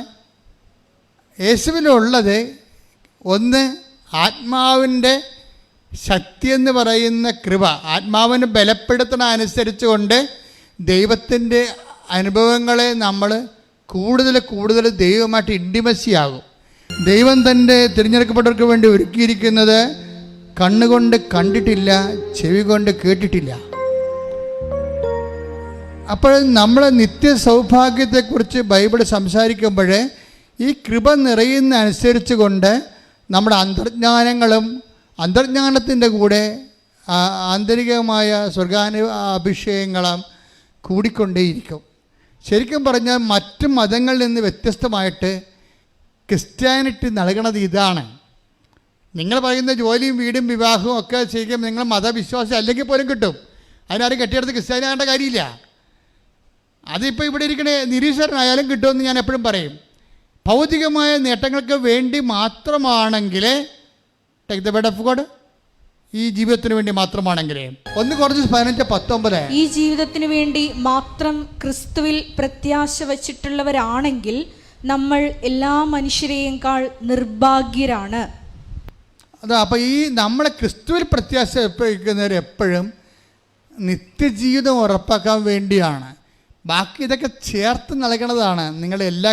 യേശുവിനുള്ളത് ഒന്ന് ആത്മാവിൻ്റെ ശക്തി എന്ന് പറയുന്ന കൃപ. ആത്മാവിനെ ബലപ്പെടുത്തണ അനുസരിച്ചുകൊണ്ട് ദൈവത്തിൻ്റെ അനുഭവങ്ങളെ നമ്മൾ കൂടുതൽ ദൈവമായിട്ട് ഇൻറ്റിമസി ആകും. ദൈവം തൻ്റെ തിരഞ്ഞെടുക്കപ്പെട്ടവർക്ക് വേണ്ടി ഒരുക്കിയിരിക്കുന്നത് കണ്ണുകൊണ്ട് കണ്ടിട്ടില്ല, ചെവി കൊണ്ട് കേട്ടിട്ടില്ല. അപ്പോൾ നമ്മൾ നിത്യ സൗഭാഗ്യത്തെക്കുറിച്ച് ബൈബിൾ സംസാരിക്കുമ്പോൾ ഈ കൃപ നിറയുന്ന അനുസരിച്ച് കൊണ്ട് നമ്മുടെ അന്തർജ്ഞാനത്തിൻ്റെ കൂടെ ആന്തരികമായ അഭിഷേകങ്ങളും കൂടിക്കൊണ്ടേയിരിക്കും. ശരിക്കും പറഞ്ഞാൽ മറ്റ് മതങ്ങളിൽ നിന്ന് വ്യത്യസ്തമായിട്ട് ക്രിസ്ത്യാനിറ്റി നൽകണത് ഇതാണ്. നിങ്ങൾ പറയുന്ന ജോലിയും വീടും വിവാഹവും ഒക്കെ ചെയ്യുമ്പോൾ നിങ്ങൾ മതവിശ്വാസം അല്ലെങ്കിൽ പോലും കിട്ടും. അതിനാരും കെട്ടിയെടുത്ത് ക്രിസ്ത്യാനിയാകേണ്ട കാര്യമില്ല. അതിപ്പോൾ ഇവിടെ ഇരിക്കണ നിരീശ്വരനായാലും കിട്ടുമെന്ന് ഞാൻ എപ്പോഴും പറയും. ഭൗതികമായ നേട്ടങ്ങൾക്ക് വേണ്ടി മാത്രമാണെങ്കിൽ take the word of God, ഈ ജീവിതത്തിന് വേണ്ടി മാത്രമാണെങ്കിൽ 1-15-19 ഈ ജീവിതത്തിന് വേണ്ടി മാത്രം ക്രിസ്തുവിൽ പ്രത്യാശ വച്ചിട്ടുള്ളവരാണെങ്കിൽ നമ്മൾ എല്ലാ മനുഷ്യരെയേക്കാൾ നിർഭാഗ്യരാണ്. അതാ അപ്പോൾ ഈ നമ്മളെ ക്രിസ്തുവിൽ പ്രത്യാശ വയ്ക്കുന്നവർ എപ്പോഴും നിത്യജീവിതം ഉറപ്പാക്കാൻ വേണ്ടിയാണ്. ബാക്കി ഇതൊക്കെ ചേർത്ത് നൽകണതാണ്. നിങ്ങളുടെ എല്ലാ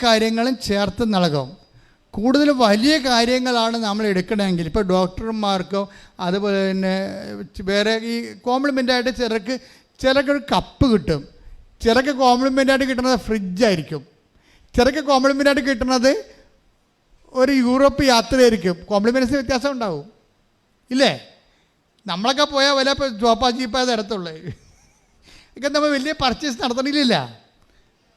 കാര്യങ്ങളും ചേർത്ത് നൽകും. കൂടുതൽ വലിയ കാര്യങ്ങളാണ് നമ്മൾ എടുക്കണമെങ്കിൽ, ഇപ്പോൾ ഡോക്ടർമാർക്കോ അതുപോലെ തന്നെ വേറെ ഈ കോംപ്ലിമെൻ്റായിട്ട് ചിലർക്ക് ഒരു കപ്പ് കിട്ടും, ചിലർക്ക് കോംപ്ലിമെൻ്റായിട്ട് കിട്ടുന്നത് ഫ്രിഡ്ജായിരിക്കും, ചിലർക്ക് കോംപ്ലിമെൻ്റായിട്ട് കിട്ടുന്നത് ഒരു യൂറോപ്പ് യാത്രയായിരിക്കും. കോംപ്ലിമെൻറ്റ്സിന് വ്യത്യാസം ഉണ്ടാവും ഇല്ലേ? നമ്മളൊക്കെ പോയാൽ വല്ല ജോപ്പാ ജീപ്പാ തരത്തുള്ളൂ. ഇതൊക്കെ നമ്മൾ വലിയ പർച്ചേസ് നടത്തണില്ല.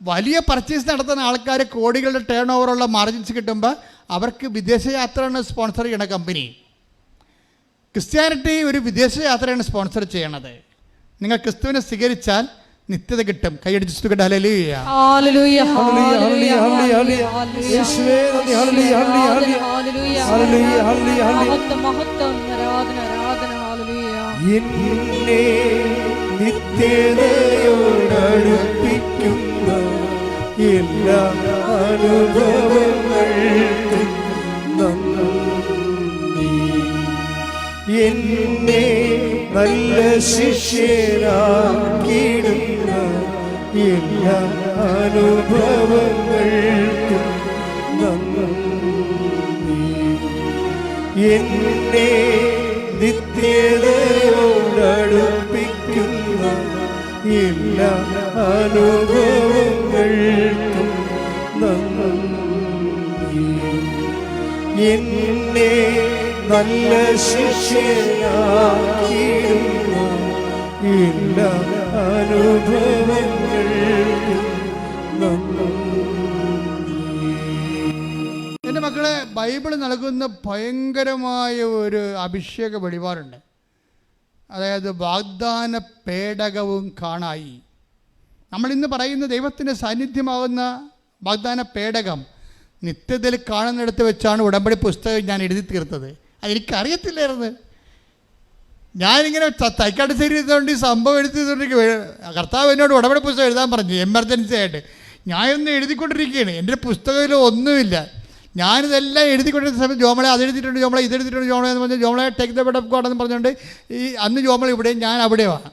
വലിയ പർച്ചേസ് നടത്തുന്ന ആൾക്കാർ കോടികളുടെ ടേൺ ഓവറുള്ള മാർജിൻസ് കിട്ടുമ്പോൾ അവർക്ക് വിദേശയാത്രയാണ് സ്പോൺസർ ചെയ്യണ കമ്പനി. ക്രിസ്ത്യാനിറ്റി ഒരു വിദേശയാത്രയാണ് സ്പോൺസർ ചെയ്യണത്. നിങ്ങൾ ക്രിസ്തുവിനെ സ്വീകരിച്ചാൽ നിത്യത കിട്ടും. കൈയടിച്ചു കേട്ടോ. ഹല്ലേലൂയ, ഹല്ലേലൂയ, ഹല്ലേലൂയ, ഹല്ലേലൂയ, യേശുവേ നന്ദി. ഹല്ലേലൂയ, ഹല്ലേലൂയ, ഹല്ലേലൂയ, ഹല്ലേലൂയ, മഹത്വം, ആരാധന, ഹല്ലേലൂയ. എന്നെ നിത്യതയോടടുപ്പിക്കുന്ന എല്ലാ അനുഭവങ്ങൾക്കും നന്ദി. എന്നെ നല്ല ശിഷ്യരാക്കിയിടുന്ന എല്ലാ അനുഭവങ്ങൾക്കും നന്ദി. എന്നെ നിത്യതയോടടുപ്പിക്കുന്ന എല്ലാ അനുഭവങ്ങൾക്കും നന്ദി. എന്നെ നല്ല ശിഷ്യനാക്കിയിടുന്ന എല്ലാ അനുഭവങ്ങൾക്കും നന്ദി. എൻ്റെ മക്കളെ, ബൈബിൾ നൽകുന്ന ഭയങ്കരമായ ഒരു അഭിഷേക വെളിപാടുണ്ട്. അതായത് വാഗ്ദാന പേടകവും കാണായി. നമ്മളിന്ന് പറയുന്ന ദൈവത്തിൻ്റെ സാന്നിധ്യമാകുന്ന വാഗ്ദാന പേടകം നിത്യതയിൽ കാണുന്നിടത്ത് വെച്ചാണ് ഉടമ്പടി പുസ്തകം ഞാൻ എഴുതി തീർത്തത്. അതെനിക്കറിയത്തില്ലായിരുന്നു. ഞാനിങ്ങനെ തൈക്കാട് ശരി ചെയ്തുകൊണ്ട് ഈ സംഭവം എഴുതിക്കൊണ്ടിരിക്കുക. കർത്താവ് എന്നോട് ഉടമ്പടി പുസ്തകം എഴുതാൻ പറഞ്ഞു എമർജൻസി ആയിട്ട്. ഞാനൊന്ന് എഴുതിക്കൊണ്ടിരിക്കുകയാണ്. എൻ്റെ പുസ്തകത്തിൽ ഒന്നുമില്ല. ഞാനിതെല്ലാം എഴുതിക്കൊണ്ടിരുന്ന സമയത്ത് ജോമളെ അതെഴുതിയിട്ടുണ്ട്, ജോമളെ ഇതെഴുതിയിട്ടുണ്ട്, ജോമളെ എന്ന് പറഞ്ഞാൽ ജോമളെ take the word of God എന്ന് പറഞ്ഞുകൊണ്ട് ഈ അന്ന് ജോമള ഇവിടെയും ഞാൻ അവിടെയാണ്.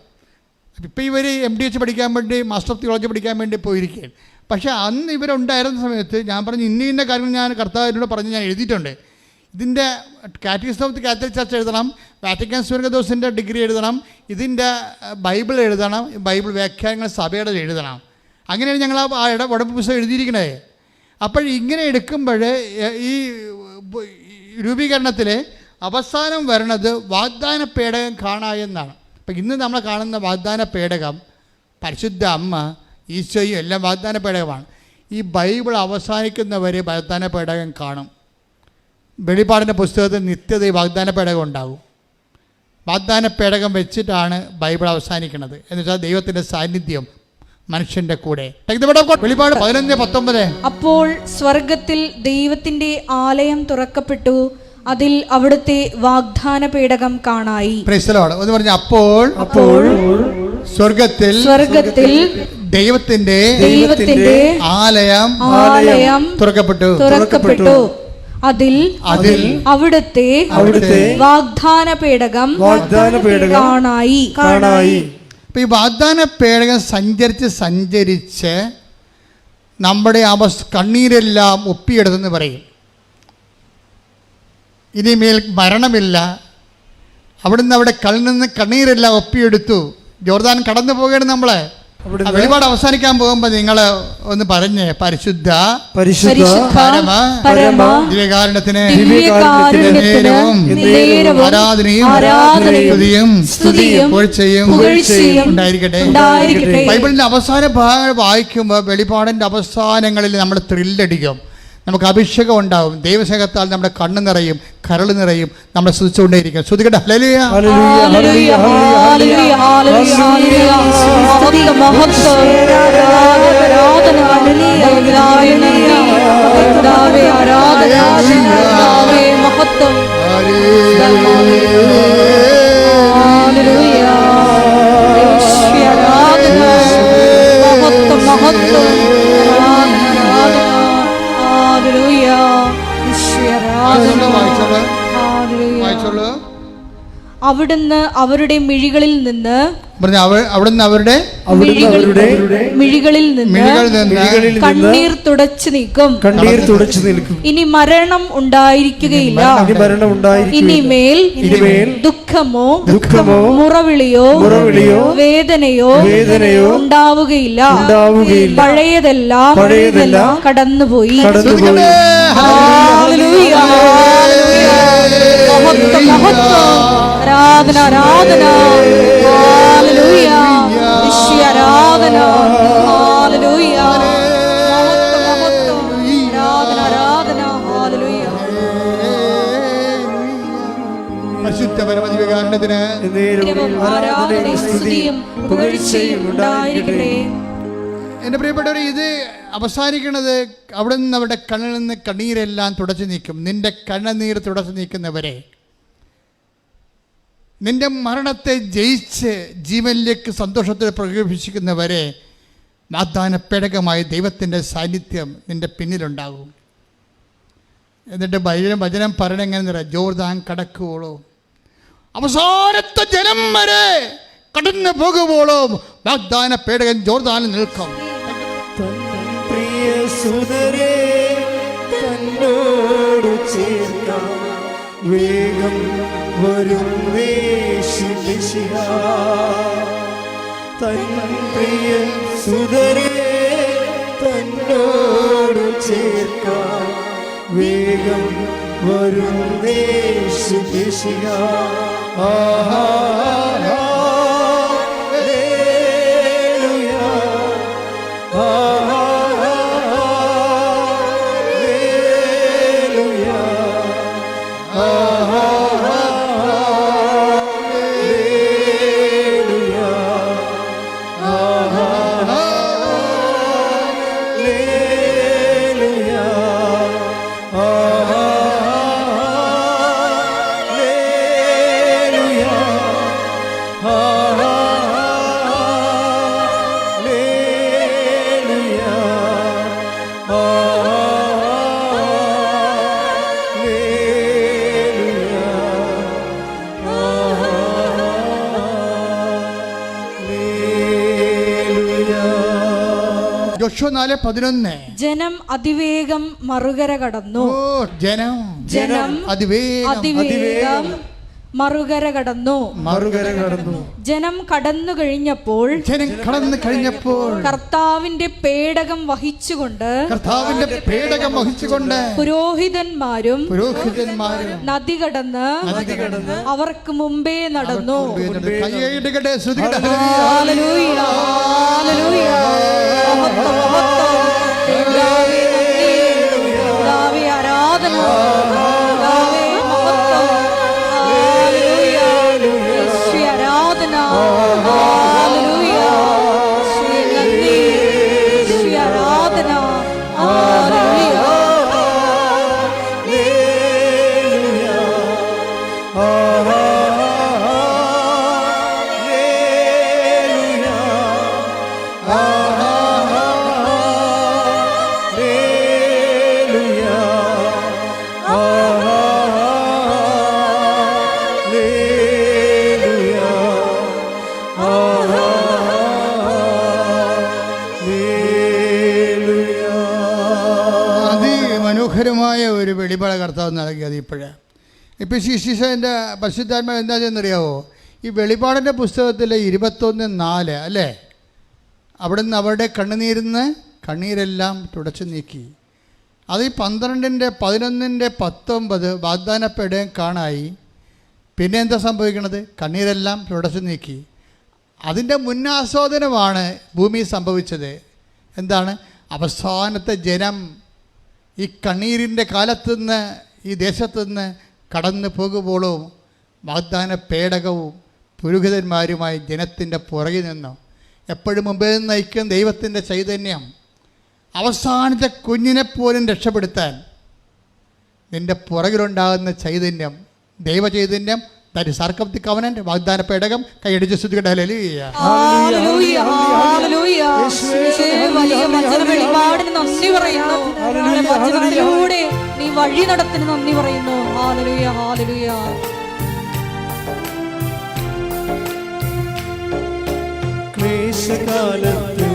ഇപ്പോൾ ഇവർ MDH പഠിക്കാൻ വേണ്ടി മാസ്റ്റർ ഓഫ് തിയോളജി പഠിക്കാൻ വേണ്ടി പോയിരിക്കുകയാണ്. പക്ഷേ അന്ന് ഇവരുണ്ടായിരുന്ന സമയത്ത് ഞാൻ പറഞ്ഞു ഇന്ന കാര്യങ്ങൾ ഞാൻ കർത്താവിനോട് പറഞ്ഞ് ഞാൻ എഴുതിയിട്ടുണ്ട്. ഇതിൻ്റെ catechism of the Catholic church എഴുതണം, വാറ്റിക്കൻ സൂര്യദോസിൻ്റെ ഡിഗ്രി എഴുതണം, ഇതിൻ്റെ ബൈബിൾ എഴുതണം, ബൈബിൾ വ്യാഖ്യാനങ്ങൾ സഭയുടെ എഴുതണം. അങ്ങനെയാണ് ഞങ്ങൾ ആ ഉടമ്പടി പുസ്തകം എഴുതിയിരിക്കണേ. അപ്പോൾ ഇങ്ങനെ എടുക്കുമ്പോൾ ഈ രൂപീകരണത്തിൽ അവസാനം വരണത് വാഗ്ദാന പേടകം കാണായെന്നാണ്. അപ്പം ഇന്ന് നമ്മൾ കാണുന്ന വാഗ്ദാന പേടകം പരിശുദ്ധ അമ്മ ഈശോയും എല്ലാം വാഗ്ദാന പേടകമാണ്. ഈ ബൈബിൾ അവസാനിക്കുന്നവരെ വാഗ്ദാന പേടകം കാണും. വെളിപാടിൻ്റെ പുസ്തകത്തിൽ നിത്യത ഈ വാഗ്ദാന പേടകം ഉണ്ടാകും. വാഗ്ദാന പേടകം വെച്ചിട്ടാണ് ബൈബിൾ അവസാനിക്കുന്നത്. എന്ന് വെച്ചാൽ ദൈവത്തിൻ്റെ സാന്നിധ്യം മനുഷ്യന്റെ കൂടെ. വെളിപാട് 11:19. അപ്പോൾ സ്വർഗത്തിൽ ദൈവത്തിന്റെ ആലയം തുറക്കപ്പെട്ടു, അതിൽ അവിടുത്തെ വാഗ്ദാന പേടകം കാണായി. ഒന്ന് പറഞ്ഞ അപ്പോൾ സ്വർഗത്തിൽ ദൈവത്തിന്റെ ആലയം തുറക്കപ്പെട്ടു, അതിൽ അവിടുത്തെ വാഗ്ദാന പേടകം കാണായി. അപ്പോൾ ഈ വാഗ്ദാന പേടകം സഞ്ചരിച്ച് നമ്മുടെ കണ്ണീരെല്ലാം ഒപ്പിയെടുത്തെന്ന് പറയും. ഇനിമേൽ മരണമില്ല. അവിടുന്ന് അവിടെ കണ്ണീരെല്ലാം ഒപ്പിയെടുത്തു. ജോർദാൻ കടന്നു പോവുകയാണ് നമ്മളെ. വെളിപാട് അവസാനിക്കാൻ പോകുമ്പോൾ നിങ്ങൾ ഒന്ന് പറഞ്ഞ് പരിശുദ്ധ ദിവ്യകാരുണ്യത്തിന് ആരാധനയും സ്തുതിയും ഉണ്ടായിരിക്കട്ടെ. ബൈബിളിന്റെ അവസാന ഭാഗങ്ങൾ വായിക്കുമ്പോൾ വെളിപാടിന്റെ അവസാനങ്ങളിൽ നമ്മൾ ത്രില്ലടിക്കും. നമുക്ക് അഭിഷേകം ഉണ്ടാവും. ദൈവസ്നേഹത്താൽ നമ്മുടെ കണ്ണ് നിറയും, കരൾ നിറയും. നമ്മളെ സ്തുതിച്ചുകൊണ്ടേയിരിക്കും. ശ്രുതികട്ടെ ഹല്ലേലൂയ. ഹല്ലേലൂയ, ഹല്ലേലൂയ, ഹല്ലേലൂയ, ഹല്ലേലൂയ. മഹത്വം, മഹത്വം, ആരാധന, കർത്താവേ നന്ദി, കർത്താവേ ആരാധന, കർത്താവേ മഹത്വം. ഹല്ലേലൂയ, യേശുവേ ആരാധന, മഹത്വം, മഹത്വം, ആരാധന, ഹല്ലേലൂയ, യേശുവേ ആരാധന, വായിച്ചോളൂ. അവിടുന്ന് അവരുടെ മിഴികളിൽ നിന്ന് അവിടുന്ന് അവരുടെ മിഴികളിൽ നിന്ന് കണ്ണീർ തുടച്ചു നീക്കും. ഇനി മരണം ഉണ്ടായിരിക്കുകയില്ല. ഇനിമേൽ ദുഃഖമോ മുറവിളിയോ വേദനയോ ഉണ്ടാവുകയില്ല. പഴയതെല്ലാം കടന്നുപോയി. ഹല്ലേലൂയ, മഹത്വം, മഹത്വം, ആരാധന, ആരാധന, ഹല്ലേലൂയ, യേശുവേ ആരാധന, ഹല്ലേലൂയ, മഹത്വം, മഹത്വം, ആരാധന, ആരാധന, ഹല്ലേലൂയ. പരിശുദ്ധ പരമദിവ്യകാരുണ്യത്തിന് ആരാധനയും സ്തുതിയും പുകഴ്ചയും ഉണ്ടായിരിക്കട്ടെ. എൻ്റെ പ്രിയപ്പെട്ടവർ, ഇത് അവസാനിക്കുന്നത് അവിടെ നിന്ന് അവരുടെ കണ്ണിൽ നിന്ന് കണ്ണീരെല്ലാം തുടച്ചു നീക്കും. നിന്റെ കണ്ണുനീർ തുടച്ചു നീക്കുന്നവരെ, നിന്റെ മരണത്തെ ജയിച്ച് ജീവനിലേക്ക് സന്തോഷത്തോടെ പ്രകടിപ്പിക്കുന്നവരെ, വാഗ്ദാന പേടകമായി ദൈവത്തിൻ്റെ സാന്നിധ്യം നിന്റെ പിന്നിലുണ്ടാകും. എന്നിട്ട് വചനം പറയണ എങ്ങനെ, ജോർദാൻ കടക്കുവോളോ, അവസാനത്തെ ജനം വരെ കടന്നു പോകുമ്പോഴോ വാഗ്ദാന പേടകൻ ജോർദാനിൽ നിൽക്കും. പ്രിയ സുതരേ, തന്നോട് ചേർക്കാം വേഗം വരും യേശുമിശിഹ. തൻ പ്രിയ സുതരേ, തന്നോട് ചേർക്കാം വേഗം വരും യേശുമിശിഹ. ആഹാ, ഹല്ലേലൂയ, ആഹാ, ഹല്ലേലൂയ, ആഹാ, ഹല്ലേലൂയ, ആഹാ, ഹല്ലേലൂയ, ആഹാ, ഹല്ലേലൂയ, ആഹാ, ഹല്ലേലൂയ, ആഹാ, ഹല്ലേലൂയ, ആഹാ, ഹല്ലേലൂയ. യോശുവ 4:11. ജനം അതിവേഗം മറുകര കടന്നു. ജനം അതിവേഗം മറുകര കടന്നു. ജനം കടന്നു കഴിഞ്ഞപ്പോൾ കർത്താവിന്റെ പേടകം വഹിച്ചുകൊണ്ട് പുരോഹിതന്മാരും നദി കടന്ന് അവർക്ക് മുമ്പേ നടന്നു. ഹല്ലേലൂയ, ഹല്ലേലൂയ, മഹത്വം, മഹത്വം, കർത്താവേ നന്ദി, കർത്താവേ ആരാധന, കർത്താവേ മഹത്വം, ഹല്ലേലൂയ, യേശുവേ ആരാധന, ഹല്ലേലൂയ, യേശുവേ നന്ദി, യേശുവേ ആരാധന, ഹല്ലേലൂയ. അതിമനോഹരമായ ഒരു വെളിപാട് കർത്താവ് നൽകിയത് ഇപ്പം ശിശിഷൻ്റെ പരിശുദ്ധാത്മാവ് എന്താ ചെയ്യുന്നറിയാവോ? ഈ വെളിപാടിൻ്റെ പുസ്തകത്തിലെ 21:4 അല്ലേ, അവിടുന്ന് അവരുടെ കണ്ണുനീരിന്ന് കണ്ണീരെല്ലാം തുടച്ചു നീക്കി. അത് ഈ 12:11-19 വാഗ്ദാനപ്പെടുകയും കാണായി. പിന്നെ എന്താ സംഭവിക്കണത്? കണ്ണീരെല്ലാം തുടച്ചു നീക്കി. അതിൻ്റെ മുന്നാസ്വാദനമാണ് ഭൂമി സംഭവിച്ചത്. എന്താണ്? അവസാനത്തെ ജനം ഈ കണ്ണീരിൻ്റെ കാലത്തുനിന്ന് ഈ ദേശത്തുനിന്ന് കടന്നു പോകുമ്പോഴും വാഗ്ദാന പേടകവും പുരോഹിതന്മാരുമായി ജനത്തിൻ്റെ പുറകിൽ നിന്നു എപ്പോഴും മുമ്പേ നയിക്കുന്ന ദൈവത്തിൻ്റെ ചൈതന്യം അവസാനത്തെ കുഞ്ഞിനെപ്പോലും രക്ഷപ്പെടുത്താൻ നിൻ്റെ പുറകിലുണ്ടാകുന്ന ചൈതന്യം, ദൈവചൈതന്യം, that is ark of the covenant, വാഗ്ദാന പേടകം. കൈയടിച്ച് സ്തുതിക്കട്ടെ. ഹല്ലേലൂയ. ഹല്ലേലൂയ, ഹല്ലേലൂയ. യേശുവേ, വലിയ വചന വെളിപാടിന് നന്ദി പറയുന്നു. വചനത്തിലൂടെ നീ വഴി നടത്തിന് നന്ദി പറയുന്നു. Hallelujah, hallelujah. ക്ലേശകാലത്ത്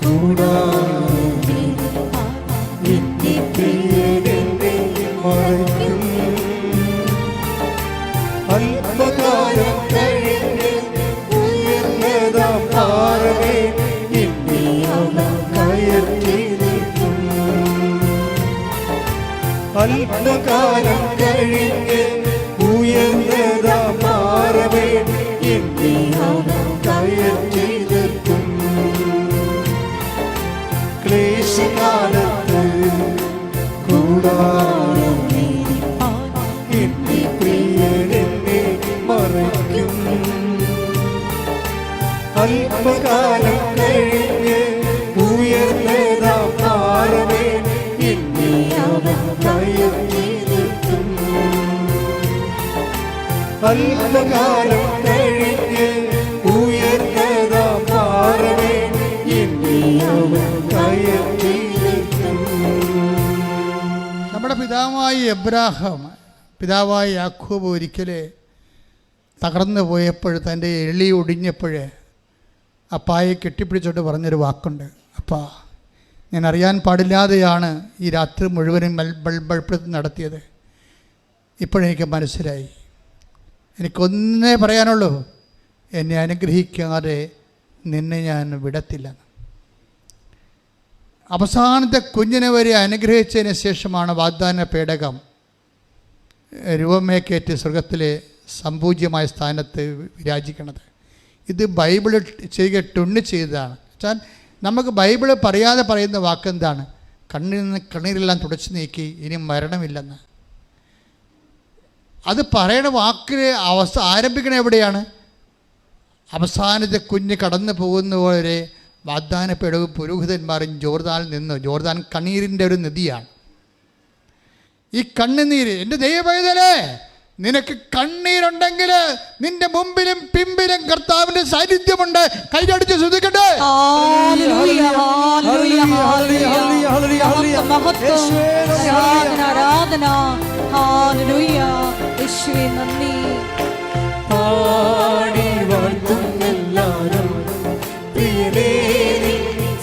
കൂടാതെ എന്റെ പ്രിയനെന്നെ മറയ്ക്കും. അല്പകാലം കഴിഞ്ഞ് ഉയർന്നതാം പാറമേ എന്നെ അവൻ കയറ്റി നിർത്തും. അല്പകാലം കഴിഞ്ഞ് ഉയർന്നതാം പാറമേ എന്നെ അവൻ കയറ്റി നിർത്തും. ക്ലേശകാലത്ത് കൂടാതെ എന്റെ പ്രിയനെന്നെ മറയ്ക്കും. അല്പകാലം കഴിഞ്ഞ് ഉയർന്നതാം പാറമേ എന്നെ അവൻ കയറ്റി നിർത്തും. അല്പകാലം കഴിഞ്ഞ് ഉയർന്നതാം പാറമേ എന്നെ അവൻ കയറ്റി നിർത്തും. നമ്മുടെ പിതാവായ എബ്രാഹാം, പിതാവായ യാക്കോബ് ഒരിക്കൽ തകർന്നു പോയപ്പോൾ, തൻ്റെ എളി ഒടിഞ്ഞപ്പോൾ അപ്പായെ കെട്ടിപ്പിടിച്ചോട്ട് പറഞ്ഞൊരു വാക്കുണ്ട്. അപ്പാ, ഞാൻ അറിയാൻ പാടില്ലാതെയാണ് ഈ രാത്രി മുഴുവനും ബൾബൾപ്പെടുത്തി നടത്തിയത്. ഇപ്പോഴെനിക്ക് മനസ്സിലായി. എനിക്കൊന്നേ പറയാനുള്ളൂ, എന്നെ അനുഗ്രഹിക്കാതെ നിന്നെ ഞാൻ വിടത്തില്ലെന്ന്. അവസാനത്തെ കുഞ്ഞിനെ വരെ അനുഗ്രഹിച്ചതിന് ശേഷമാണ് വാഗ്ദാന പേടകം രൂപമേക്കേറ്റ് സ്വർഗത്തിലെ സംപൂജ്യമായ സ്ഥാനത്ത് വിരാജിക്കുന്നത്. ഇത് ബൈബിൾ ചെയ്യുക ടുണ്ണി ചെയ്തതാണ്. വെച്ചാൽ നമുക്ക് ബൈബിൾ പറയാതെ പറയുന്ന വാക്കെന്താണ്? കണ്ണിൽ നിന്ന് കണ്ണീരെല്ലാം തുടച്ചു നീക്കി ഇനി മരണമില്ലെന്ന്. അത് പറയണ വാക്കിൽ ആരംഭിക്കണ എവിടെയാണ്? അവസാനത്തെ കുഞ്ഞ് കടന്നു പോകുന്നവരെ വാഗ്ദാന പേടകവും പുരോഹിതന്മാരും ജോർദാനിൽ നിന്ന്, ജോർദാൻ കണ്ണീരിൻ്റെ ഒരു നദിയാണ്. ഈ കണ്ണുനീര്, എൻ്റെ ദൈവപൈതലേ, നിനക്ക് കണ്ണീരുണ്ടെങ്കിൽ നിന്റെ മുമ്പിലും പിമ്പിലും കർത്താവിന്റെ സാന്നിധ്യമുണ്ട്. കൈയടിച്ച് ശ്രദ്ധിക്കട്ടെ. ഹല്ലേലൂയ, ഹല്ലേലൂയ, ഹല്ലേലൂയ. മഹത്വം, ആരാധന, ആരാധന. ഹല്ലേലൂയ. യേശുവേ നന്ദി. പാടി വാഴ്ത്തുന്നെല്ലാരും പ്രിയനേ,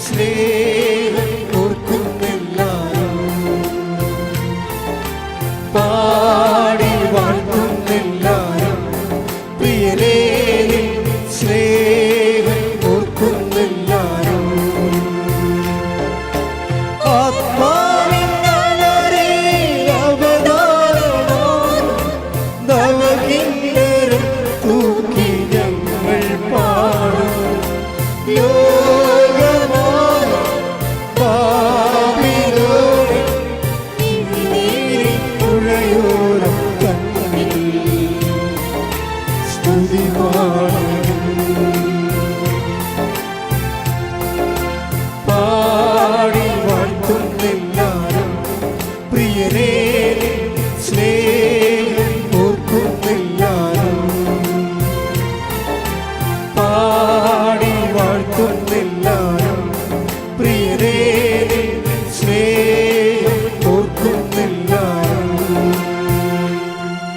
സ്നേഹം ഓർക്കുന്നെല്ലാരും. പാടി വാഴ്ത്തുന്നെല്ലാരും പ്രിയനേ, സ്നേഹം ഓർക്കുന്നെല്ലാരും. ആത്മാവിൻ നഗരിയിൽ അവതാരം നവകിന്നരം തൂക്കി ഞങ്ങൾ പാടും. ലോകമായ പാപിലോകം പുഴയോരം കണ്ണിൽ സ്തുതി പാടും. പാടി വാഴ്ത്തുന്നെല്ലാരും പ്രിയനേ, സ്നേഹം ഓർക്കുന്നെല്ലാരും. പാടി വാഴ്ത്തുന്നെല്ലാരും പ്രിയനേ, സ്നേഹം ഓർക്കുന്നെല്ലാരും.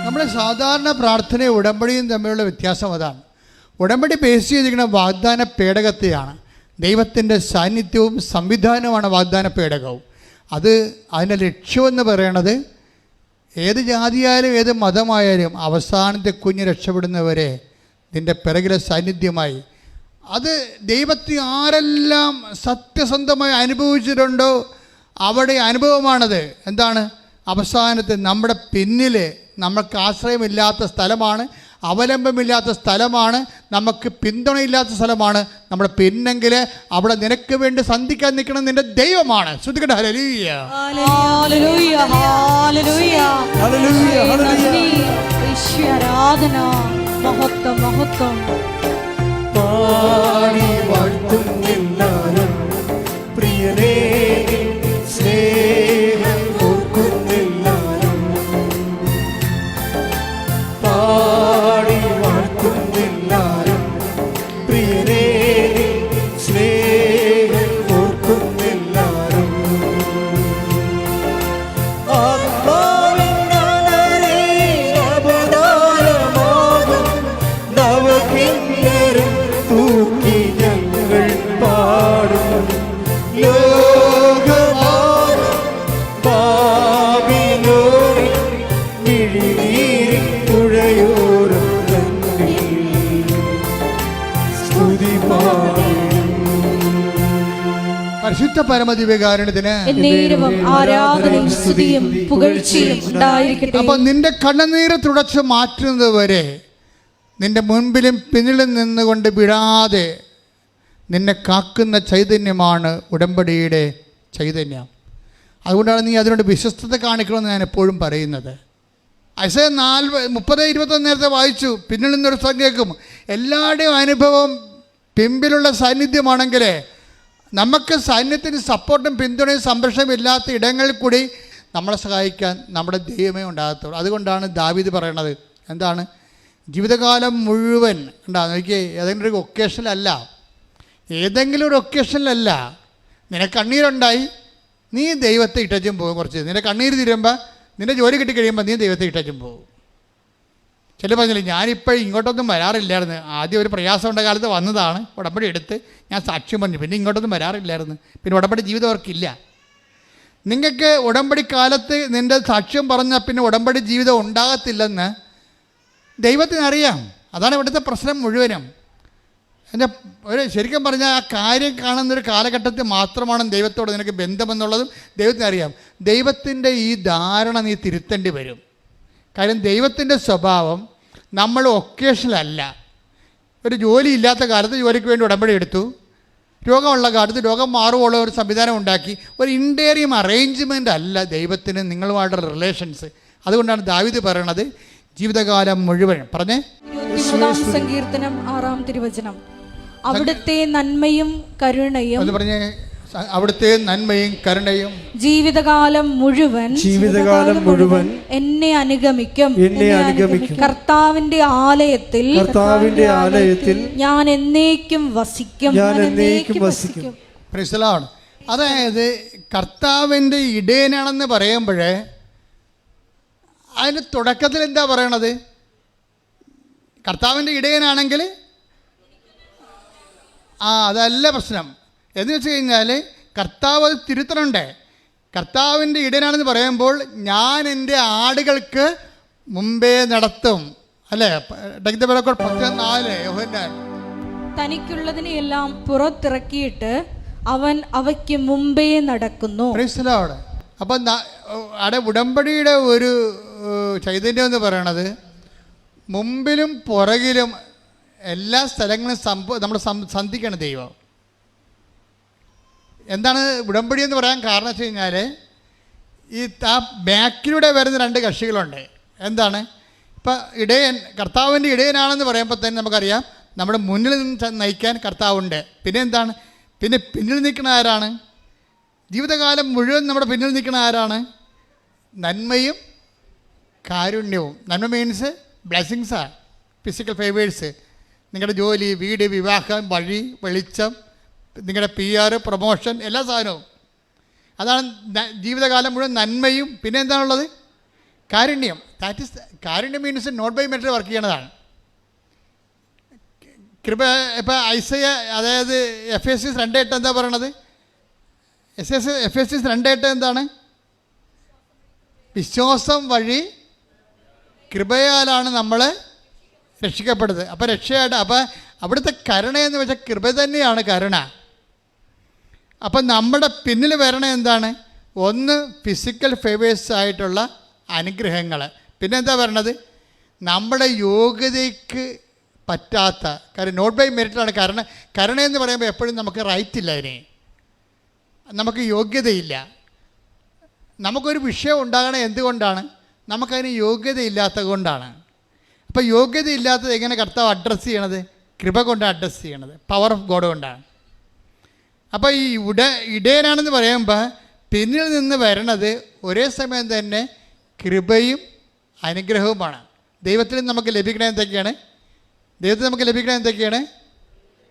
നമ്മുടെ സാധാരണ പ്രാർത്ഥനയും ഉടമ്പടിയും തമ്മിലുള്ള വ്യത്യാസം അതാണ്. ഉടമ്പടി ബേസ് ചെയ്തിരിക്കുന്ന വാഗ്ദാന പേടകത്തെയാണ്. ദൈവത്തിൻ്റെ സാന്നിധ്യവും സംവിധാനവുമാണ് വാഗ്ദാന പേടകവും. അതിൻ്റെ ലക്ഷ്യമെന്ന് പറയണത് ഏത് ജാതിയായാലും ഏത് മതമായാലും അവസാനത്തെ കുഞ്ഞ് രക്ഷപ്പെടുന്നവരെ നിൻ്റെ പിറകിലെ സാന്നിധ്യമായി. അത് ദൈവത്തെ ആരെല്ലാം സത്യസന്ധമായി അനുഭവിച്ചിട്ടുണ്ടോ അവിടെ അനുഭവമാണത്. എന്താണ്? അവസാനത്തെ നമ്മുടെ പിന്നിൽ നമ്മൾക്ക് ആശ്രയമില്ലാത്ത സ്ഥലമാണ്. അവലംബമില്ലാത്ത സ്ഥലമാണ്, നമുക്ക് പിന്തുണയില്ലാത്ത സ്ഥലമാണ്. നമ്മൾ പിന്നെങ്കിൽ അവിടെ നിനക്ക് വേണ്ടി സന്ധിക്കാൻ നിൽക്കണം നിന്റെ ദൈവമാണ്. ശ്രദ്ധിക്കട്ടെ. ഹല്ലേലൂയ, ഹല്ലേലൂയ, ഹല്ലേലൂയ, ഹല്ലേലൂയ, ഹല്ലേലൂയ. യേശുവേ ആരാധന, മഹത്വം, മഹത്വം. പാടി വാഴ്ത്തുന്നില്ലാരും പ്രിയനേ, സ്നേഹം ഓർക്കുന്നില്ലാരും. പാടി വാഴ്ത്തുന്നില്ലാരും പ്രിയനേ, സ്നേഹം ഓർക്കുന്നില്ലാരും. ആത്മാവിൻ നനരേ അപദാനമാകും നവകിന്നരം തൂക്കി ഞങ്ങൾ പാടും. ലോകമാകും പാപിലോരിൽ മിഴിനീരിൻ പുഴയോരം തന്നിൽ സ്തുതി പാടും. പരിശുദ്ധ പരമദിവ്യകാരുണ്യത്തിന് എന്നേരവും ആരാധനയും സ്തുതിയും പുകഴ്ചയും ഉണ്ടായിരിക്കട്ടെ. അപ്പൊ നിന്റെ കണ്ണുനീര് തുടച്ച് മാറ്റുന്നത് വരെ നിന്റെ മുൻപിലും പിന്നിലും നിന്നുകൊണ്ട് വിടാതെ നിന്നെ കാക്കുന്ന ചൈതന്യമാണ് ഉടമ്പടിയുടെ ചൈതന്യം. അതുകൊണ്ടാണ് നീ അതിനോട് വിശ്വസ്തത കാണിക്കണമെന്ന് ഞാൻ എപ്പോഴും പറയുന്നത്. ഐസയ 30:21 നേരത്തെ വായിച്ചു. പിന്നിൽ നിന്നൊരു സ്വരം കേൾക്കും. എല്ലാവരുടെയും അനുഭവം പിമ്പിലുള്ള സാന്നിധ്യമാണെങ്കിൽ നമുക്ക് സൈന്യത്തിന് സപ്പോർട്ടും പിന്തുണയും സംരക്ഷണവും ഇല്ലാത്ത ഇടങ്ങളിൽ കൂടി നമ്മളെ സഹായിക്കാൻ നമ്മുടെ ദൈവമേ ഉണ്ടാകത്തുള്ളൂ. അതുകൊണ്ടാണ് ദാവീദ് പറയണത് എന്താണ്, ജീവിതകാലം മുഴുവൻ ഉണ്ടാകും നോക്കിയേ, ഏതെങ്കിലും ഒരു ഒക്കേഷനിലല്ല, ഏതെങ്കിലും ഒരു ഒക്കേഷനിലല്ല നിനക്ക് കണ്ണീരുണ്ടായി, നീ ദൈവത്തെ ഇട്ടച്ചും പോകും. കുറച്ച് നിന്റെ കണ്ണീര് തീരുമ്പോൾ, നിന്റെ ജോലി കിട്ടി കഴിയുമ്പോൾ നീ ദൈവത്തെ ഇട്ടച്ചും പോകും. ചില പറഞ്ഞില്ലേ, ഞാനിപ്പോൾ ഇങ്ങോട്ടൊന്നും വരാറില്ലായിരുന്നു, ആദ്യം ഒരു പ്രയാസമുണ്ട കാലത്ത് വന്നതാണ്, ഉടമ്പടി എടുത്ത് ഞാൻ സാക്ഷ്യം പറഞ്ഞു, പിന്നെ ഇങ്ങോട്ടൊന്നും വരാറില്ലായിരുന്നു, പിന്നെ ഉടമ്പടി ജീവിതം അവർക്കില്ല. നിങ്ങൾക്ക് ഉടമ്പടി കാലത്ത് നിൻ്റെ സാക്ഷ്യം പറഞ്ഞാൽ പിന്നെ ഉടമ്പടി ജീവിതം ഉണ്ടാകത്തില്ലെന്ന് ദൈവത്തിനറിയാം. അതാണ് ഇവിടുത്തെ പ്രശ്നം മുഴുവനും. എൻ്റെ ഒരു ശരിക്കും പറഞ്ഞാൽ ആ കാര്യം കാണുന്നൊരു കാലഘട്ടത്തിൽ മാത്രമാണ് ദൈവത്തോട് നിനക്ക് ബന്ധമെന്നുള്ളതും ദൈവത്തിനറിയാം. ദൈവത്തിൻ്റെ ഈ ധാരണ നീ തിരുത്തേണ്ടി വരും. കാര്യം ദൈവത്തിൻ്റെ സ്വഭാവം നമ്മൾ ഒക്കേഷനല്ല. ഒരു ജോലി ഇല്ലാത്ത കാലത്ത് ജോലിക്ക് വേണ്ടി ഉടമ്പടി എടുത്തു, രോഗമുള്ള കാലത്ത് രോഗം മാറുവോളം ഒരു സംവിധാനം ഉണ്ടാക്കി. ഒരു ഇൻറ്റേറിയം അറേഞ്ച്മെൻ്റ് അല്ല ദൈവത്തിന് നിങ്ങളുമായിട്ടുള്ള റിലേഷൻസ്. അതുകൊണ്ടാണ് ദാവീദ് പറയണത് ജീവിതകാലം മുഴുവൻ. പറഞ്ഞേ, 23-ാം സങ്കീർത്തനം 6-ാം തിരുവചനം, അവിടുത്തെ നന്മയും കരുണയും, എന്ന് പറഞ്ഞേ, അവിടുത്തെ നന്മയും കരുണയും ജീവിതകാലം മുഴുവൻ എന്നെ അനുഗമിക്കും. കർത്താവിന്റെ ആലയത്തിൽ ഞാൻ എന്നേക്കും വസിക്കും. Praise the Lord. അതായത് കർത്താവിൻ്റെ ഇടയനാണെന്ന് പറയുമ്പോഴേ അതിന് തുടക്കത്തിൽ എന്താ പറയണത്? കർത്താവിൻ്റെ ഇടയനാണെങ്കിൽ അതല്ല പ്രശ്നം. എന്ന് വെച്ച് കഴിഞ്ഞാൽ കർത്താവ് അത് തിരുത്തണുണ്ട്. കർത്താവിൻ്റെ ഇടയനാണെന്ന് പറയുമ്പോൾ ഞാൻ എൻ്റെ ആടുകൾക്ക് മുമ്പേ നടത്തും, അല്ലേ? തനിക്കുള്ളതിനെല്ലാം പുറത്തിറക്കിയിട്ട് അവൻ അവയ്ക്ക് മുമ്പേ നടക്കുന്നു. അപ്പം അവിടെ ഉടമ്പടിയുടെ ഒരു ചൈതന്യം എന്ന് പറയണത് മുമ്പിലും പുറകിലും എല്ലാ സ്ഥലങ്ങളും നമ്മൾ സന്ധിക്കണം ദൈവം. എന്താണ് ഉടമ്പടി എന്ന് പറയാൻ കാരണം വെച്ച് കഴിഞ്ഞാൽ ഈ ബാക്കിലൂടെ വരുന്ന രണ്ട് കക്ഷികളുണ്ട്. എന്താണ്? ഇപ്പം ഇടയൻ, കർത്താവിൻ്റെ ഇടയനാണെന്ന് പറയുമ്പോൾ തന്നെ നമുക്കറിയാം നമ്മുടെ മുന്നിൽ നിന്ന് നയിക്കാൻ കർത്താവുണ്ട്. പിന്നെ എന്താണ്? പിന്നെ പിന്നിൽ നിൽക്കുന്ന ആരാണ്? ജീവിതകാലം മുഴുവൻ നമ്മുടെ പിന്നിൽ നിൽക്കുന്ന ആരാണ്? നന്മയും കാരുണ്യവും. നന്മ മീൻസ് ബ്ലെസ്സിങ്സാണ്, ഫിസിക്കൽ ഫേവേഴ്സ്. നിങ്ങളുടെ ജോലി, വീട്, വിവാഹം, വഴി, വെളിച്ചം, നിങ്ങളുടെ PR, പ്രൊമോഷൻ, എല്ലാ സാധനവും. അതാണ് ജീവിതകാലം മുഴുവൻ നന്മയും. പിന്നെ എന്താണുള്ളത്? കാരുണ്യം. ദാറ്റ് ഈസ് കാരുണ്യം മീൻസ് നോട്ട് ബൈ മെറ്റർ വർക്ക് ചെയ്യണതാണ്. കൃപ. ഇപ്പം ഐസയ, അതായത് Ephesians 2:8 എന്താ പറയണത്? Ephesians 2:8 എന്താണ്? വിശ്വാസം വഴി കൃപയാലാണ് നമ്മൾ രക്ഷിക്കപ്പെടുന്നത്. അപ്പോൾ രക്ഷയായിട്ട്, അപ്പോൾ അവിടുത്തെ കരുണയെന്ന് വെച്ചാൽ കൃപ തന്നെയാണ് കരുണ. അപ്പം നമ്മുടെ പിന്നിൽ വരണ എന്താണ്? ഒന്ന് ഫിസിക്കൽ ഫേവേഴ്സ് ആയിട്ടുള്ള അനുഗ്രഹങ്ങൾ. പിന്നെ എന്താ പറയണത്? നമ്മുടെ യോഗ്യതയ്ക്ക് പറ്റാത്ത കാര്യം, നോട്ട് ബൈ മെറിറ്റാണ് കരുണ എന്ന് പറയുമ്പോൾ എപ്പോഴും നമുക്ക് റൈറ്റ് ഇല്ല, അതിനെ നമുക്ക് യോഗ്യതയില്ല. നമുക്കൊരു വിഷയം ഉണ്ടാകണത് എന്തുകൊണ്ടാണ്? നമുക്കതിന് യോഗ്യതയില്ലാത്തത് കൊണ്ടാണ്. അപ്പോൾ യോഗ്യതയില്ലാത്തത് എങ്ങനെ കർത്താവ് അഡ്രസ്സ് ചെയ്യണത്? കൃപ കൊണ്ട് അഡ്രസ്സ് ചെയ്യണത്, പവർ ഓഫ് ഗോഡ് കൊണ്ടാണ്. അപ്പോൾ ഈ ഇടയനാണെന്ന് പറയുമ്പോൾ പിന്നിൽ നിന്ന് വരണത് ഒരേ സമയം തന്നെ കൃപയും അനുഗ്രഹവുമാണ്. ദൈവത്തിൽ നമുക്ക് ലഭിക്കണത് എന്തൊക്കെയാണ്? ദൈവത്തിൽ നമുക്ക് ലഭിക്കണത് എന്തൊക്കെയാണ്?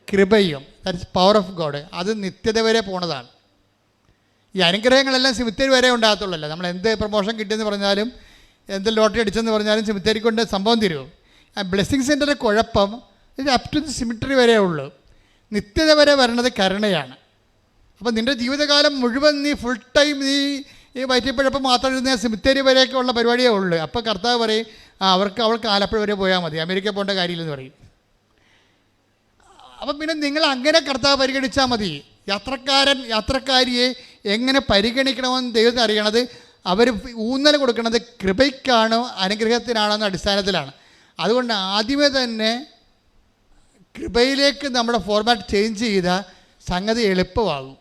കൃപയും, ദാറ്റ്സ് പവർ ഓഫ് ഗോഡ്. അത് നിത്യത വരെ പോണതാണ്. ഈ അനുഗ്രഹങ്ങളെല്ലാം സിമിത്തേരി വരെ ഉണ്ടാകത്തുള്ളല്ലോ. നമ്മൾ എന്ത് പ്രൊമോഷൻ കിട്ടിയെന്ന് പറഞ്ഞാലും എന്ത് ലോട്ടറി അടിച്ചെന്ന് പറഞ്ഞാലും സിമിത്തേരി കൊണ്ട് സംഭവം തരുമോ? ആ ബ്ലെസ്സിങ്സിൻ്റെ ഒരു കുഴപ്പം ഇത് അപ് ടു ദി സിമിറ്ററി വരെ ഉള്ളൂ. നിത്യത വരെ വരണത് കരുണയാണ്. അപ്പോൾ നിൻ്റെ ജീവിതകാലം മുഴുവൻ നീ ഫുൾ ടൈം നീ ഈ വയറ്റിപ്പഴപ്പം മാത്രം ഇരുന്ന സിമിത്തേരി വരെയൊക്കെ ഉള്ള പരിപാടിയേ ഉള്ളൂ. അപ്പോൾ കർത്താവ് പറയും അവൾക്ക് ആലപ്പുഴ വരെ പോയാൽ മതി, അമേരിക്ക പോകേണ്ട കാര്യമില്ലെന്ന് പറയും. അപ്പം പിന്നെ നിങ്ങൾ അങ്ങനെ കർത്താവ് പരിഗണിച്ചാൽ മതി. യാത്രക്കാരിയെ എങ്ങനെ പരിഗണിക്കണമെന്ന് ദൈവത്തിന് അറിയണത്. അവർ ഊന്നൽ കൊടുക്കുന്നത് കൃപയ്ക്കാണോ അനുഗ്രഹത്തിനാണോ എന്ന അടിസ്ഥാനത്തിലാണ്. അതുകൊണ്ട് ആദ്യമേ തന്നെ കൃപയിലേക്ക് നമ്മുടെ ഫോർമാറ്റ് ചേഞ്ച് ചെയ്താൽ സംഗതി എളുപ്പമാകും.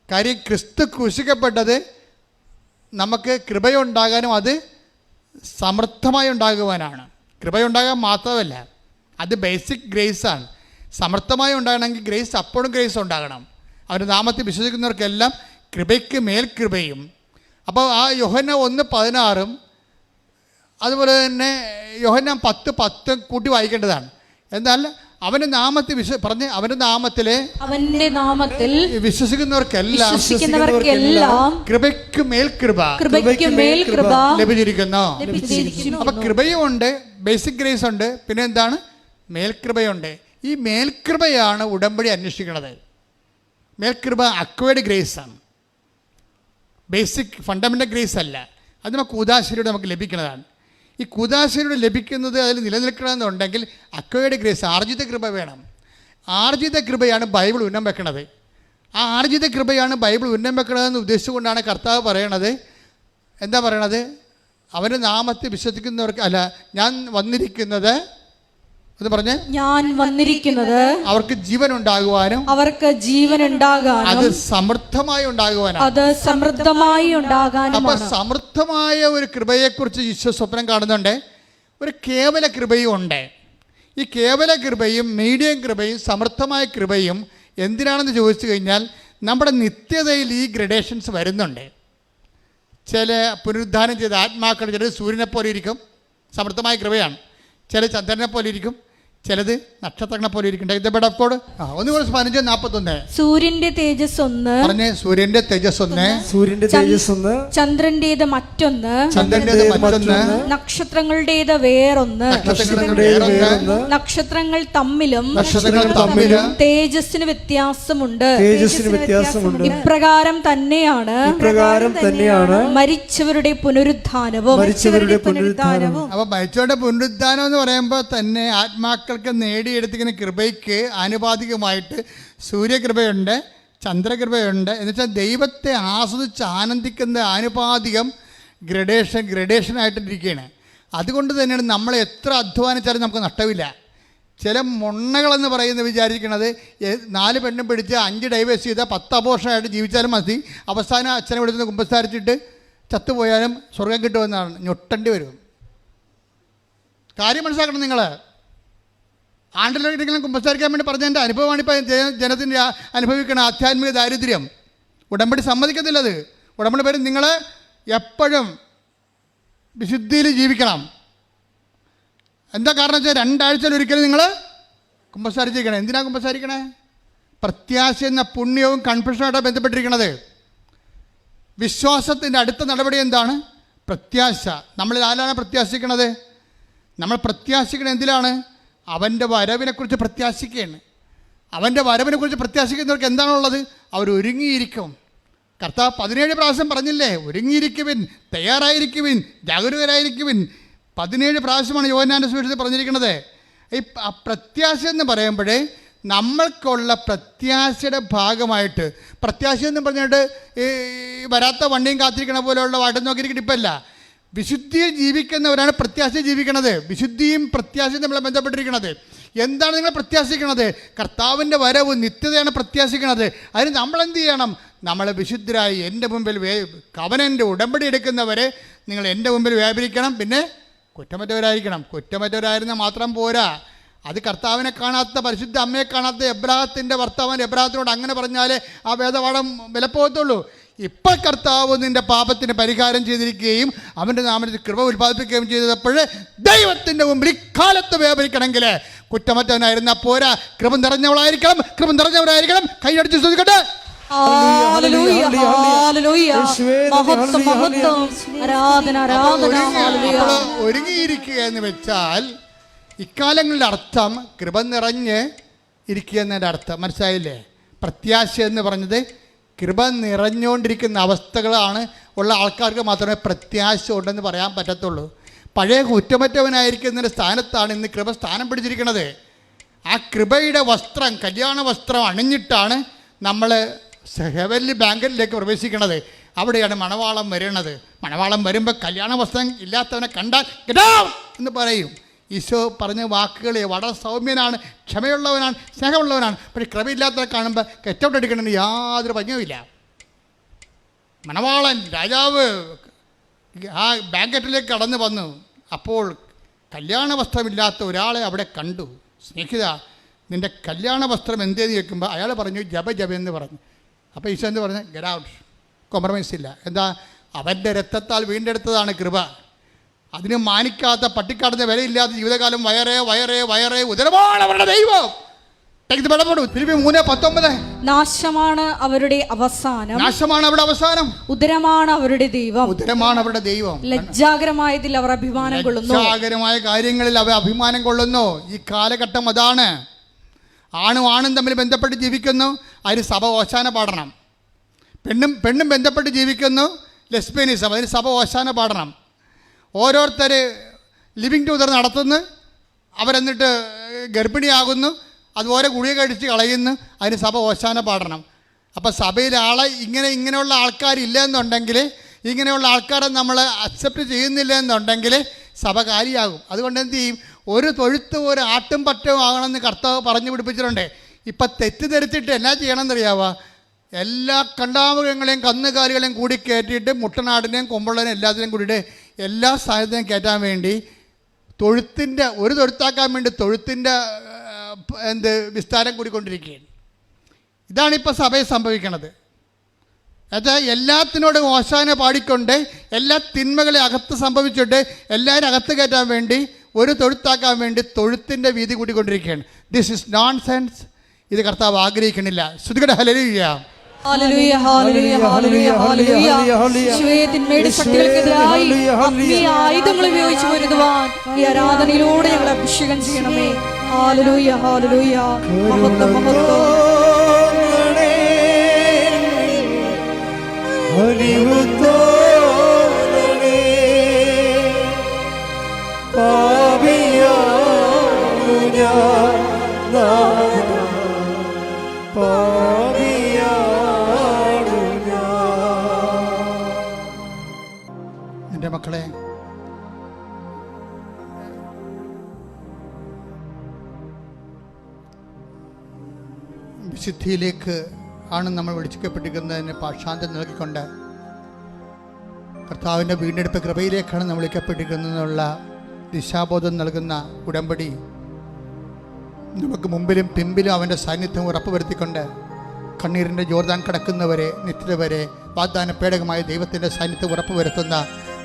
കാര്യം ക്രിസ്തു ക്രൂശിക്കപ്പെട്ടത് നമുക്ക് കൃപയുണ്ടാകാനും അത് സമർത്ഥമായി ഉണ്ടാകുവാനാണ്. കൃപയുണ്ടാകാൻ മാത്രമല്ല, അത് ബേസിക് ഗ്രേസാണ്. സമർത്ഥമായി ഉണ്ടാകണമെങ്കിൽ ഗ്രേസ്, അപ്പോഴും ഗ്രേസ് ഉണ്ടാകണം. അവരുടെ നാമത്തിൽ വിശ്വസിക്കുന്നവർക്കെല്ലാം കൃപയ്ക്ക് മേൽ കൃപയും. അപ്പോൾ ആ യോഹന്നാൻ 1:16 അതുപോലെ തന്നെ യോഹന്നാൻ 10:10 കൂട്ടി വായിക്കേണ്ടതാണ്. എന്നാൽ അവൻ്റെ നാമത്തിൽ അവൻ്റെ നാമത്തിൽ വിശ്വസിക്കുന്നവർക്കെല്ലാം കൃപയ്ക്ക് മേൽ കൃപ ലഭിച്ചിരിക്കുന്നു. അപ്പൊ കൃപയുമുണ്ട്, ബേസിക് ഗ്രേസ് ഉണ്ട്, പിന്നെ എന്താണ്? മേൽകൃപയുണ്ട്. ഈ മേൽകൃപയാണ് ഉടമ്പടി അന്വേഷിക്കുന്നത്. മേൽകൃപ അക്വയർഡ് ഗ്രേസ് ആണ്, ബേസിക് ഫണ്ടമെൻ്റൽ ഗ്രേസ് അല്ല. അത് നമുക്ക് കൂദാശയിലൂടെ നമുക്ക് ലഭിക്കുന്നതാണ്. ഈ കൂദാശയിലൂടെ ലഭിക്കുന്നത് അതിൽ നിലനിൽക്കണമെന്നുണ്ടെങ്കിൽ അക്വയർഡ് ഗ്രേസ്, ആർജിത കൃപ വേണം. ആർജിത കൃപയാണ് ബൈബിൾ ഉന്നം വെക്കണത്. ആ ആർജിത കൃപയാണ് ബൈബിൾ ഉന്നം വെക്കണതെന്ന് ഉദ്ദേശിച്ചുകൊണ്ടാണ് കർത്താവ് പറയണത്. എന്താ പറയണത്? അവൻ്റെ നാമത്തിൽ വിശ്വസിക്കുന്നവർക്ക് അല്ല, ഞാൻ വന്നിരിക്കുന്നത് എന്ന് പറഞ്ഞ്, ഞാൻ വന്നിരിക്കുന്നത് അവർക്ക് ജീവൻ ഉണ്ടാകുവാനും അത് സമൃദ്ധമായി ഉണ്ടാകുവാനും. അപ്പൊ സമൃദ്ധമായ ഒരു കൃപയെക്കുറിച്ച് ഈശോ സ്വപ്നം കാണുന്നുണ്ട്. ഒരു കേവല കൃപയും ഉണ്ട്. ഈ കേവല കൃപയും മീഡിയം കൃപയും സമൃദ്ധമായ കൃപയും എന്തിനാണെന്ന് ചോദിച്ചു കഴിഞ്ഞാൽ നമ്മുടെ നിത്യതയിൽ ഈ ഗ്രഡേഷൻസ് വരുന്നുണ്ട്. ചില പുനരുദ്ധാനം ചെയ്ത ആത്മാക്കൾ, ചിലത് സൂര്യനെ പോലെ ഇരിക്കും, സമൃദ്ധമായ കൃപയാണ്. ചില ചന്ദ്രനെ പോലെ ഇരിക്കും, ചിലത് നക്ഷത്രങ്ങളെ പോലെ ഇരിക്കും. ഒന്നുകൂടെ 15:41 സൂര്യന്റെ തേജസ് ഒന്ന് പറഞ്ഞേ. സൂര്യന്റെ തേജസ് ഒന്ന്, ചന്ദ്രന്റേത് മറ്റൊന്ന്, നക്ഷത്രങ്ങളുടേത് വേറൊന്ന്, നക്ഷത്രങ്ങൾ തമ്മിലും തേജസ്സിന് വ്യത്യാസമുണ്ട്. ഇപ്രകാരം തന്നെയാണ് മരിച്ചവരുടെ പുനരുദ്ധാനവും. അപ്പൊ മരിച്ചവരുടെ പുനരുദ്ധാനം എന്ന് പറയുമ്പോൾ തന്നെ ആത്മാക്കൾ നേടിയെടുത്തിരിക്കുന്ന കൃപയ്ക്ക് ആനുപാതികമായിട്ട് സൂര്യകൃപയുണ്ട്, ചന്ദ്രകൃപയുണ്ട്. എന്നുവെച്ചാൽ ദൈവത്തെ ആസ്വദിച്ച് ആനന്ദിക്കുന്ന ആനുപാതികം ഗ്രഡേഷനായിട്ടിരിക്കുകയാണ്. അതുകൊണ്ട് തന്നെയാണ് നമ്മൾ എത്ര അധ്വാനിച്ചാലും നമുക്ക് നഷ്ടമില്ല. ചില മൊണ്ണകളെന്ന് പറയുന്നത് വിചാരിക്കുന്നത് 4 പെണ്ണും പിടിച്ച് 5 ഡൈവേഴ്സ് ചെയ്താൽ 10 അബോർഷനായിട്ട് ജീവിച്ചാലും മതി, അവസാനം അച്ഛനെ വിളിച്ച് കുമ്പസാരിച്ചിട്ട് ചത്തുപോയാലും സ്വർഗം കിട്ടുമെന്നാണ്. ഞൊട്ടേണ്ടി വരും. കാര്യം മനസ്സിലാക്കണം നിങ്ങൾ. ആണ്ടിലൊരിക്കലും കുമ്പസാരിക്കാൻ വേണ്ടി പറഞ്ഞ എൻ്റെ അനുഭവമാണ് ഇപ്പോൾ ജനത്തിൻ്റെ അനുഭവിക്കുന്ന ആധ്യാത്മിക ദാരിദ്ര്യം. ഉടമ്പടി സമ്മതിക്കത്തില്ലത്. ഉടമ്പടി പേര് നിങ്ങൾ എപ്പോഴും വിശുദ്ധിയിൽ ജീവിക്കണം. എന്താ കാരണം വെച്ചാൽ 2 ആഴ്ചയിലൊരിക്കലും നിങ്ങൾ കുമ്പസാരിച്ചിരിക്കണം. എന്തിനാണ് കുമ്പസാരിക്കണേ? പ്രത്യാശ എന്ന പുണ്യവും കൺഫ്യൂഷനുമായിട്ടാണ് ബന്ധപ്പെട്ടിരിക്കുന്നത്. വിശ്വാസത്തിൻ്റെ അടുത്ത നടപടി എന്താണ്? പ്രത്യാശ. നമ്മളിൽ ആരാണ് പ്രത്യാശിക്കണത്? നമ്മൾ പ്രത്യാശിക്കണത് എന്തിലാണ്? അവൻ്റെ വരവിനെക്കുറിച്ച് പ്രത്യാശിക്കുകയാണ്. അവൻ്റെ വരവിനെക്കുറിച്ച് പ്രത്യാശിക്കുന്നവർക്ക് എന്താണുള്ളത്? അവർ ഒരുങ്ങിയിരിക്കും. കർത്താവ് 17 പ്രാവശ്യം പറഞ്ഞില്ലേ, ഒരുങ്ങിയിരിക്കുവിൻ, തയ്യാറായിരിക്കുവിൻ, ജാഗരൂകരായിരിക്കുവിൻ. 17 പ്രാവശ്യമാണ് യോഹന്നാന്റെ സുവിശേഷത്തിൽ പറഞ്ഞിരിക്കുന്നത്. ഈ പ്രത്യാശ എന്ന് പറയുമ്പോഴേ നമ്മൾക്കുള്ള പ്രത്യാശയുടെ ഭാഗമായിട്ട്, പ്രത്യാശ എന്ന് പറഞ്ഞിട്ട് ഈ വരാത്ത വണ്ടിയും കാത്തിരിക്കണ പോലെയുള്ള വാട്ടം നോക്കിയിരിക്കട്ടെ ഇപ്പല്ല. വിശുദ്ധിയെ ജീവിക്കുന്നവരാണ് പ്രത്യാശ ജീവിക്കണത്. വിശുദ്ധിയും പ്രത്യാശയും തമ്മിൽ ബന്ധപ്പെട്ടിരിക്കുന്നത്. എന്താണ് നിങ്ങൾ പ്രത്യാശിക്കുന്നത്? കർത്താവിൻ്റെ വരവ്, നിത്യതയാണ് പ്രത്യാശിക്കുന്നത്. അതിന് നമ്മളെന്ത് ചെയ്യണം? നമ്മൾ വിശുദ്ധരായി എൻ്റെ മുമ്പിൽ കവനൻ്റെ ഉടമ്പടി എടുക്കുന്നവരെ നിങ്ങൾ എൻ്റെ മുമ്പിൽ വ്യാപരിക്കണം. പിന്നെ കുറ്റമറ്റവരായിരിക്കണം. കുറ്റമറ്റവരായിരുന്നാൽ മാത്രം പോരാ. അത് കർത്താവിനെ കാണാത്ത, പരിശുദ്ധ അമ്മയെ കാണാത്ത എബ്രാഹത്തിൻ്റെ ഭർത്താവൻ എബ്രാഹത്തിനോട് അങ്ങനെ പറഞ്ഞാലേ ആ വേദപാഠം വിലപ്പോകത്തുള്ളൂ. ഇപ്പോൾ കർത്താവ് നിൻ്റെ പാപത്തിന് പരിഹാരം ചെയ്തിരിക്കുകയും അവൻ്റെ നാമത്തിൽ കൃപ ഉൽപ്പാദിപ്പിക്കുകയും ചെയ്തപ്പോൾ ദൈവത്തിൻ്റെ മുമ്പിൽ ഇക്കാലത്ത് വ്യാപരിക്കണമെങ്കിൽ കുറ്റമറ്റവനായിരുന്നാൽ പോരാ, കൃപ നിറഞ്ഞവളായിരിക്കണം. കൃപ നിറഞ്ഞവരായിരിക്കണം. കൈയടിച്ച് ശ്രദ്ധിക്കട്ടെ. ഹല്ലേലൂയ, ഹല്ലേലൂയ. മഹത്വം, മഹത്വം. ആരാധന, ആരാധന. ഹല്ലേലൂയ. ഒരുങ്ങിയിരിക്കുക എന്ന് വെച്ചാൽ ഇക്കാലങ്ങളുടെ അർത്ഥം കൃപ നിറഞ്ഞ് ഇരിക്കുക എന്നതിൻ്റെ അർത്ഥം മനസ്സിലായില്ലേ? പ്രത്യാശ എന്ന് പറഞ്ഞത് കൃപ നിറഞ്ഞുകൊണ്ടിരിക്കുന്ന അവസ്ഥകളാണ് ഉള്ള ആൾക്കാർക്ക് മാത്രമേ പ്രത്യാശ ഉണ്ടെന്ന് പറയാൻ പറ്റത്തുള്ളൂ. പഴയ കുറ്റമറ്റവനായിരിക്കുന്നതിൻ്റെ സ്ഥാനത്താണ് ഇന്ന് കൃപ സ്ഥാനം പിടിച്ചിരിക്കുന്നത്. ആ കൃപയുടെ വസ്ത്രം, കല്യാണ വസ്ത്രം അണിഞ്ഞിട്ടാണ് നമ്മൾ ഹെവൻലി ബാങ്കറ്റിലേക്ക് പ്രവേശിക്കുന്നത്. അവിടെയാണ് മണവാളം വരുന്നത്. മണവാളം വരുമ്പോൾ കല്യാണ വസ്ത്രം ഇല്ലാത്തവനെ കണ്ടാൽ ഗെറ്റ് ഔട്ട് എന്ന് പറയും. ഈശോ പറഞ്ഞ വാക്കുകൾ വളരെ സൗമ്യനാണ്, ക്ഷമയുള്ളവനാണ്, സ്നേഹമുള്ളവനാണ്. പക്ഷേ കൃപയില്ലാത്തവരെ കാണുമ്പോൾ ഗെറ്റ് ഔട്ട് എടുക്കണമെന്ന് യാതൊരു ഭംഗിയുമില്ല. മണവാളൻ രാജാവ് ആ ബാങ്കറ്റിലേക്ക് കടന്നു വന്നു. അപ്പോൾ കല്യാണ വസ്ത്രമില്ലാത്ത ഒരാളെ അവിടെ കണ്ടു. സ്നേഹിത, നിൻ്റെ കല്യാണ വസ്ത്രം എന്തേന്ന് ചോദിക്കുമ്പോൾ അയാൾ പറഞ്ഞു ജപ എന്ന് പറഞ്ഞു. അപ്പോൾ ഈശോ എന്ത് പറഞ്ഞു? Get out. കോംപ്രമൈസ് ഇല്ല. എന്താ? അവൻ്റെ രക്തത്താൽ വീണ്ടെടുത്തതാണ് കൃപ. അതിന് മാനിക്കാത്ത, പട്ടിക്കാടുന്ന വിലയില്ലാത്ത ജീവിതകാലം വയറേ ഉദരമാണ് അവരുടെ ദൈവം. ഫിലിപ്പിയർ 3:19. നാശമാണ് അവരുടെ അവസാനം, നാശമാണ് അവരുടെ അവസാനം, ഉദരമാണ് അവരുടെ ദൈവം. ഉദരമാണ് അവരുടെ ദൈവം. ലജ്ജാകരമായതിൽ അവർ അഭിമാനം കൊള്ളുന്നു. ലജ്ജാകരമായ കാര്യങ്ങളിൽ അവർ അഭിമാനം കൊള്ളുന്നു. ഈ കാലഘട്ടം അതാണ്. ആണും തമ്മിൽ ബന്ധപ്പെട്ട് ജീവിക്കുന്നു, അതിന് സഭ ഓശാന പാടണം. പെണ്ണും ബന്ധപ്പെട്ട് ജീവിക്കുന്നു, ലെസ്ബിയനിസം, അതിന് സഭ ഓശാന പാടണം. ഓരോരുത്തർ ലിവിങ് ടുഗദർ നടത്തുന്നു, അവരെന്നിട്ട് ഗർഭിണിയാകുന്നു, അതുപോലെ ഗുളിക കഴിച്ച് കളയുന്നു, അതിന് സഭ ഓശാന പാടണം. അപ്പോൾ സഭയിൽ ഇങ്ങനെയുള്ള ആൾക്കാരില്ല എന്നുണ്ടെങ്കിൽ, ഇങ്ങനെയുള്ള ആൾക്കാരെ നമ്മൾ അക്സെപ്റ്റ് ചെയ്യുന്നില്ല എന്നുണ്ടെങ്കിൽ സഭ കാലിയാകും. അതുകൊണ്ട് എന്ത് ചെയ്യും? ഒരു തൊഴുത്ത് ഒരു ആട്ടും പറ്റവും ആകണമെന്ന് കർത്താവ് പറഞ്ഞു പിടിപ്പിച്ചിട്ടുണ്ട്. ഇപ്പം തെറ്റിദ്ധരിച്ചിട്ട് എന്നാ ചെയ്യണമെന്നറിയാവോ? എല്ലാ കണ്ടാമുഖങ്ങളെയും കന്നുകാലികളെയും കൂടി കയറ്റിയിട്ട് മുട്ടനാടിനെയും കൊമ്പുള്ളതിനെയും എല്ലാത്തിനെയും കൂടിയിട്ട് എല്ലാ സാധനത്തെയും കയറ്റാൻ വേണ്ടി ഒരു തൊഴുത്താക്കാൻ വേണ്ടി തൊഴുത്തിൻ്റെ വിസ്താരം കൂടിക്കൊണ്ടിരിക്കുകയാണ്. ഇതാണിപ്പോൾ സഭയിൽ സംഭവിക്കുന്നത്. എന്നുവെച്ചാൽ എല്ലാത്തിനോടും ഓശാന പാടിക്കൊണ്ട് എല്ലാ തിന്മകളെ അകത്ത് സംഭവിച്ചിട്ട് എല്ലാവരും അകത്ത് കയറ്റാൻ വേണ്ടി ഒരു തൊഴുത്താക്കാൻ വേണ്ടി തൊഴുത്തിൻ്റെ വീതി കൂട്ടിക്കൊണ്ടിരിക്കുകയാണ്. This is nonsense. ഇത് കർത്താവ് ആഗ്രഹിക്കണില്ല. ശ്രുതികട ഹല്ലേലൂയ. ഹല്ലേലൂയ, ഹല്ലേലൂയ, ഹല്ലേലൂയ, ഹല്ലേലൂയ. തിന്മയുടെ ശക്തികൾക്കെതിരായി ആത്മീയ ആയുധങ്ങൾ ഉപയോഗിച്ച് പൊരുതുവാൻ ഈ ആരാധനയിലൂടെ ഞങ്ങൾ അഭിഷേകം ചെയ്യണമേ. ഹല്ലേലൂയ, ഹല്ലേലൂയ. മഹത്വം, മഹത്വം. എൻ്റെ മക്കളെ, വിശുദ്ധിയിലേക്ക് ആണ് നമ്മൾ വിളിക്കപ്പെട്ടിരിക്കുന്നതിന് പാഷാന്തം നൽകിക്കൊണ്ട് കർത്താവിൻ്റെ വീണ്ടെടുപ്പ് കൃപയിലേക്കാണ് നമ്മൾ വിളിക്കപ്പെട്ടിരിക്കുന്നതെന്നുള്ള ദിശാബോധം നൽകുന്ന ഉടമ്പടി നമുക്ക് മുമ്പിലും പിമ്പിലും അവൻ്റെ സാന്നിധ്യം ഉറപ്പുവരുത്തിക്കൊണ്ട് കണ്ണീരിൻ്റെ ജോർദാൻ കടക്കുന്നവരെ നിത്യത വരെ വാഗ്ദാന പേടകമായ ദൈവത്തിൻ്റെ സാന്നിധ്യം ഉറപ്പുവരുത്തുന്ന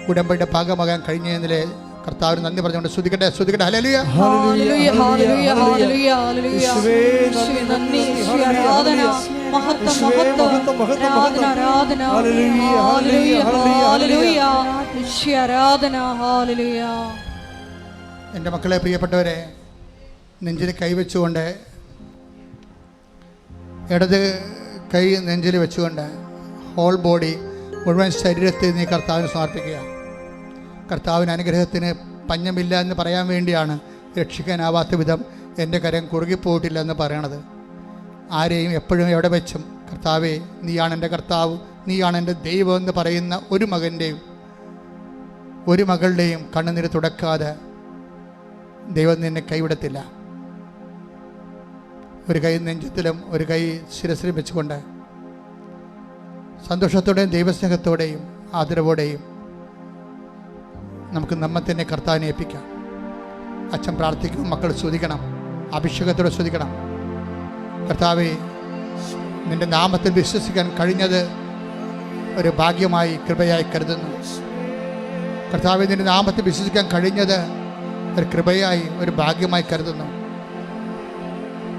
ഉടമ്പടിയുടെ ഭാഗമാകാൻ കഴിഞ്ഞതിലെ കർത്താവിന് നന്ദി പറഞ്ഞുകൊണ്ട് സ്തുതിക്കട്ടെ. ഹല്ലേലൂയ, ഹല്ലേലൂയ, ഹല്ലേലൂയ, ഹല്ലേലൂയ, ഹല്ലേലൂയ. യേശുവേ നന്ദി, യേശുവേ ആരാധന, മഹത്വം, മഹത്വം, ആരാധന, ആരാധന. ഹല്ലേലൂയ, ഹല്ലേലൂയ, യേശുവേ ആരാധന, ഹല്ലേലൂയ. എൻ്റെ മക്കളെ, പ്രിയപ്പെട്ടവരെ, നെഞ്ചിൽ കൈവച്ചുകൊണ്ട്, ഇടത് കൈ നെഞ്ചിൽ വെച്ചുകൊണ്ട് ഹോൾ ബോഡി മുഴുവൻ ശരീരത്തിൽ നീ കർത്താവിന് സമർപ്പിക്കുക. കർത്താവിന് അനുഗ്രഹത്തിന് പഞ്ഞമില്ല എന്ന് പറയാൻ വേണ്ടിയാണ് രക്ഷിക്കാനാവാത്ത വിധം എൻ്റെ കരം കുറുകിപ്പോയിട്ടില്ല എന്ന് പറയണത്. ആരെയും എപ്പോഴും എവിടെ വെച്ചും കർത്താവേ നീയാണ് എൻ്റെ കർത്താവ്, നീയാണ് എൻ്റെ ദൈവം എന്ന് പറയുന്ന ഒരു മകൻ്റെയും ഒരു മകളുടെയും കണ്ണുനീര് തുടക്കാതെ ദൈവം നിന്നെ കൈവിടത്തില്ല. ഒരു കൈ നെഞ്ചത്തിലും ഒരു കൈ ശിരസിലും വെച്ചുകൊണ്ട് സന്തോഷത്തോടെയും ദൈവസ്നേഹത്തോടെയും ആദരവോടെയും നമുക്ക് നമ്മെ തന്നെ കർത്താവിനെ ഏൽപ്പിക്കാം. അച്ഛൻ പ്രാർത്ഥിക്കും, മക്കൾ സ്തുതിക്കണം, അഭിഷേകത്തോടെ സ്തുതിക്കണം. കർത്താവെ, നിന്റെ നാമത്തിൽ വിശ്വസിക്കാൻ കഴിഞ്ഞത് ഒരു ഭാഗ്യമായി കൃപയായി കരുതുന്നു. കർത്താവെ, നിന്റെ നാമത്തിൽ വിശ്വസിക്കാൻ കഴിഞ്ഞത് ഒരു കൃപയായി ഒരു ഭാഗ്യമായി കരുതുന്നു.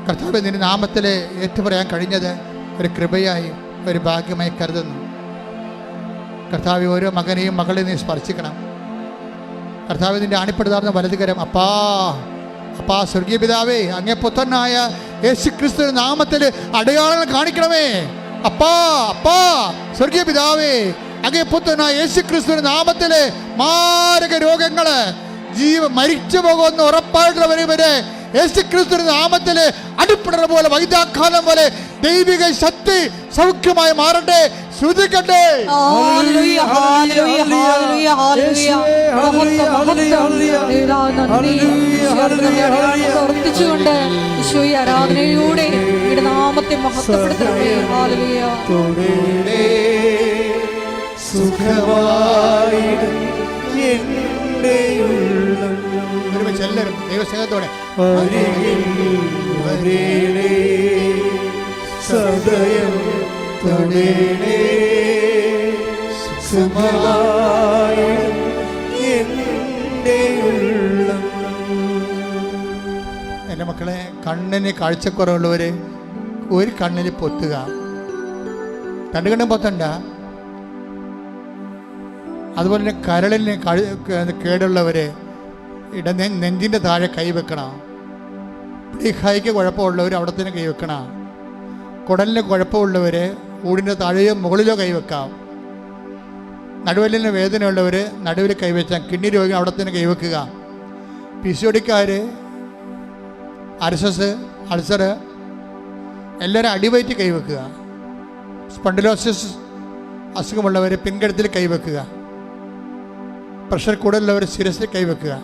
കർത്താവെ, നിന്റെ നാമത്തിൽ ഏറ്റുപറയാൻ കഴിഞ്ഞത് ഒരു കൃപയായി ഒരു ഭാഗ്യമായി കരുതുന്നു. കർത്താവെ, ഓരോ മകനെയും മകളെയും നീ സ്പർശിക്കണം. കർത്താവെ, നിന്റെ അണിപ്പെടുത്താർന്ന വലതുകരം അപ്പാ അപ്പാ സ്വർഗീയ പിതാവേ, അങ്ങേ പുത്രനായ യേശുക്രിസ്തു നാമത്തിൽ അടയാളങ്ങൾ കാണിക്കണമേ. അപ്പാ അപ്പാ സ്വർഗീയ പിതാവേ, അങ്ങേ പുത്രനായ യേശുക്രിസ്തുവിന്റെ നാമത്തിൽ മാരക രോഗങ്ങള് മരിച്ചു പോകുന്ന ഉറപ്പായിട്ടുള്ളവരെ യേശുക്രിസ്തുവിന്റെ നാമത്തിൽ അടിപ്പിടർ പോലെ വൈദ്യാഘാതം പോലെ ദൈവിക ശക്തി സൗഖ്യമായി മാറട്ടെ. ശ്രുതിക്കട്ടെ. പ്രവർത്തിച്ചുകൊണ്ട് ഈശോയെ ആരാധനയിലൂടെ നാമത്തെ മഹത്വപ്പെടുത്തണമേ. എല്ലാവരും ദൈവസ്നേഹത്തോടെ സദയം തൊടേണേ സുഖമായി എൻ്റെ ഉള്ളം. എൻ്റെ മക്കളെ, കണ്ണിന് കാഴ്ചക്കുറവുള്ളവർ ഒരു കണ്ണിന് പൊത്തുക, രണ്ട് കണ്ണും പൊത്തണ്ട. അതുപോലെ തന്നെ കരളിന് കേടുള്ളവർ നെഞ്ചിൻ്റെ താഴെ കൈവെക്കണം. പ്ലീഹായിക്ക് കുഴപ്പമുള്ളവർ അവിടെ തന്നെ കൈവെക്കണം. കുടലിന് കുഴപ്പമുള്ളവർ ഊടിൻ്റെ താഴെയോ മുകളിലോ കൈവെക്കാം. നടുവലിന് വേദനയുള്ളവർ നടുവിൽ കൈവച്ചാൽ, കിഡ്നി രോഗികൾ അവിടെ തന്നെ കൈവെക്കുക. പിസിഒഡിക്കാർ, അൾസർ എല്ലാവരും അടിവയറ്റ് കൈവെക്കുക. സ്പണ്ടിലോസിസ് അസുഖമുള്ളവർ പിൻകഴുത്തിൽ കൈവെക്കുക. പ്രഷർ കൂടുതലുള്ളവർ ശിരസിൽ കൈവെക്കുക.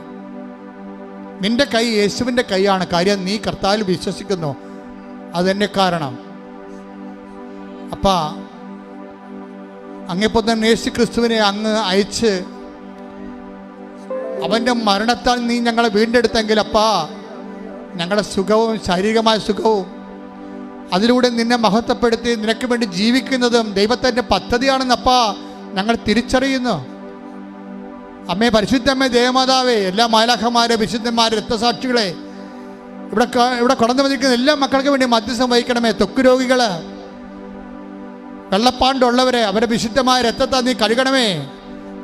നിന്റെ കൈ യേശുവിൻ്റെ കൈയാണ്. കാര്യം നീ കർത്താവിൽ വിശ്വസിക്കുന്നു, അതെന്നെ കാരണം. അപ്പാ, അങ്ങേപ്പോൾ തന്നെ യേശു ക്രിസ്തുവിനെ അങ്ങ് അയച്ച് അവൻ്റെ മരണത്താൽ നീ ഞങ്ങളെ വീണ്ടെടുത്തെങ്കിൽ അപ്പാ, ഞങ്ങളുടെ സുഖവും ശാരീരികമായ സുഖവും അതിലൂടെ നിന്നെ മഹത്വപ്പെടുത്തി നിനക്ക് വേണ്ടി ജീവിക്കുന്നതും ദൈവത്തിൻ്റെ പദ്ധതിയാണെന്നപ്പാ ഞങ്ങൾ തിരിച്ചറിയുന്നു. അമ്മേ, പരിശുദ്ധമ്മേ, ദേവമാതാവേ, എല്ലാ മാലാഖമാരെ, വിശുദ്ധന്മാരെ, രക്തസാക്ഷികളെ, ഇവിടെ കടന്നു വന്നിരിക്കുന്ന എല്ലാ മക്കൾക്ക് വേണ്ടി മധ്യസ്ഥം വഹിക്കണമേ. ത്വക്ക് രോഗികൾ, വെള്ളപ്പാണ്ടുള്ളവരെ അവരെ വിശുദ്ധമായ രക്തത്താൽ നീ കഴുകണമേ.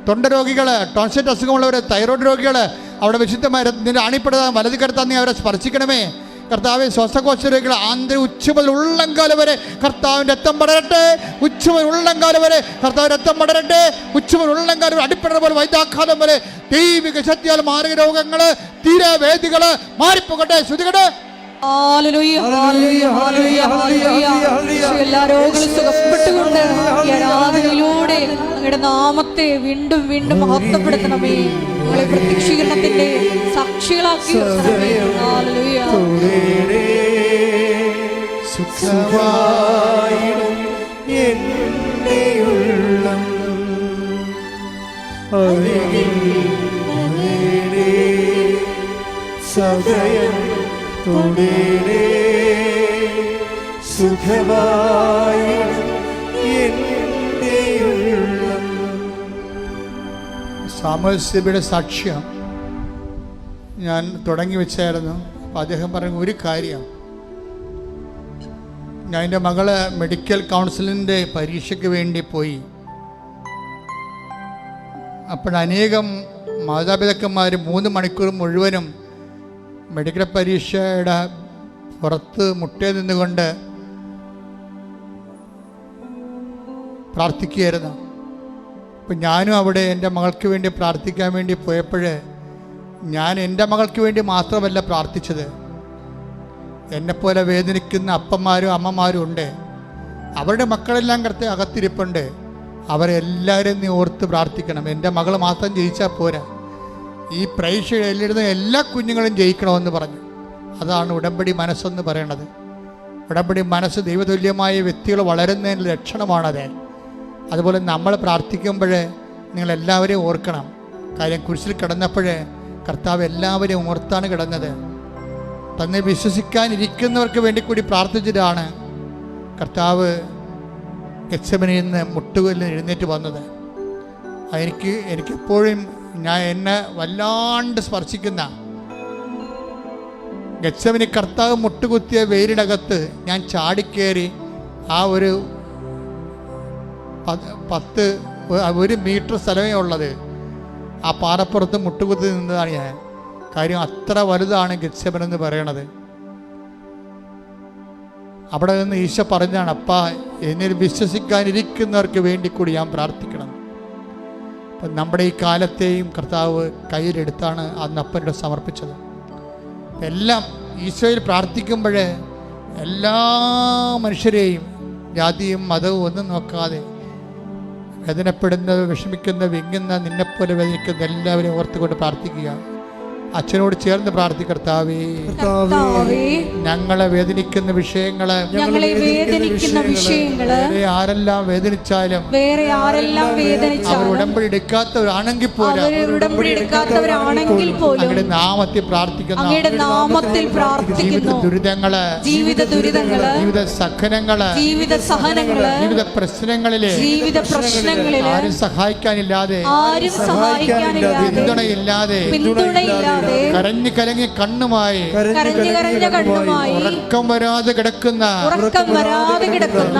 തൊണ്ട രോഗികൾ, ടോൺസിറ്റ് അസുഖമുള്ളവർ, തൈറോയ്ഡ് രോഗികൾ, അവിടെ വിശുദ്ധമായ നിന്റെ അണിപ്പെടുത്താൻ വലത് കരുത്താൻ നീ അവരെ സ്പർശിക്കണമേ. കർത്താവെ, ശ്വാസകോശ രോഗികൾ ആന്തരിക ഉച്ച മുതൽ ഉള്ളംകാലം വരെ കർത്താവിൻ്റെ രക്തം പടരട്ടെ. ഉച്ച മുതൽ ഉള്ളംകാലം വരെ കർത്താവ് രക്തം പടരട്ടെ. ഉച്ച മുതൽ ഉള്ളംകാലം വരെ അടിപ്പെടുന്ന പോലെ വൈദ്യാഘാതം വരെ ദൈവിക ശക്തിയാൽ മാരക രോഗങ്ങൾ, തീരവേദികൾ മാറിപ്പോകട്ടെ. ശ്രുതികട്ടെ. എല്ലാ രോഗങ്ങളും സുഖപ്പെട്ടുകൊണ്ട് ഈ ആരാധനയിലൂടെ അങ്ങയുടെ നാമത്തെ വീണ്ടും വീണ്ടും മഹത്വപ്പെടുത്തണമേ. നിങ്ങളെ പ്രത്യക്ഷീകരണത്തിന്റെ സാക്ഷികളാക്കി നിർത്തണമേ. സുഖമായിടും എൻ്റെ ഉള്ളം സദയം തൊടേണേ സുഖമായിടും എൻ്റെ ഉള്ളം. സാമുവൽ സാക്ഷ്യം ഞാൻ തുടങ്ങി വെച്ചായിരുന്നു. അപ്പം അദ്ദേഹം പറഞ്ഞ ഒരു കാര്യം, ഞാൻ എൻ്റെ മകള് മെഡിക്കൽ കൗൺസിലിൻ്റെ പരീക്ഷയ്ക്ക് വേണ്ടി പോയി. അപ്പോഴനേകം മാതാപിതാക്കന്മാർ 3 മണിക്കൂർ മുഴുവനും മെഡിക്കൽ പരീക്ഷയുടെ പുറത്ത് മുട്ടേ നിന്നുകൊണ്ട് പ്രാർത്ഥിക്കുകയായിരുന്നു. അപ്പം ഞാനും അവിടെ എൻ്റെ മകൾക്ക് വേണ്ടി പ്രാർത്ഥിക്കാൻ വേണ്ടി പോയപ്പോൾ ഞാൻ എൻ്റെ മകൾക്ക് വേണ്ടി മാത്രമല്ല പ്രാർത്ഥിച്ചത്. എന്നെപ്പോലെ വേദനിക്കുന്ന അപ്പന്മാരും അമ്മമാരും ഉണ്ട്. അവരുടെ മക്കളെല്ലാം അകത്തിരിപ്പുണ്ട്. അവരെല്ലാവരും നീ ഓർത്ത് പ്രാർത്ഥിക്കണം. എൻ്റെ മകൾ മാത്രം ജയിച്ചാൽ പോരാ, ഈ പരീക്ഷ എഴുതുന്ന എല്ലാ കുഞ്ഞുങ്ങളും ജയിക്കണമെന്ന് പറഞ്ഞു. അതാണ് ഉടമ്പടി മനസ്സെന്ന് പറയണത്. ഉടമ്പടി മനസ്സ് ദൈവതുല്യമായ വ്യക്തികൾ വളരുന്നതിൻ്റെ ലക്ഷണമാണത്. അതുപോലെ നമ്മൾ പ്രാർത്ഥിക്കുമ്പോൾ നിങ്ങളെല്ലാവരെയും ഓർക്കണം. കാര്യം കുരിശിൽ കിടന്നപ്പോൾ കർത്താവ് എല്ലാവരെയും ഓർത്താണ് കിടന്നത്. തന്നെ വിശ്വസിക്കാനിരിക്കുന്നവർക്ക് വേണ്ടി കൂടി പ്രാർത്ഥിച്ചിട്ടാണ് കർത്താവ് ഗെത്സമനിൽ നിന്ന് മുട്ടുകല്ലിൽ എഴുന്നേറ്റ് വന്നത്. എനിക്കെപ്പോഴും എന്നെ വല്ലാണ്ട് സ്പർശിക്കുന്ന ഗെത്സമനി കർത്താവ് മുട്ടുകുത്തിയ വെയിലിനകത്ത് ഞാൻ ചാടിക്കേറി ആ ഒരു 1 മീറ്റർ സ്ഥലമേ ഉള്ളത്, ആ പാറപ്പുറത്ത് മുട്ടുകുത്തി നിന്നതാണ് ഞാൻ. കാര്യം അത്ര വലുതാണ് ഗെത്സമനി എന്ന് പറയണത്. അവിടെ നിന്ന് ഈശോ പറഞ്ഞാണ്, അപ്പാ എന്നിൽ വിശ്വസിക്കാനിരിക്കുന്നവർക്ക് വേണ്ടി കൂടി ഞാൻ പ്രാർത്ഥിക്കണം. അപ്പം നമ്മുടെ ഈ കാലത്തെയും കർത്താവ് കയ്യിലെടുത്താണ് അന്ന് അപ്പനോട് സമർപ്പിച്ചത്. എല്ലാം ഈശോയിൽ പ്രാർത്ഥിക്കുമ്പോൾ എല്ലാ മനുഷ്യരെയും ജാതിയും മതവും ഒന്നും നോക്കാതെ വേദനപ്പെടുന്നത്, വിഷമിക്കുന്ന, വിങ്ങുന്ന, നിന്നെപ്പോലെ വേദനിക്കുന്ന എല്ലാവരെയും ഓർത്തുകൊണ്ട് പ്രാർത്ഥിക്കുക. അച്ഛനോട് ചേർന്ന് പ്രാർത്ഥിക്കർത്താവേ, ഞങ്ങളെ വേദനിക്കുന്ന വിഷയങ്ങള്, ആരെല്ലാം വേദനിച്ചാലും അവർ ഉടമ്പടി എടുക്കാത്തവരാണെങ്കിൽ പോലും അങ്ങയുടെ നാമത്തിൽ പ്രാർത്ഥിക്കുന്ന ജീവിത ദുരിതങ്ങള്, ജീവിത സഹനങ്ങള്, ജീവിത പ്രശ്നങ്ങളില് ആരും സഹായിക്കാനില്ലാതെ, പിന്തുണയില്ലാതെ, കരഞ്ഞു കലങ്ങി കണ്ണുമായി ഉറക്കം വരാതെ കിടക്കുന്ന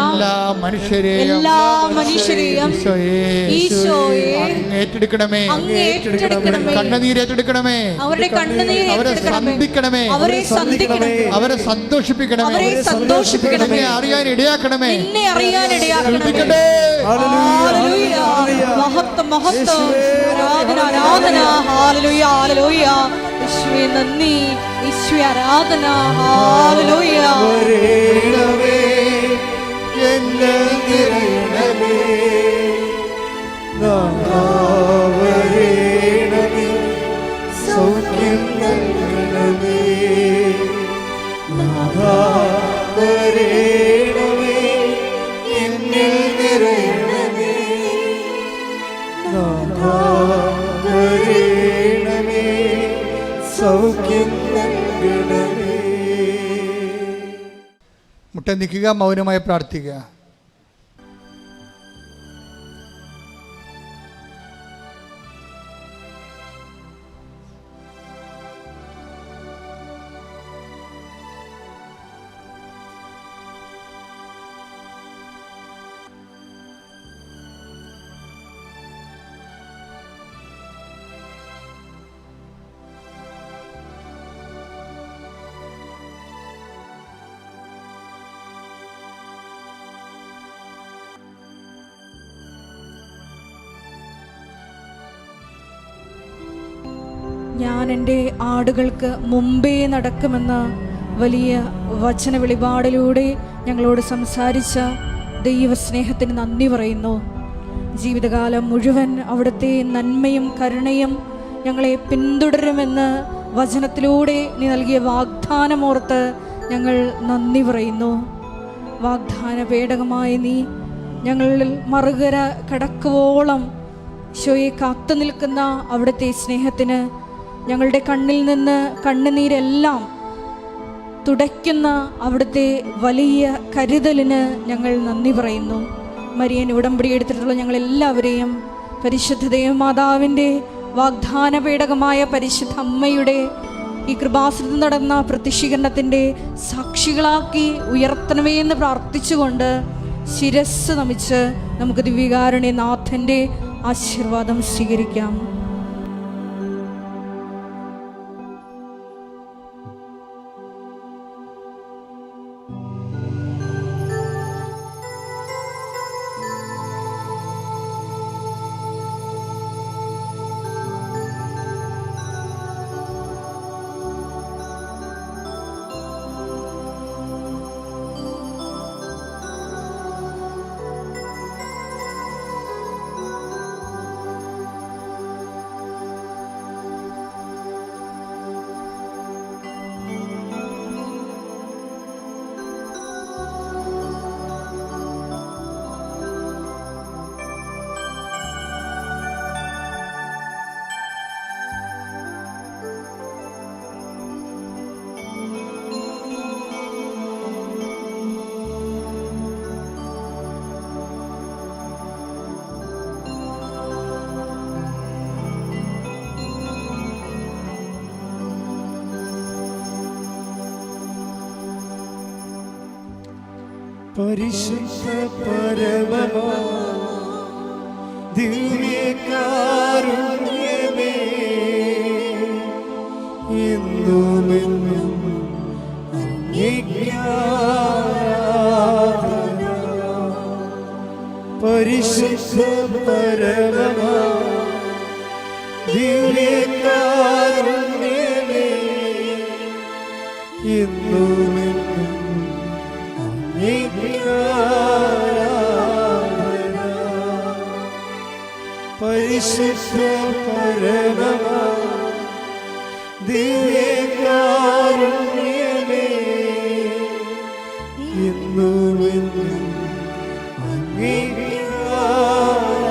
എല്ലാ മനുഷ്യരെയും ഏറ്റെടുക്കണമേ, കണ്ണുനീരേറ്റെടുക്കണമേ, അവരെ സന്ധിക്കണമേ, അവരെ സന്തോഷിപ്പിക്കണമേ, എന്നെ അറിയാൻ ഇടയാക്കണമേ. യേശുവേ നന്ദി, യേശുവേ ആരാധന. ഹല്ലേലൂയ. വരേണമേ എന്നിൽ നിറയണമേ, നാഥാ വരേണമേ, സൗഖ്യം നൽകണമേ, നാഥാ വരേണമേ എന്നിൽ നിറയണമേ, നാഥാ വരേണമേ, സൗഖ്യം നൽകണമേ. മുട്ട നിൽക്കുക, മൗനമായി പ്രാർത്ഥിക്കുക. ഞാൻ എൻ്റെ ആടുകൾക്ക് മുമ്പേ നടക്കുമെന്ന വലിയ വചന വെളിപാടിലൂടെ ഞങ്ങളോട് സംസാരിച്ച ദൈവസ്നേഹത്തിന് നന്ദി പറയുന്നു. ജീവിതകാലം മുഴുവൻ അവിടുത്തെ നന്മയും കരുണയും ഞങ്ങളെ പിന്തുടരുമെന്ന് വചനത്തിലൂടെ നീ നൽകിയ വാഗ്ദാനമോർത്ത് ഞങ്ങൾ നന്ദി പറയുന്നു. വാഗ്ദാന പേടകമായ നീ ഞങ്ങളിൽ മറുകര കടക്കുവോളം ഈശോയെ കാത്തു നിൽക്കുന്ന അവിടുത്തെ സ്നേഹത്തിന്, ഞങ്ങളുടെ കണ്ണിൽ നിന്ന് കണ്ണുനീരെല്ലാം തുടയ്ക്കുന്ന അവിടുത്തെ വലിയ കരുതലിന് ഞങ്ങൾ നന്ദി പറയുന്നു. മരിയൻ ഉടമ്പടി എടുത്തിട്ടുള്ള ഞങ്ങളെല്ലാവരെയും പരിശുദ്ധ ദേവമാതാവിൻ്റെ വാഗ്ദാന പേടകമായ പരിശുദ്ധ അമ്മയുടെ ഈ കൃപാസനത്തിൽ നടന്ന പ്രത്യക്ഷീകരണത്തിൻ്റെ സാക്ഷികളാക്കി ഉയർത്തണമേ എന്ന് പ്രാർത്ഥിച്ചുകൊണ്ട് ശിരസ്സ് നമിച്ച് നമുക്ക് ദിവ്യകാരുണ്യനാഥൻ്റെ ആശീർവാദം സ്വീകരിക്കാം. പരിശുദ്ധ പരമമാ ദിവ്യകാരുണ്യമേ, എന്നുമെന്നും അങ്ങേക്ക് ആരാധന. പരിശുദ്ധ പരമമാ ദിവ്യകാരുണ്യമേ, എന്നുമെന്നും അങ്ങേക്ക് ആരാധന. പരിശുദ്ധ പരമമാ ദിവ്യകാരുണ്യമേ, എന്നുമെന്നും അങ്ങേക്ക് ആരാധന.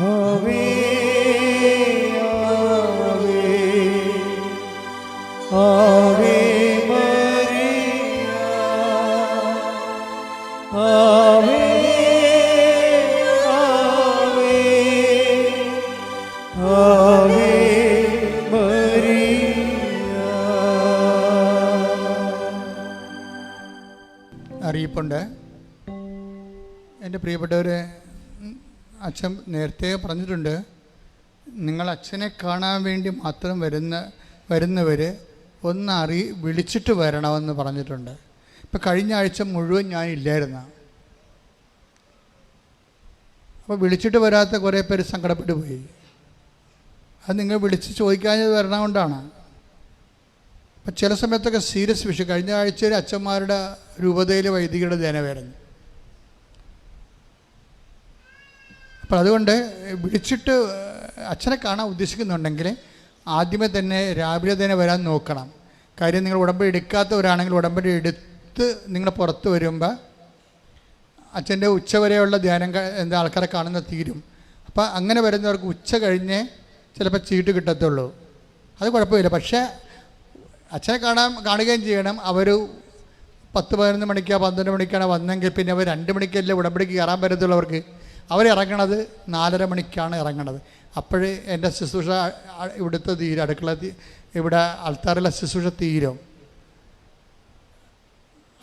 ആവേ ആവേ ആവേ മരിയ, ആവേ ആവേ ആവേ മരിയ. അറിയിപ്പുണ്ട്. എൻ്റെ പ്രിയപ്പെട്ടവരെ, അച്ഛൻ നേരത്തെ പറഞ്ഞിട്ടുണ്ട്, നിങ്ങൾ അച്ഛനെ കാണാൻ വേണ്ടി മാത്രം വരുന്നവർ ഒന്ന് വിളിച്ചിട്ട് വരണമെന്ന് പറഞ്ഞിട്ടുണ്ട്. ഇപ്പം കഴിഞ്ഞ ആഴ്ച മുഴുവൻ ഞാൻ ഇല്ലായിരുന്നു. അപ്പോൾ വിളിച്ചിട്ട് വരാത്ത കുറേ പേര് സങ്കടപ്പെട്ടു പോയി. അത് നിങ്ങൾ വിളിച്ച് ചോദിക്കാഞ്ഞത് വരണം കൊണ്ടാണ്. അപ്പം ചില സമയത്തൊക്കെ സീരിയസ് വിഷയം. കഴിഞ്ഞ ആഴ്ചയിൽ അച്ഛന്മാരുടെ രൂപതയിൽ വൈദികരുടെ ധ്യാനമായിരുന്നു. അപ്പോൾ അതുകൊണ്ട് വിളിച്ചിട്ട് അച്ഛനെ കാണാൻ ഉദ്ദേശിക്കുന്നുണ്ടെങ്കിൽ ആദ്യമേ തന്നെ രാവിലെ തന്നെ വരാൻ നോക്കണം. കാര്യം നിങ്ങൾ ഉടമ്പടി എടുക്കാത്തവരാണെങ്കിൽ ഉടമ്പടി എടുത്ത് നിങ്ങൾ പുറത്ത് വരുമ്പോൾ അച്ഛൻ്റെ ഉച്ചവരെയുള്ള ധ്യാനം എന്താ ആൾക്കാരെ കാണുന്ന തീരും. അപ്പോൾ അങ്ങനെ വരുന്നവർക്ക് ഉച്ച കഴിഞ്ഞ് ചിലപ്പോൾ ചീട്ട് കിട്ടത്തുള്ളൂ. അത് കുഴപ്പമില്ല. പക്ഷേ അച്ഛനെ കാണുകയും ചെയ്യണം. അവർ 10-11 മണിക്കോ 12 മണിക്കാണ് വന്നെങ്കിൽ പിന്നെ അവർ 2 മണിക്കല്ലേ ഉടമ്പടിക്ക് കയറാൻ പറ്റത്തുള്ളവർക്ക്. അവരിറങ്ങണത് 4:30 മണിക്കാണ് ഇറങ്ങണത്. അപ്പോഴേ എൻ്റെ ശുശ്രൂഷ ഇവിടുത്തെ തീരും, അടുക്കള ഇവിടെ ആൾത്താറിലെ ശുശ്രൂഷ തീരും.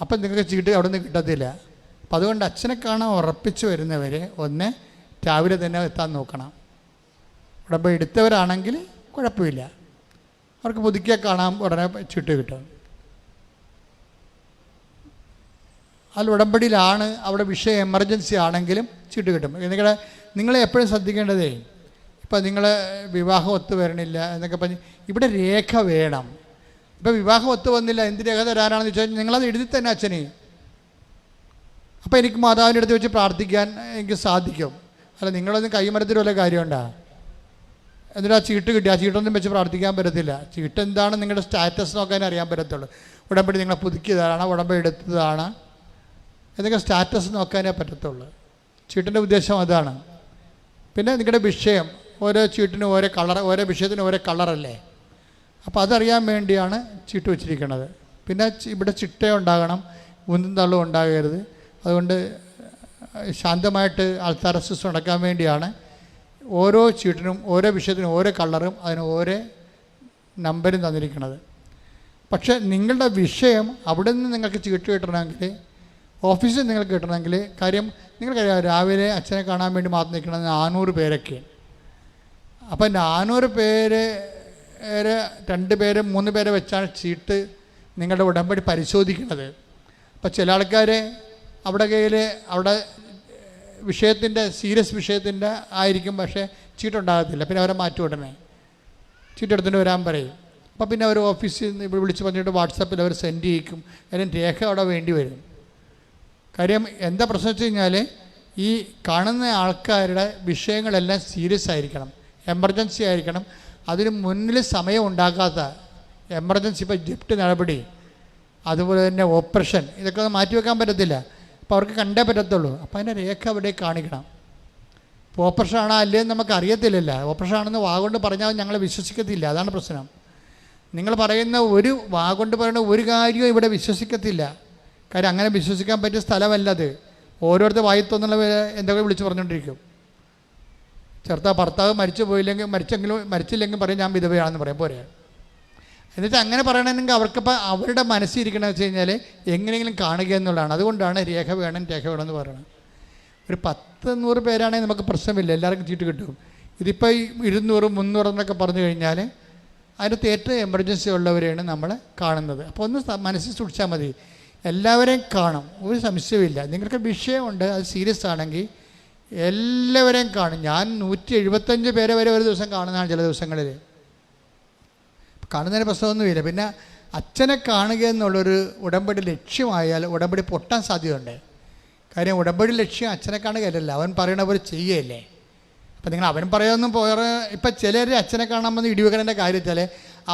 അപ്പം നിങ്ങൾക്ക് ചീട്ട് അവിടെ നിന്ന് കിട്ടത്തില്ല. അപ്പം അതുകൊണ്ട് അച്ഛനെ കാണാൻ ഉറപ്പിച്ച് വരുന്നവർ ഒന്ന് രാവിലെ തന്നെ എത്താൻ നോക്കണം. ഉടമ്പടി എടുത്തവരാണെങ്കിൽ കുഴപ്പമില്ല, അവർക്ക് പുതുക്കിയാൽ കാണാൻ ഉടനെ ചീട്ട് കിട്ടും. അതിൽ ഉടമ്പടിയിലാണ്, അവിടെ വിഷയം എമർജൻസി ആണെങ്കിലും ചീട്ട് കിട്ടും. നിങ്ങളെ എപ്പോഴും ശ്രദ്ധിക്കേണ്ടതേ, ഇപ്പം നിങ്ങൾ വിവാഹം ഒത്തു വരണില്ല എന്നൊക്കെ പറഞ്ഞ് ഇവിടെ രേഖ വേണം. ഇപ്പം വിവാഹം ഒത്തു വന്നില്ല, എന്ത് രേഖ തരാനാണെന്ന് ചോദിച്ചാൽ നിങ്ങളത് എഴുതി തന്നെ അച്ഛനെ. അപ്പോൾ എനിക്ക് മാതാവിൻ്റെ അടുത്ത് വെച്ച് പ്രാർത്ഥിക്കാൻ എനിക്ക് സാധിക്കും. അല്ല നിങ്ങളൊന്നും കൈമരത്തിൽ വല്ല കാര്യമുണ്ടോ? എന്നിട്ട് ആ ചീട്ട് കിട്ടി, ആ ചീട്ടൊന്നും വെച്ച് പ്രാർത്ഥിക്കാൻ പറ്റത്തില്ല. ചീട്ട് എന്താണ് നിങ്ങളുടെ സ്റ്റാറ്റസ് നോക്കാൻ അറിയാൻ പറ്റത്തുള്ളൂ. ഉടമ്പടി നിങ്ങളെ പുതുക്കിയതാണ്, ഉടമ്പടി എടുത്തതാണ് എന്നൊക്കെ സ്റ്റാറ്റസ് നോക്കാനേ പറ്റത്തുള്ളൂ. ചീട്ടിൻ്റെ ഉദ്ദേശം അതാണ്. പിന്നെ നിങ്ങളുടെ വിഷയം, ഓരോ ചീട്ടിനും ഓരോ കളർ, ഓരോ വിഷയത്തിനും ഓരോ കളറല്ലേ. അപ്പോൾ അതറിയാൻ വേണ്ടിയാണ് ചീട്ട് വെച്ചിരിക്കുന്നത്. പിന്നെ ഇവിടെ ചിട്ടയുണ്ടാകണം, ഉന്തും തള്ളും ഉണ്ടാകരുത്. അതുകൊണ്ട് ശാന്തമായിട്ട് ആൾത്താര ശുശ്രൂഷ നടക്കാൻ വേണ്ടിയാണ് ഓരോ ചീട്ടിനും ഓരോ വിഷയത്തിനും ഓരോ കളറും അതിന് ഓരോ നമ്പരും തന്നിരിക്കുന്നത്. പക്ഷേ നിങ്ങളുടെ വിഷയം അവിടെ നിന്ന് നിങ്ങൾക്ക് ചീട്ട് കിട്ടണമെങ്കിൽ, ഓഫീസിൽ നിങ്ങൾക്ക് കിട്ടണമെങ്കിൽ, കാര്യം നിങ്ങൾക്കറിയാം രാവിലെ അച്ഛനെ കാണാൻ വേണ്ടി മാത്രം നിൽക്കുന്നത് 400 പേരൊക്കെ. അപ്പം 400 പേര് 2 പേര് 3 പേരെ വെച്ചാണ് ചീട്ട് നിങ്ങളുടെ ഉടമ്പടി പരിശോധിക്കുന്നത്. അപ്പം ചില ആൾക്കാർ അവിടെ വിഷയത്തിൻ്റെ സീരിയസ് വിഷയത്തിൻ്റെ ആയിരിക്കും, പക്ഷേ ചീട്ടുണ്ടാകത്തില്ല. പിന്നെ അവരെ മാറ്റി ഉടനെ ചീട്ടെടുത്തിട്ട് വരാൻ പറയും. അപ്പോൾ പിന്നെ അവർ ഓഫീസിൽ നിന്ന് ഇവിടെ വിളിച്ച് പറഞ്ഞിട്ട് വാട്സാപ്പിൽ അവർ സെൻഡ് ചെയ്യിക്കും. അതിന് രേഖ അവിടെ വേണ്ടി വരും. കാര്യം എന്താ പ്രശ്നം വെച്ച് കഴിഞ്ഞാൽ ഈ കാണുന്ന ആൾക്കാരുടെ വിഷയങ്ങളെല്ലാം സീരിയസ് ആയിരിക്കണം, എമർജൻസി ആയിരിക്കണം. അതിന് മുന്നിൽ സമയം ഉണ്ടാക്കാത്ത എമർജൻസി, ഇപ്പോൾ ജപ്റ്റ് നടപടി, അതുപോലെ തന്നെ ഓപ്പറേഷൻ, ഇതൊക്കെ ഒന്ന് മാറ്റിവെക്കാൻ പറ്റത്തില്ല. അപ്പോൾ അവർക്ക് കണ്ടേ പറ്റത്തുള്ളൂ. അപ്പോൾ അതിൻ്റെ രേഖ അവിടെ കാണിക്കണം. ഇപ്പോൾ ഓപ്പറേഷൻ ആണോ അല്ലേന്ന് നമുക്ക് അറിയത്തില്ലല്ലോ. ഓപ്പറേഷൻ ആണെന്ന് വാഗൊണ്ട് പറഞ്ഞാൽ ഞങ്ങളെ വിശ്വസിക്കത്തില്ല. അതാണ് പ്രശ്നം. നിങ്ങൾ പറയുന്ന ഒരു കൊണ്ട് പറയുന്ന ഒരു കാര്യവും ഇവിടെ വിശ്വസിക്കത്തില്ല. കാര്യം അങ്ങനെ വിശ്വസിക്കാൻ പറ്റിയ സ്ഥലമല്ലത്. ഓരോരുത്തർ വായിത്തൊന്നുള്ള എന്തൊക്കെ വിളിച്ച് പറഞ്ഞുകൊണ്ടിരിക്കും. ഭർത്താവ് മരിച്ചില്ലെങ്കിൽ പറയും ഞാൻ വിധവയാണെന്ന് പറയാം, പോരെ. എന്നിട്ട് അങ്ങനെ പറയണമെങ്കിൽ അവർക്കിപ്പോൾ അവരുടെ മനസ്സിരിക്കണമെന്ന് വെച്ച് കഴിഞ്ഞാൽ എങ്ങനെയെങ്കിലും കാണുക എന്നുള്ളതാണ്. അതുകൊണ്ടാണ് രേഖ വേണം എന്ന് പറയുന്നത്. ഒരു 10-100 പേരാണെങ്കിൽ നമുക്ക് പ്രശ്നമില്ല, എല്ലാവർക്കും ചീട്ട് കിട്ടും. ഇതിപ്പോൾ 200, 300 എന്നൊക്കെ പറഞ്ഞു കഴിഞ്ഞാൽ അതിനകത്ത് ഏറ്റവും എമർജൻസി ഉള്ളവരെയാണ് നമ്മൾ കാണുന്നത്. അപ്പോൾ ഒന്ന് മനസ്സിൽ സൂക്ഷിച്ചാൽ മതി, എല്ലാവരെയും കാണും, ഒരു സംശയമില്ല. നിങ്ങൾക്ക് വിഷയമുണ്ട്, അത് സീരിയസ് ആണെങ്കിൽ എല്ലാവരെയും കാണും. ഞാൻ 175 പേരെ വരെ ഒരു ദിവസം കാണുന്നതാണ് ചില ദിവസങ്ങളിൽ. കാണുന്നതിന് പ്രശ്നമൊന്നുമില്ല. പിന്നെ അച്ഛനെ കാണുക എന്നുള്ളൊരു ഉടമ്പടി ലക്ഷ്യമായാൽ ഉടമ്പടി പൊട്ടാൻ സാധ്യതയുണ്ട്. കാര്യം ഉടമ്പടി ലക്ഷ്യം അച്ഛനെ കാണുകയല്ലല്ല, അവൻ പറയണ പോലെ ചെയ്യുകയല്ലേ. അപ്പം നിങ്ങൾ അവൻ പറയാമെന്നും പോയാൽ ഇപ്പം ചിലർ അച്ഛനെ കാണാൻ വന്ന് ഇടിവെക്കണേൻ്റെ കാര്യത്തിൽ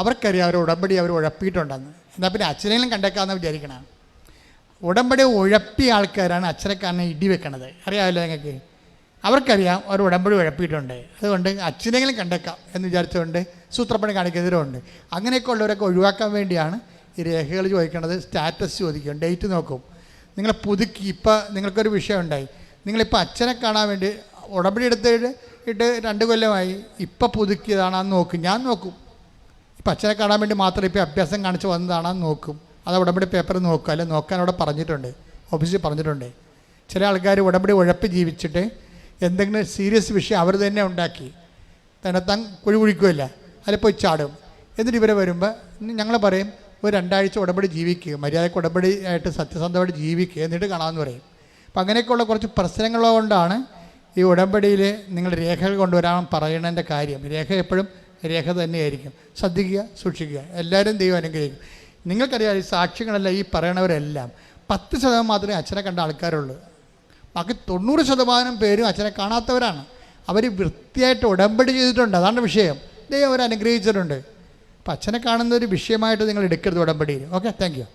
അവർക്കറിയാം അവർ ഉടമ്പടി അവർ ഉഴപ്പിയിട്ടുണ്ടെന്ന്. എന്നാൽ പിന്നെ അച്ഛനെങ്കിലും കണ്ടേക്കാമെന്ന് വിചാരിക്കണം. ഉടമ്പടി ഉഴപ്പിയ ആൾക്കാരാണ് അച്ഛനെ കാണാൻ ഇടിവെക്കണത്, അറിയാമല്ലോ നിങ്ങൾക്ക്. അവർക്കറിയാം അവർ ഉടമ്പടി ഉഴപ്പിയിട്ടുണ്ട്, അതുകൊണ്ട് അച്ഛനെങ്കിലും കണ്ടേക്കാം എന്ന് വിചാരിച്ചുകൊണ്ട് സൂത്രപ്പണി കാണിക്കുന്നവരുണ്ട്. അങ്ങനെയൊക്കെ ഉള്ളവരൊക്കെ ഒഴിവാക്കാൻ വേണ്ടിയാണ് ഈ രേഖകൾ ചോദിക്കേണ്ടത്. സ്റ്റാറ്റസ് ചോദിക്കും, ഡേറ്റ് നോക്കും. നിങ്ങൾ പുതുക്കി, ഇപ്പം നിങ്ങൾക്കൊരു വിഷയം ഉണ്ടായി, നിങ്ങളിപ്പോൾ അച്ഛനെ കാണാൻ വേണ്ടി ഉടമ്പടി എടുത്തിട്ട് 2 കൊല്ലമായി, ഇപ്പം പുതുക്കിയതാണെന്ന് നോക്കും. ഞാൻ നോക്കും, ഇപ്പം അച്ഛനെ കാണാൻ വേണ്ടി മാത്രം ഇപ്പോൾ അഭ്യാസം കാണിച്ച് വന്നതാണെന്ന് നോക്കും. അത് ഉടമ്പടി പേപ്പർ നോക്കുക, അല്ലെങ്കിൽ നോക്കാൻ അവിടെ പറഞ്ഞിട്ടുണ്ട്, ഓഫീസിൽ പറഞ്ഞിട്ടുണ്ട്. ചില ആൾക്കാർ ഉടമ്പടി ഉഴപ്പി ജീവിച്ചിട്ട് എന്തെങ്കിലും സീരിയസ് വിഷയം അവർ തന്നെ ഉണ്ടാക്കി തന്നെത്താൻ കുഴിക്കുമല്ല, അതിൽ പോയി ചാടും. എന്നിട്ട് ഇവരെ വരുമ്പോൾ ഞങ്ങൾ പറയും ഒരു 2 ആഴ്ച ഉടമ്പടി ജീവിക്കുക, മര്യാദയ്ക്ക് ഉടമ്പടി ആയിട്ട് സത്യസന്ധമായിട്ട് ജീവിക്കുക, എന്നിട്ട് കാണാമെന്ന് പറയും. അപ്പം അങ്ങനെയൊക്കെയുള്ള കുറച്ച് പ്രശ്നങ്ങളുകൊണ്ടാണ് ഈ ഉടമ്പടിയിൽ നിങ്ങൾ രേഖകൾ കൊണ്ടുവരാൻ പറയുന്നതിൻ്റെ കാര്യം. രേഖ എപ്പോഴും രേഖ തന്നെയായിരിക്കും. ശ്രദ്ധിക്കുക, സൂക്ഷിക്കുക. എല്ലാവരും ദൈവം അനുഗ്രഹിക്കും. നിങ്ങൾക്കറിയാം ഈ സാക്ഷ്യങ്ങളെല്ലാം ഈ പറയണവരെല്ലാം 10% മാത്രമേ അച്ഛനെ കണ്ട ആൾക്കാരുള്ളൂ. ബാക്കി 90% പേരും അച്ഛനെ കാണാത്തവരാണ്. അവർ വൃത്തിയായിട്ട് ഉടമ്പടി ചെയ്തിട്ടുണ്ട്, അതാണ് വിഷയം. ദൈവം അവർ അനുഗ്രഹിച്ചിട്ടുണ്ട്. അപ്പം അച്ഛനെ കാണുന്ന ഒരു വിഷയമായിട്ട് നിങ്ങൾ എടുക്കരുത് ഉടമ്പടിയിൽ. Okay, thank you.